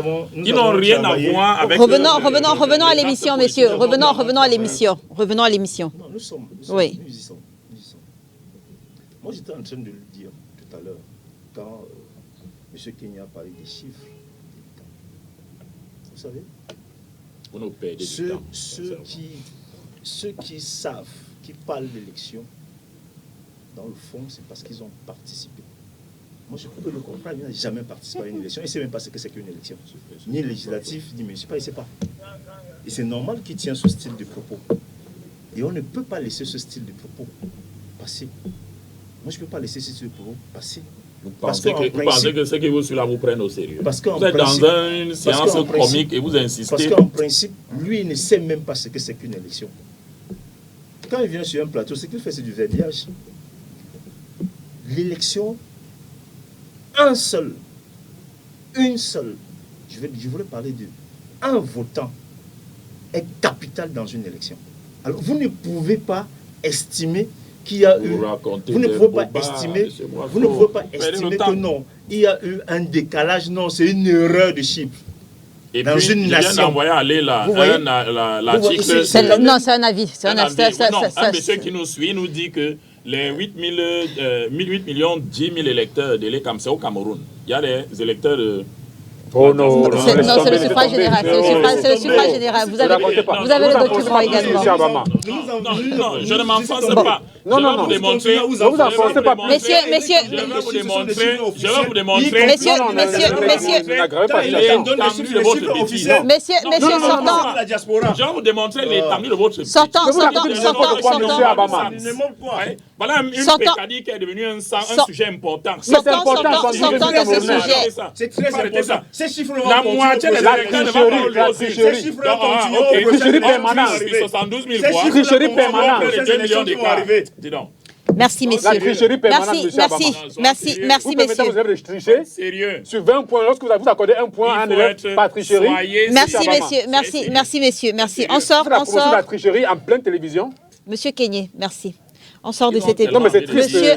n'ont rien à voir avec... Revenons à l'émission, messieurs. Revenons à l'émission. Non, nous y sommes. Moi, j'étais en train de le dire tout à l'heure, quand M. Kenya a parlé des chiffres. Vous savez, on nous paye des ceux qui savent, qui parlent d'élection, dans le fond, c'est parce qu'ils ont participé. Moi, je peux le comprendre, il n'a jamais participé à une élection. Il ne sait même pas ce que c'est qu'une élection. Ni législatif, ni municipal, il ne sait pas. Et c'est normal qu'il tienne ce style de propos. Et on ne peut pas laisser ce style de propos passer. Moi, je ne peux pas laisser ce style de propos passer. Vous pensez que ceux qui vous suivent là vous prennent au sérieux. Parce vous êtes dans une séance comique et vous insistez. Parce qu'en principe, lui, il ne sait même pas ce que c'est qu'une élection. Quand il vient sur un plateau, ce qu'il fait, c'est du verbiage. L'élection, une seule, je voulais parler de un votant est capital dans une élection. Alors, vous ne pouvez pas estimer qu'il y a eu... Vous ne pouvez pas estimer que non, il y a eu un décalage. Non, c'est une erreur de chiffre. Et dans puis, une nation. Il vient d'envoyer aller l'article... Non, c'est un avis. Un monsieur qui nous suit nous dit que les 8 millions 10 000 électeurs de l'ECAM, c'est au Cameroun. Il y a des électeurs de... Oh non, c'est le suffrage général. C'est le suffrage général. Vous avez le document également. Non, je ne m'enfonce pas. Non, vous démontrer. Ne vous enfoncez pas. Messieurs. Je vais vous démontrer. Messieurs, sortant. Je vais vous démontrer l'étendue de votre... Sortant. Voilà une pécadille qui est devenue un sujet important. Sortant de ce sujet. C'est très important. Ces chiffres la moitié des électeurs ne vont pas la tricherie permanente. 72 000 voix. Tricherie permanente. Les 2 millions d'écarts. Dis donc. Merci, messieurs. La tricherie permanente, Merci, vous permettez messieurs. vous avez triché Sérieux. sur 20 points. Lorsque vous accordez un point à un élève par tricherie. Merci, messieurs. Merci. On sort. La tricherie en pleine télévision. Monsieur Kenyé, merci. On sort de cette Non, mais c'est triste. Monsieur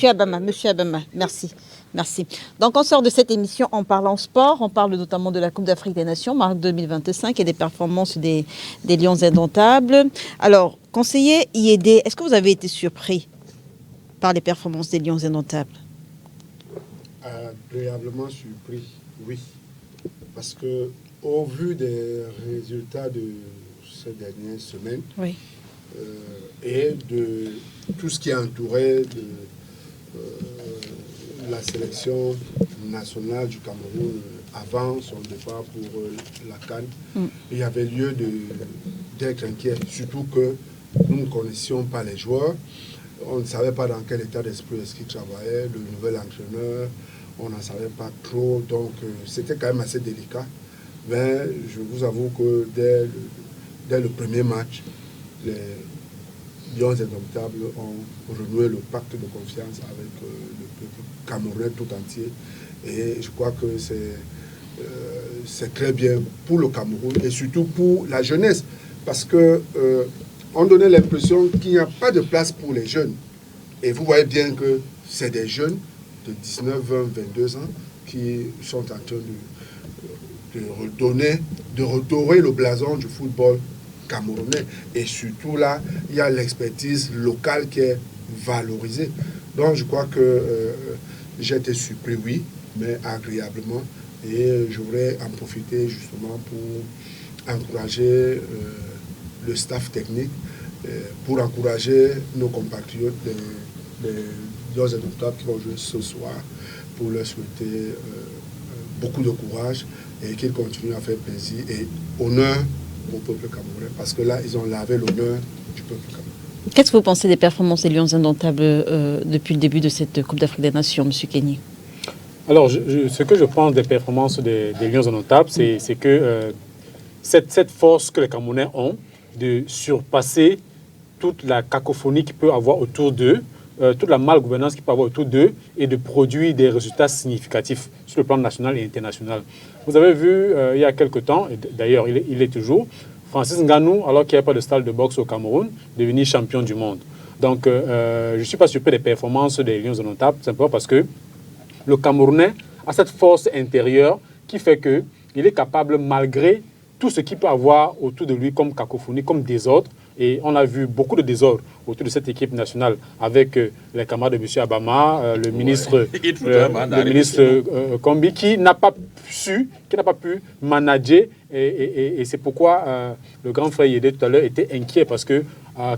Abama, Monsieur Abama, merci. Donc on sort de cette émission en parlant sport, on parle notamment de la Coupe d'Afrique des Nations, Maroc 2025 et des performances des Lions indomptables. Alors, conseiller Yedé, est-ce que vous avez été surpris par les performances des Lions indomptables? Agréablement surpris, oui. Parce que au vu des résultats de ces dernières semaines, oui. Et de tout ce qui entourait la sélection nationale du Cameroun avant son départ pour la CAN, il y avait lieu d'être inquiet, surtout que nous ne connaissions pas les joueurs, on ne savait pas dans quel état d'esprit est-ce qu'ils travaillaient, le nouvel entraîneur, on n'en savait pas trop, donc c'était quand même assez délicat. Mais je vous avoue que dès dès le premier match, les Lions Indomptables ont renoué le pacte de confiance avec le peuple camerounais tout entier. Et je crois que c'est très bien pour le Cameroun et surtout pour la jeunesse. Parce que on donnait l'impression qu'il n'y a pas de place pour les jeunes. Et vous voyez bien que c'est des jeunes de 19, 20, 22 ans qui sont en train de redorer le blason du football camerounais. Et surtout là, il y a l'expertise locale qui est valorisée. Donc je crois que j'ai été surpris, oui, mais agréablement. Et je voudrais en profiter justement pour encourager le staff technique, pour encourager nos compatriotes des Lions Indomptables qui vont jouer ce soir, pour leur souhaiter beaucoup de courage et qu'ils continuent à faire plaisir et honneur au peuple camerounais, parce que là, ils ont lavé l'honneur du peuple camerounais. Qu'est-ce que vous pensez des performances des Lions Indomptables depuis le début de cette Coupe d'Afrique des Nations, M. Kenny? Alors, ce que je pense des performances des Lions Indomptables, c'est que cette force que les Camerounais ont de surpasser toute la cacophonie qu'il peut avoir autour d'eux, toute la malgouvernance qu'il peut avoir autour d'eux et de produire des résultats significatifs sur le plan national et international. Vous avez vu il y a quelque temps, et d'ailleurs il est toujours, Francis Ngannou, alors qu'il n'y a pas de salle de boxe au Cameroun, devenir champion du monde. Donc je ne suis pas surpris des performances des Lions Indomptables, simplement parce que le Camerounais a cette force intérieure qui fait qu'il est capable, malgré tout ce qu'il peut avoir autour de lui comme cacophonie, comme désordre, et on a vu beaucoup de désordre autour de cette équipe nationale avec les camarades de M. Abama, le ministre Kombi, qui n'a pas pu manager. Et c'est pourquoi le grand frère Yédé tout à l'heure était inquiet, parce que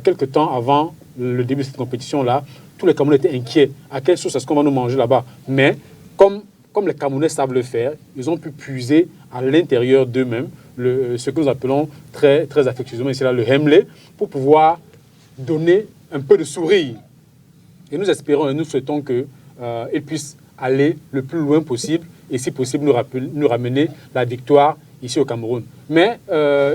quelques temps avant le début de cette compétition-là, tous les Camerounais étaient inquiets. À quelle sauce est-ce qu'on va nous manger là-bas? Mais comme les Camerounais savent le faire, ils ont pu puiser à l'intérieur d'eux-mêmes ce que nous appelons très, très affectueusement ici là, le hemlé, pour pouvoir donner un peu de sourire. Et nous espérons et nous souhaitons qu'ils puissent aller le plus loin possible et si possible nous ramener la victoire ici au Cameroun. Mais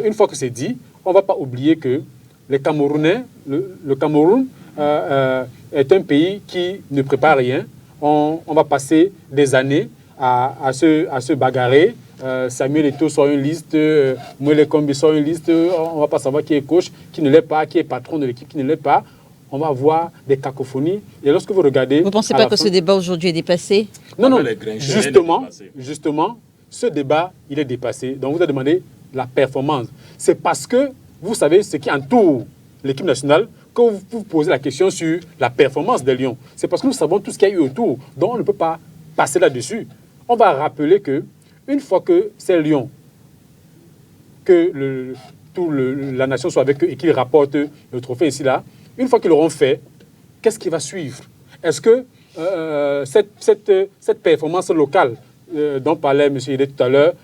une fois que c'est dit, on ne va pas oublier que les Camerounais, le Cameroun est un pays qui ne prépare rien. On va passer des années à se bagarrer. Samuel Eto'o sort une liste, Moele Kombi sort une liste, on ne va pas savoir qui est coach, qui ne l'est pas, qui est patron de l'équipe, qui ne l'est pas. On va avoir des cacophonies. Et lorsque vous regardez... Vous ne pensez pas que ce débat aujourd'hui est dépassé? Non, justement, ce débat, il est dépassé. Donc vous avez demandé la performance. C'est parce que vous savez ce qui entoure l'équipe nationale que vous posez la question sur la performance des Lions. C'est parce que nous savons tout ce qu'il y a eu autour. Donc on ne peut pas passer là-dessus. On va rappeler que une fois que ces Lions, que la nation soit avec eux et qu'ils rapportent le trophée ici-là, une fois qu'ils l'auront fait, qu'est-ce qui va suivre? Est-ce que cette performance locale dont parlait M. Yédé tout à l'heure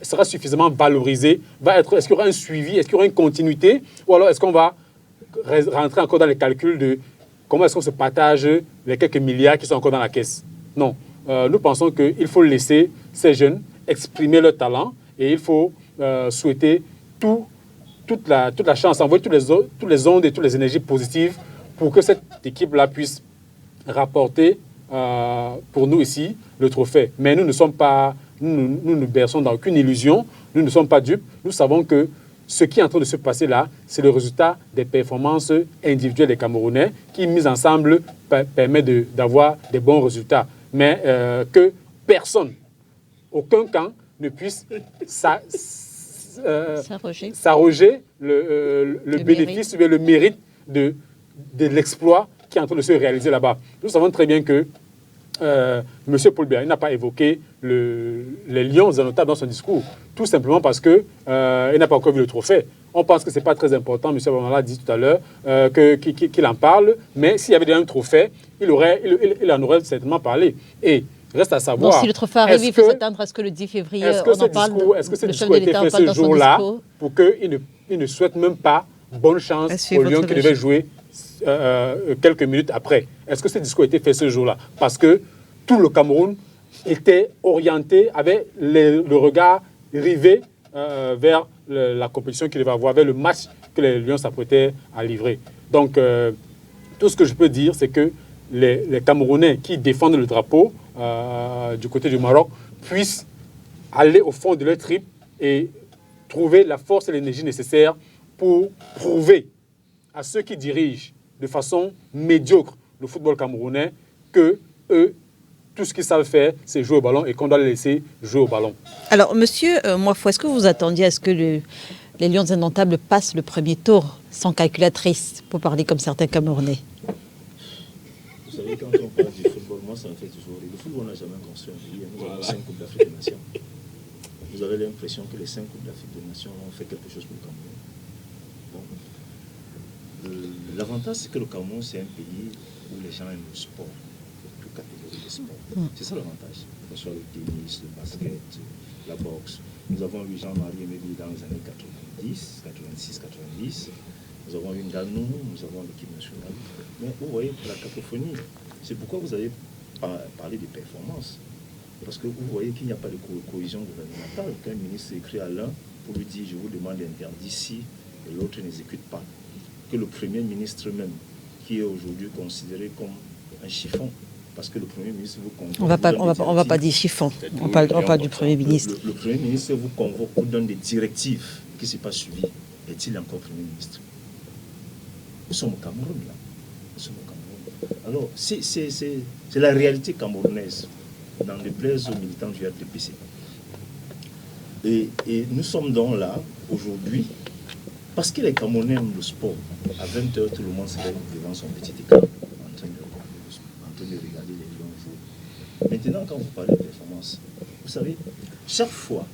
sera suffisamment valorisée? Est-ce qu'il y aura un suivi? Est-ce qu'il y aura une continuité? Ou alors est-ce qu'on va rentrer encore dans les calculs de comment est-ce qu'on se partage les quelques milliards qui sont encore dans la caisse? Non. Nous pensons qu'il faut laisser ces jeunes exprimer leur talent et il faut souhaiter toute la chance, envoyer toutes les ondes et toutes les énergies positives pour que cette équipe-là puisse rapporter pour nous ici le trophée. Mais nous ne berçons dans aucune illusion, nous ne sommes pas dupes. Nous savons que ce qui est en train de se passer là, c'est le résultat des performances individuelles des Camerounais qui, mis ensemble, permet d'avoir des bons résultats. Mais que personne, aucun camp ne puisse s'arroger le bénéfice ou le mérite de l'exploit qui est en train de se réaliser là-bas. Nous savons très bien que M. Paul Biya n'a pas évoqué les Lions Indomptables dans son discours, tout simplement parce qu'il n'a pas encore vu le trophée. On pense que ce n'est pas très important, M. Abama l'a dit tout à l'heure, qu'il en parle, mais s'il y avait déjà un trophée, il en aurait certainement parlé. Et reste à savoir... Donc si le trophée arrive, il faut s'attendre à ce que le 10 février, on en parle. Est-ce que ce discours a été fait ce jour-là pour qu'il ne souhaite même pas bonne chance aux Lions qui devaient jouer quelques minutes après? Est-ce que ce discours a été fait ce jour-là? Parce que tout le Cameroun était orienté, avait le regard rivé vers la compétition qu'il va avoir, vers le match que les Lions s'apprêtaient à livrer. Donc, tout ce que je peux dire, c'est que les Camerounais qui défendent le drapeau du côté du Maroc puissent aller au fond de leur trip et trouver la force et l'énergie nécessaires pour prouver à ceux qui dirigent de façon médiocre le football camerounais que eux, tout ce qu'ils savent faire, c'est jouer au ballon et qu'on doit les laisser jouer au ballon. Alors, monsieur Moifou, est-ce que vous attendiez à ce que les Lions indomptables passent le premier tour sans calculatrice, pour parler comme certains Camerounais? Vous savez, quand on parle du football, moi ça me fait toujours rire. Le football n'a jamais construit un pays. Nous avons 5 Coupes d'Afrique des Nations. Vous avez l'impression que les 5 Coupes d'Afrique des Nations ont fait quelque chose pour le Cameroun. Bon. L'avantage, c'est que le Cameroun, c'est un pays où les gens aiment le sport, toute catégorie de sport. C'est ça l'avantage, que ce soit le tennis, le basket, la boxe. Nous avons eu Jean-Marie Emery dans les années 90, 86, 90. Nous avons eu Nganou, nous avons l'équipe nationale. Mais vous voyez, la cacophonie, c'est pourquoi vous avez parlé des performances. Parce que vous voyez qu'il n'y a pas de cohésion gouvernementale. Qu'un ministre écrit à l'un pour lui dire « je vous demande d'interdire ici » et l'autre n'exécute pas. Que le Premier ministre même, qui est aujourd'hui considéré comme un chiffon, parce que le Premier ministre vous convoque... On va pas dire chiffon, on parle du Premier ministre. Le Premier ministre vous convoque, vous donne des directives qui ne sont pas suivies. Est-il encore Premier ministre? Nous sommes au Cameroun, là. Nous sommes au Cameroun. Alors, c'est la réalité camerounaise, dans les plaisirs aux militants du RDPC. Et nous sommes donc là, aujourd'hui, parce que les Camerounais aiment le sport. À 20h, tout le monde se lève devant son petit écran, en train de regarder les Lions jouer. Maintenant, quand vous parlez de performance, vous savez, chaque fois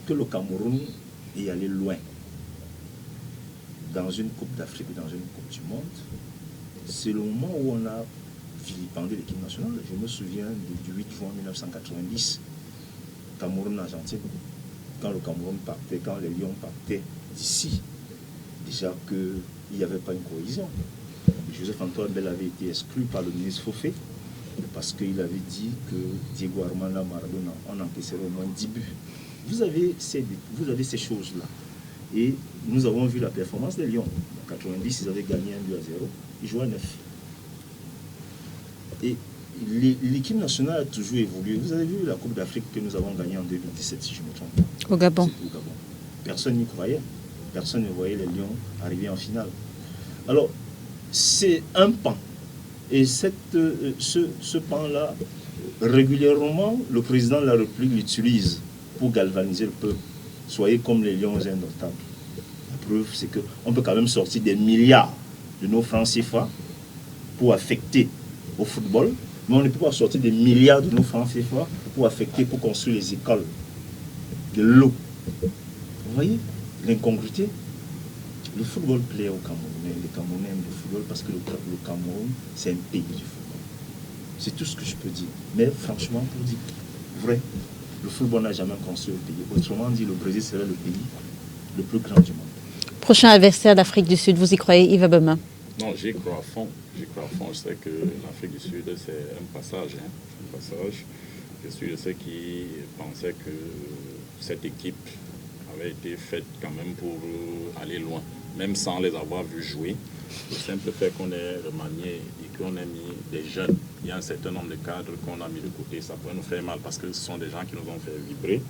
que le Cameroun est allé loin, dans une Coupe d'Afrique ou dans une Coupe du Monde, c'est le moment où on a vilipendé l'équipe nationale. Je me souviens du 8 juin 1990, Cameroun-Argentine, quand le Cameroun partait, quand les Lions partaient d'ici, déjà qu'il n'y avait pas une cohésion. Joseph-Antoine Bell avait été exclu par le ministre Fofé parce qu'il avait dit que Diego Armando Maradona en encaisserait au moins 10 buts. Vous avez ces choses-là. Et nous avons vu la performance des Lions. En 90, ils avaient gagné 1-0. Ils jouaient à 9. Et l'équipe nationale a toujours évolué. Vous avez vu la Coupe d'Afrique que nous avons gagnée en 2017, si je me trompe pas. Au Gabon. Au Gabon. Personne n'y croyait. Personne ne voyait les Lions arriver en finale. Alors, c'est un pan. Et ce pan-là, régulièrement, le président de la République l'utilise pour galvaniser le peuple. Soyez comme les Lions indomptables. La preuve, c'est qu'on peut quand même sortir des milliards de nos francs CFA pour affecter au football, mais on ne peut pas sortir des milliards de nos francs CFA pour affecter, pour construire les écoles, de l'eau. Vous voyez l'incongruité? Le football plaît aux Camerounais. Les Camerounais aiment le football parce que le Cameroun, c'est un pays du football. C'est tout ce que je peux dire. Mais franchement, pour dire vrai, le football n'a jamais construit le pays. Autrement dit, le Brésil serait le pays le plus grand du monde. Prochain adversaire d'Afrique du Sud, vous y croyez, Yves Abema? Non, j'y crois à fond. Je sais que l'Afrique du Sud, c'est un passage. Un passage. Je suis de ceux qui pensaient que cette équipe avait été faite quand même pour aller loin, même sans les avoir vus jouer. Le simple fait qu'on ait remanié et qu'on ait mis des jeunes, il y a un certain nombre de cadres qu'on a mis de côté, ça pourrait nous faire mal parce que ce sont des gens qui nous ont fait vibrer.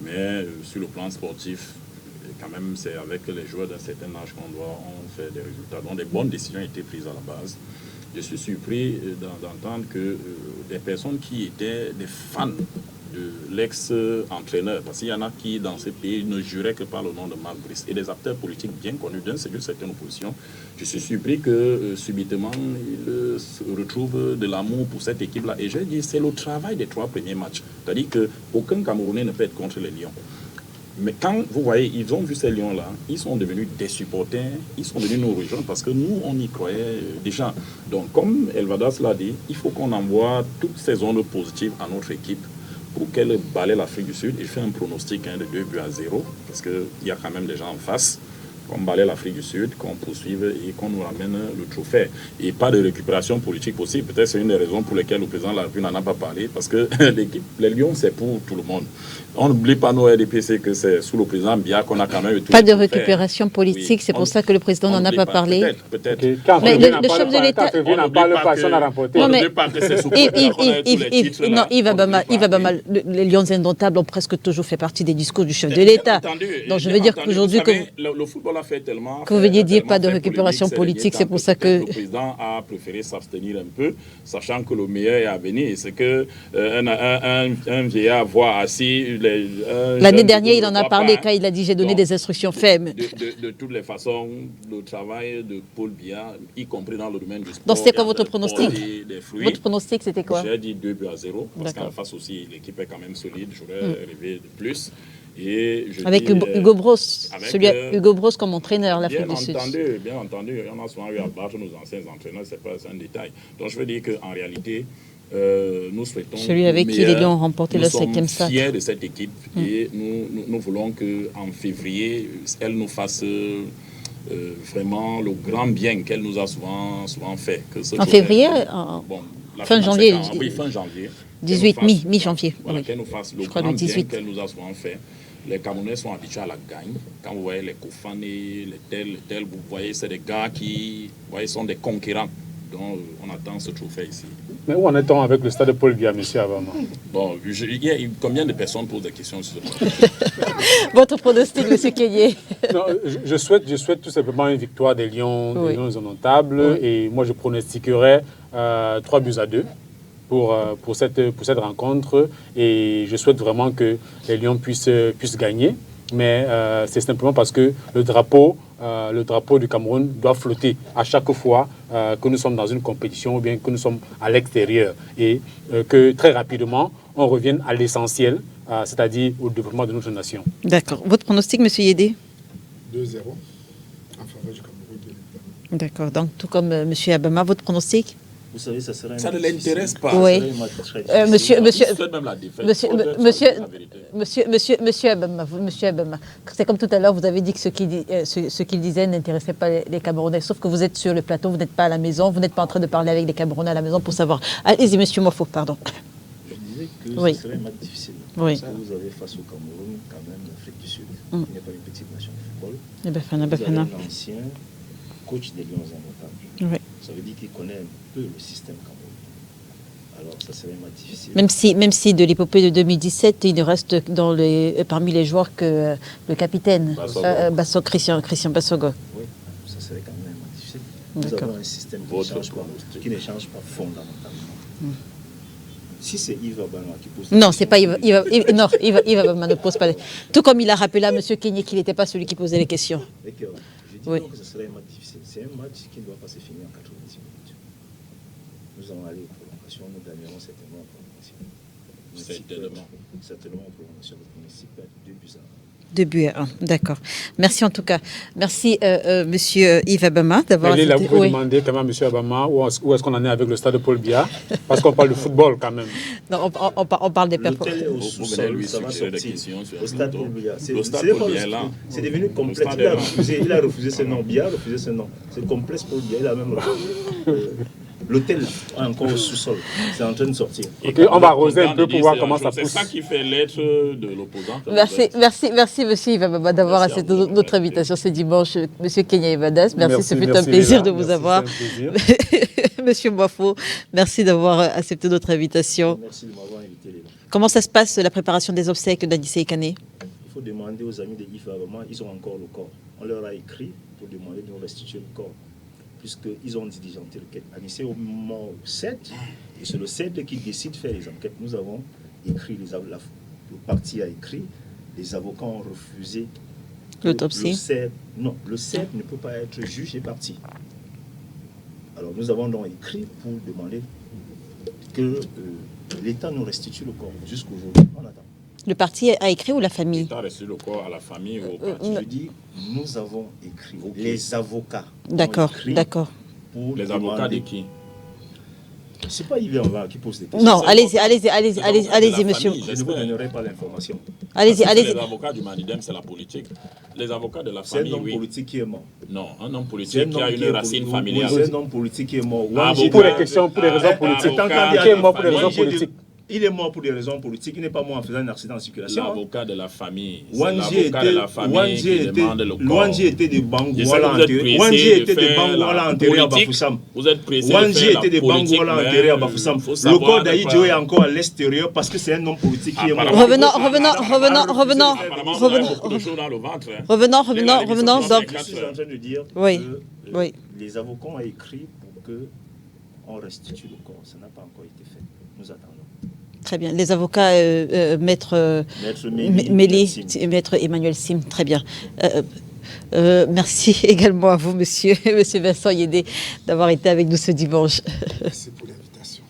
Mais sur le plan sportif, quand même, c'est avec les joueurs d'un certain âge qu'on doit faire des résultats. Donc, des bonnes décisions ont été prises à la base. Je suis surpris d'entendre que des personnes qui étaient des fans de l'ex-entraîneur, parce qu'il y en a qui, dans ce pays, ne juraient que par le nom de Marc Brice, et des acteurs politiques bien connus d'une certaine opposition. Je suis surpris que, subitement, ils se retrouvent de l'amour pour cette équipe-là. Et je dis, c'est le travail des 3 premiers matchs. C'est-à-dire qu'aucun Camerounais ne peut être contre les Lions. Mais quand vous voyez, ils ont vu ces Lions-là, ils sont devenus des supporters, ils sont venus nous rejoindre parce que nous, on y croyait déjà. Donc, comme Elvadas l'a dit, il faut qu'on envoie toutes ces ondes positives à notre équipe pour qu'elle balaie l'Afrique du Sud. Il fait un pronostic de 2-0, parce qu'il y a quand même des gens en face. qu'on balaye l'Afrique du Sud, qu'on poursuive et qu'on nous ramène le trophée. Et pas de récupération politique possible. Peut-être c'est une des raisons pour lesquelles le président de la République n'en a pas parlé, parce que les Lions, c'est pour tout le monde. On n'oublie pas nos RDPC que c'est sous le président Biya qu'on a quand même eu tout. Pas de récupération politique, c'est pour ça que le président n'en a pas parlé. Peut-être. Okay. Quand Mais le chef de l'État... On n'en parle pas, si on a remporté. Non, mais Yves Abama, les Lions indomptables ont presque toujours fait partie des discours du chef de l'État. Donc je veux dire qu'aujourd'hui le football a fait tellement. Que vous veniez dire pas de récupération politique, c'est pour ça que le président a préféré s'abstenir un peu, sachant que le meilleur est à venir. C'est que un vieillard voit assis. L'année dernière, il en a parlé quand il a dit j'ai donné des instructions fermes. De toutes les façons, le travail de Paul Biya, y compris dans le domaine du sport. Donc c'était quoi votre pronostic? Votre pronostic, c'était quoi? J'ai dit 2-0, parce qu'en face aussi, l'équipe est quand même solide. J'aurais rêvé de plus. Et avec Hugo Bross, Hugo Bross comme entraîneur, l'Afrique du Sud. Bien entendu, on a souvent eu à battre nos anciens entraîneurs, c'est un détail. Donc je veux dire qu'en réalité, nous souhaitons celui avec qui les Lions ont remporté le 7e sac. Nous sommes fiers de cette équipe et nous voulons qu'en février, elle nous fasse vraiment le grand bien qu'elle nous a souvent fait. En février fin janvier. Oui, fin janvier. 18, mi-janvier. Voilà, qu'elle nous fasse le grand bien qu'elle nous a souvent fait. Les Camerounais sont habitués à la gagne. Quand vous voyez les Kofane, les tels, vous voyez, c'est des gars qui sont des conquérants. Donc, on attend ce trophée ici. Mais où en est-on avec le stade de Paul Biya, M. Abama? Bon, combien de personnes posent des questions sur ce point? Votre pronostic, M. Kenyé? Je souhaite tout simplement une victoire des Lions, des Lions indomptables. Et moi, je pronostiquerais 3-2 pour cette rencontre. Et je souhaite vraiment que les Lions puissent gagner. Mais c'est simplement parce que le drapeau du Cameroun doit flotter à chaque fois que nous sommes dans une compétition ou bien que nous sommes à l'extérieur. Et que très rapidement, on revienne à l'essentiel, c'est-à-dire au développement de notre nation. D'accord. Votre pronostic, M. Yédé? 2-0 en faveur du Cameroun. D'accord. Donc, tout comme M. Abama, votre pronostic? Vous savez, ça ne l'intéresse pas. Oui. Monsieur Abama, c'est comme tout à l'heure, vous avez dit que ce qu'il disait n'intéressait pas les Camerounais, sauf que vous êtes sur le plateau, vous n'êtes pas à la maison, vous n'êtes pas en train de parler avec les Camerounais à la maison pour savoir. Allez-y, monsieur Mofo, pardon. Je disais que ce serait mal difficile. Oui. Parce que vous avez face au Cameroun, quand même, l'Afrique du Sud, qui n'est pas une petite nation de football. Vous avez un ancien coach des Lions indomptables. Oui. Ça veut dire qu'il connaît un peu le système camerounais. Alors, ça serait mal difficile. Même si de l'épopée de 2017, il ne reste parmi les joueurs que le capitaine, Christian Bassogo. Oui, ça serait quand même mal difficile. Nous avons un système qui ne change pas fondamentalement. Si c'est Yves Abama qui pose... Non, c'est pas Yves Abama ne pose pas... Tout comme il a rappelé à M. Kenyé qu'il n'était pas celui qui posait les questions. Je dis donc que ce serait un match difficile. C'est un match qui ne doit pas se finir en 90 minutes. Nous allons aller aux prolongations, nous gagnerons certainement en prolongation. Certainement en prolongation. Le 2 buts à 1. 2 buts à 1, d'accord. Merci en tout cas. Merci Monsieur Yves Abama d'avoir... Vous pouvez demander quand même à M. Abama où est-ce qu'on en est avec le stade de Paul Biya, parce qu'on parle de football quand même. Non, on parle des performances. L'hôtel est au sous-sol, ça va sortir. Au stade Paul Biya. C'est devenu complexe. Il a refusé ce nom. Biya a refusé ce nom. C'est complexe Paul Biya. Il a même refusé. L'hôtel est encore au sous-sol. C'est en train de sortir. Okay, on va arroser un peu pour voir comment ça pousse. C'est ça qui fait l'être de l'opposant. Merci monsieur Yves Abama d'avoir accepté notre invitation ce dimanche. Monsieur Kenyé Evadas, merci, ce fut un plaisir de vous avoir. Monsieur Mofo, merci d'avoir accepté notre invitation. Merci de m'avoir invité. Comment ça se passe, la préparation des obsèques d'Anissé Kane? Il faut demander aux amis de Yves Abama, ils ont encore le corps. On leur a écrit pour demander de nous restituer le corps, puisqu'ils ont diligenté l'enquête. Anissé au moment 7, et c'est le 7 qui décide de faire les enquêtes. Nous avons écrit, le parti a écrit, les avocats ont refusé l'autopsie. Le 7 ne peut pas être juge et parti. Alors nous avons donc écrit pour demander que l'État nous restitue le corps. Jusqu'aujourd'hui, on attend. Le parti a écrit ou la famille? L'État restitue le corps à la famille ou au parti. Je dis, nous avons écrit. Les avocats. D'accord. Les avocats de qui? C'est pas Yves Enva qui pose des questions. Non, allez-y, monsieur. Je ne vous donnerai pas l'information. Allez-y. Les avocats du Manidem, c'est la politique. Les avocats de la C'est un famille, homme oui. politique qui est mort. Non, un homme C'est politique un qui a homme une racine familiale. C'est un homme politique qui est mort. Pour les questions, pour les raisons politiques. Qui est mort pour des raisons politiques. Il est mort pour des raisons politiques. Il n'est pas mort en faisant un accident de circulation. L'avocat de la famille. Wanji était de Bangouala enterré à Bafoussam. Vous êtes pressé Wanji était de Bangouala enterré à Bafoussam. Le corps d'Aïdjo est encore à l'extérieur parce que c'est un homme politique qui est mort. Revenons. Donc, Je suis en train de dire Oui. que les avocats ont écrit pour que on restitue le corps. Ça n'a pas encore été fait. Nous attendons. très bien. Les avocats, maître Maître Emmanuel Sim, très bien. Merci également à vous, monsieur Vincent Yédé, d'avoir été avec nous ce dimanche. Merci pour l'invitation.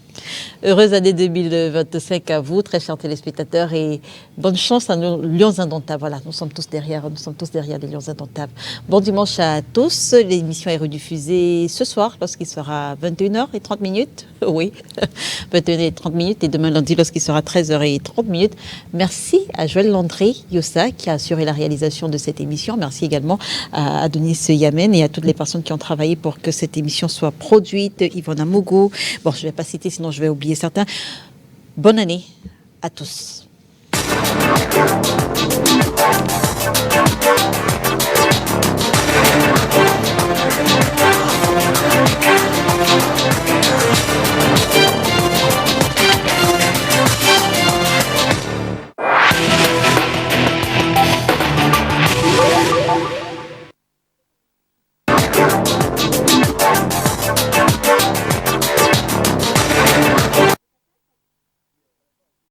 Heureuse année 2025 à vous, très chers téléspectateurs, et bonne chance à nos Lions Indomptables. Voilà, nous sommes tous derrière les Lions Indomptables. Bon dimanche à tous. L'émission est rediffusée ce soir lorsqu'il sera 21h30. Oui, 21h30 et demain lundi lorsqu'il sera 13h30. Merci à Joël Landry Yossa qui a assuré la réalisation de cette émission. Merci également à Adonis Yamen et à toutes les personnes qui ont travaillé pour que cette émission soit produite. Yvonne Amougou. Bon, je ne vais pas citer sinon je vais oublier certains. Bonne année à tous.